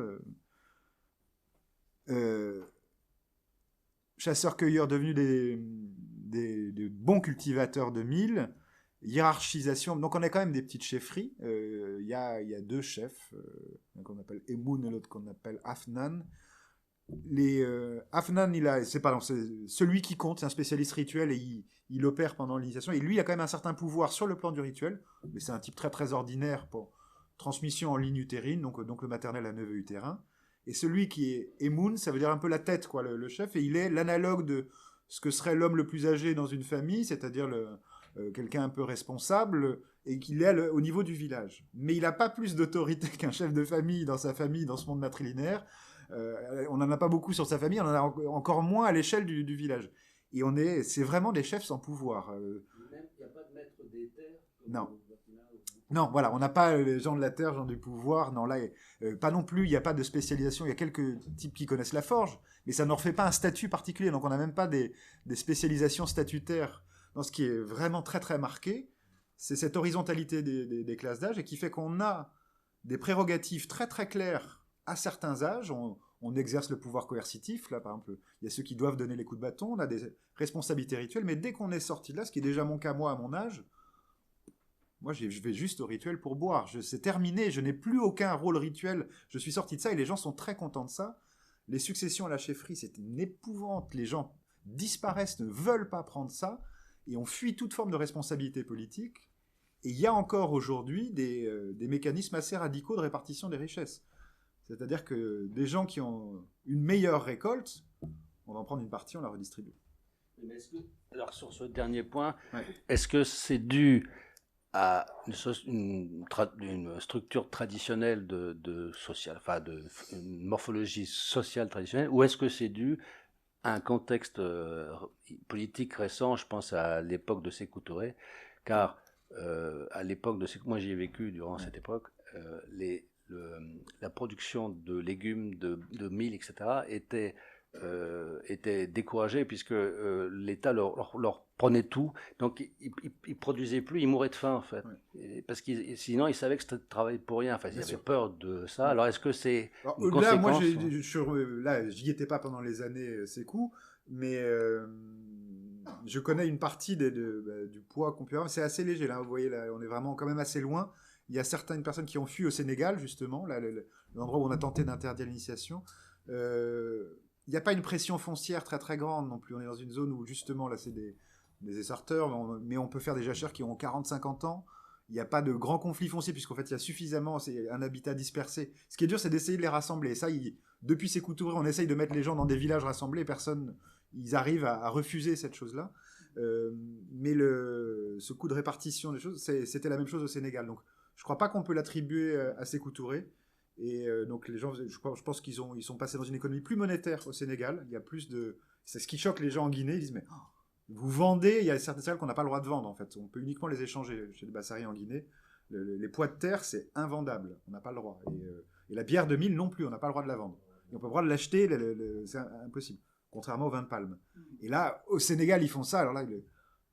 chasseurs-cueilleurs devenus des bons cultivateurs de mil, hiérarchisation. Donc on a quand même des petites chefferies. Il y a 2 chefs, qu'on appelle Emoun et l'autre qu'on appelle Afnan. Afnan, c'est celui qui compte, c'est un spécialiste rituel, et il opère pendant l'initiation. Et lui, il a quand même un certain pouvoir sur le plan du rituel, mais c'est un type très très ordinaire pour transmission en ligne utérine, donc le maternel à neveu utérin. Et celui qui est Emoun, ça veut dire un peu la tête, quoi, le chef, et il est l'analogue de ce que serait l'homme le plus âgé dans une famille, c'est-à-dire quelqu'un un peu responsable, et qu'il est au niveau du village. Mais il n'a pas plus d'autorité qu'un chef de famille, dans sa famille, dans ce monde matrilinéaire. On n'en a pas beaucoup sur sa famille, on en a encore moins à l'échelle du village. Et c'est vraiment des chefs sans pouvoir. Même, il n'y a pas de maître des terres. Non. Non, voilà, on n'a pas les gens de la terre, gens du pouvoir. Non, là, pas non plus, il n'y a pas de spécialisation. Il y a quelques types qui connaissent la forge, mais ça ne leur fait pas un statut particulier. Donc on n'a même pas des spécialisations statutaires. Dans ce qui est vraiment très très marqué, c'est cette horizontalité des classes d'âge, et qui fait qu'on a des prérogatives très très claires à certains âges. On exerce le pouvoir coercitif. Là, par exemple, il y a ceux qui doivent donner les coups de bâton. On a des responsabilités rituelles. Mais dès qu'on est sorti de là, ce qui est déjà mon cas moi à mon âge, moi, je vais juste au rituel pour boire. C'est terminé. Je n'ai plus aucun rôle rituel. Je suis sorti de ça, et les gens sont très contents de ça. Les successions à la chefferie, c'est une épouvante. Les gens disparaissent, ne veulent pas prendre ça, et on fuit toute forme de responsabilité politique. Et il y a encore aujourd'hui des mécanismes assez radicaux de répartition des richesses. C'est-à-dire que des gens qui ont une meilleure récolte, on va en prendre une partie, on la redistribue. Mais alors sur ce dernier point, ouais. Est-ce que c'est dû à une structure traditionnelle une morphologie sociale traditionnelle, ou est-ce que c'est dû à un contexte politique récent? Je pense à l'époque de Sékou Touré, car à l'époque de Sékou, moi j'y ai vécu durant cette époque, la production de légumes, de mil, etc., était étaient découragés puisque l'État leur prenait tout. Donc, ils produisaient plus, ils mouraient de faim, en fait. Et parce que sinon, ils savaient que c'était travail pour rien. Enfin, ils avaient peur de ça. Alors, est-ce que c'est une là, conséquence moi, j'y étais pas pendant les années Sékou, mais je connais une partie du poids qu'on peut avoir. C'est assez léger, là. Vous voyez, là, on est vraiment quand même assez loin. Il y a certaines personnes qui ont fui au Sénégal, justement, là, l'endroit où on a tenté d'interdire l'initiation. Il n'y a pas une pression foncière très très grande non plus. On est dans une zone où justement là c'est des essarteurs, mais on peut faire des jachères qui ont 40-50 ans. Il n'y a pas de grands conflits fonciers puisqu'en fait il y a suffisamment, c'est un habitat dispersé. Ce qui est dur, c'est d'essayer de les rassembler. Et ça, depuis Sékou Touré, on essaye de mettre les gens dans des villages rassemblés. Personne, ils arrivent à refuser cette chose-là. Mais ce coup de répartition des choses, c'était la même chose au Sénégal. Donc je ne crois pas qu'on peut l'attribuer à Sékou Touré. Et donc les gens, je pense qu'ils sont passés dans une économie plus monétaire au Sénégal. Il y a plus de, c'est ce qui choque les gens en Guinée. Ils disent mais vous vendez, il y a certaines céréales qu'on n'a pas le droit de vendre en fait. On peut uniquement les échanger chez les Bassari en Guinée. Les pois de terre c'est invendable, on n'a pas le droit. Et la bière de mil non plus, on n'a pas le droit de la vendre. Et on peut pas le droit de l'acheter, c'est impossible. Contrairement au vin de palme. Et là au Sénégal ils font ça. Alors là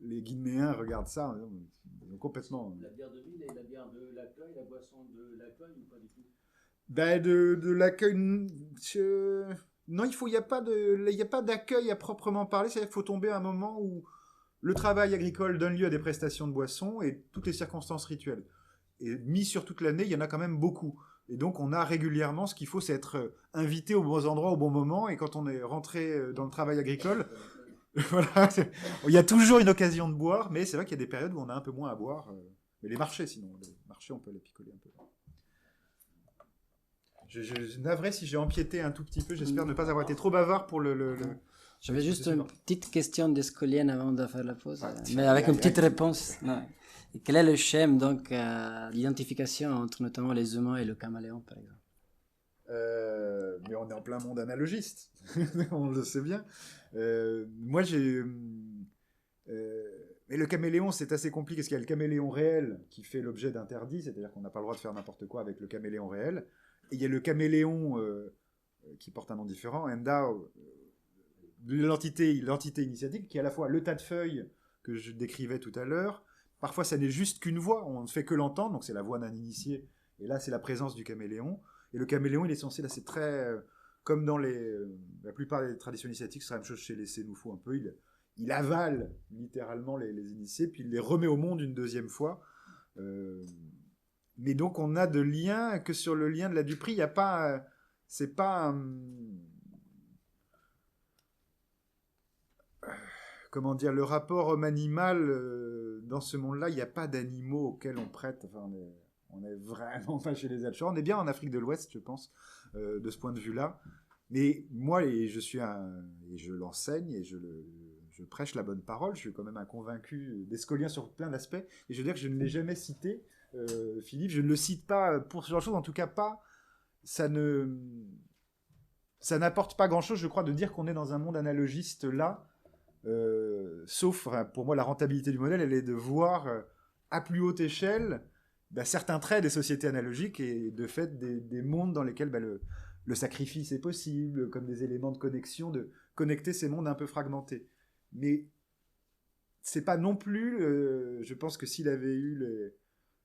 les Guinéens regardent ça, ils ont complètement. La bière de mil et la bière de l'accueil, la boisson de l'accueil ou pas du tout? Ben de l'accueil, non, il n'y a pas d'accueil à proprement parler. C'est-à-dire qu'il faut tomber à un moment où le travail agricole donne lieu à des prestations de boissons et toutes les circonstances rituelles. Et mis sur toute l'année, il y en a quand même beaucoup. Et donc on a régulièrement, ce qu'il faut, c'est être invité aux bons endroits au bon moment. Et quand on est rentré dans le travail agricole, voilà, il y a toujours une occasion de boire, mais c'est vrai qu'il y a des périodes où on a un peu moins à boire. Mais les marchés, sinon, les marchés, on peut les picoler un peu. Je navré si j'ai empiété un tout petit peu, j'espère ne pas avoir été trop bavard pour le... J'avais juste une petite question d'Escolienne avant de faire la pause, mais avec une petite réponse. Non. Et quel est le schème, donc, l'identification entre notamment les humains et le caméléon, par exemple? Mais on est en plein monde analogiste, on le sait bien. Moi, mais le caméléon, c'est assez compliqué, parce qu'il y a le caméléon réel qui fait l'objet d'interdits, c'est-à-dire qu'on n'a pas le droit de faire n'importe quoi avec le caméléon réel. Et il y a le caméléon qui porte un nom différent, Enda, l'entité initiatique, qui est à la fois le tas de feuilles que je décrivais tout à l'heure. Parfois, ça n'est juste qu'une voix, on ne fait que l'entendre, donc c'est la voix d'un initié. Et là, c'est la présence du caméléon. Et le caméléon, il est censé, là, c'est très... comme dans la plupart des traditions initiatiques, c'est la même chose chez les Sénoufos un peu. Il avale littéralement les initiés, puis il les remet au monde une deuxième fois. Mais donc on a de liens que sur le lien de la Dupree, il n'y a pas, c'est pas, comment dire, le rapport homme-animal dans ce monde-là, il n'y a pas d'animaux auxquels on prête. Enfin, on est vraiment pas chez les Alchors. On est bien en Afrique de l'Ouest, je pense, de ce point de vue-là. Mais moi, et je l'enseigne et je prêche la bonne parole. Je suis quand même un convaincu d'escolien sur plein d'aspects. Et je veux dire que je ne l'ai jamais cité. Philippe, je ne le cite pas pour ce genre de choses, en tout cas pas. Ça n'apporte pas grand-chose, je crois, de dire qu'on est dans un monde analogiste là. Sauf, pour moi, la rentabilité du modèle, elle est de voir à plus haute échelle certains traits des sociétés analogiques et de fait des mondes dans lesquels le sacrifice est possible, comme des éléments de connexion, de connecter ces mondes un peu fragmentés. Mais c'est pas non plus, je pense que s'il avait eu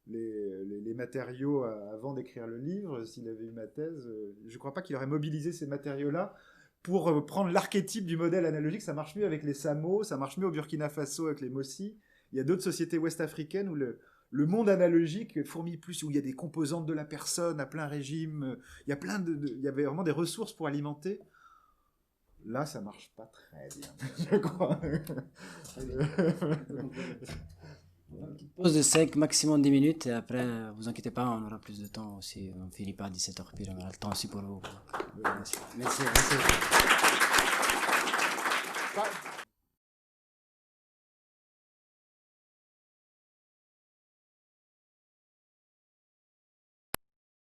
les matériaux avant d'écrire le livre, s'il avait eu ma thèse, je ne crois pas qu'il aurait mobilisé ces matériaux-là pour prendre l'archétype du modèle analogique. Ça marche mieux avec les Samo, ça marche mieux au Burkina Faso avec les Mossi. Il y a d'autres sociétés ouest-africaines où le monde analogique fourmille plus, où il y a des composantes de la personne à plein régime. Il y a il y avait vraiment des ressources pour alimenter. Là, ça marche pas très bien, je crois. Pause de 5, maximum 10 minutes, et après, vous inquiétez pas, on aura plus de temps aussi. On finit pas à 17h, puis on aura le temps aussi pour vous. Merci.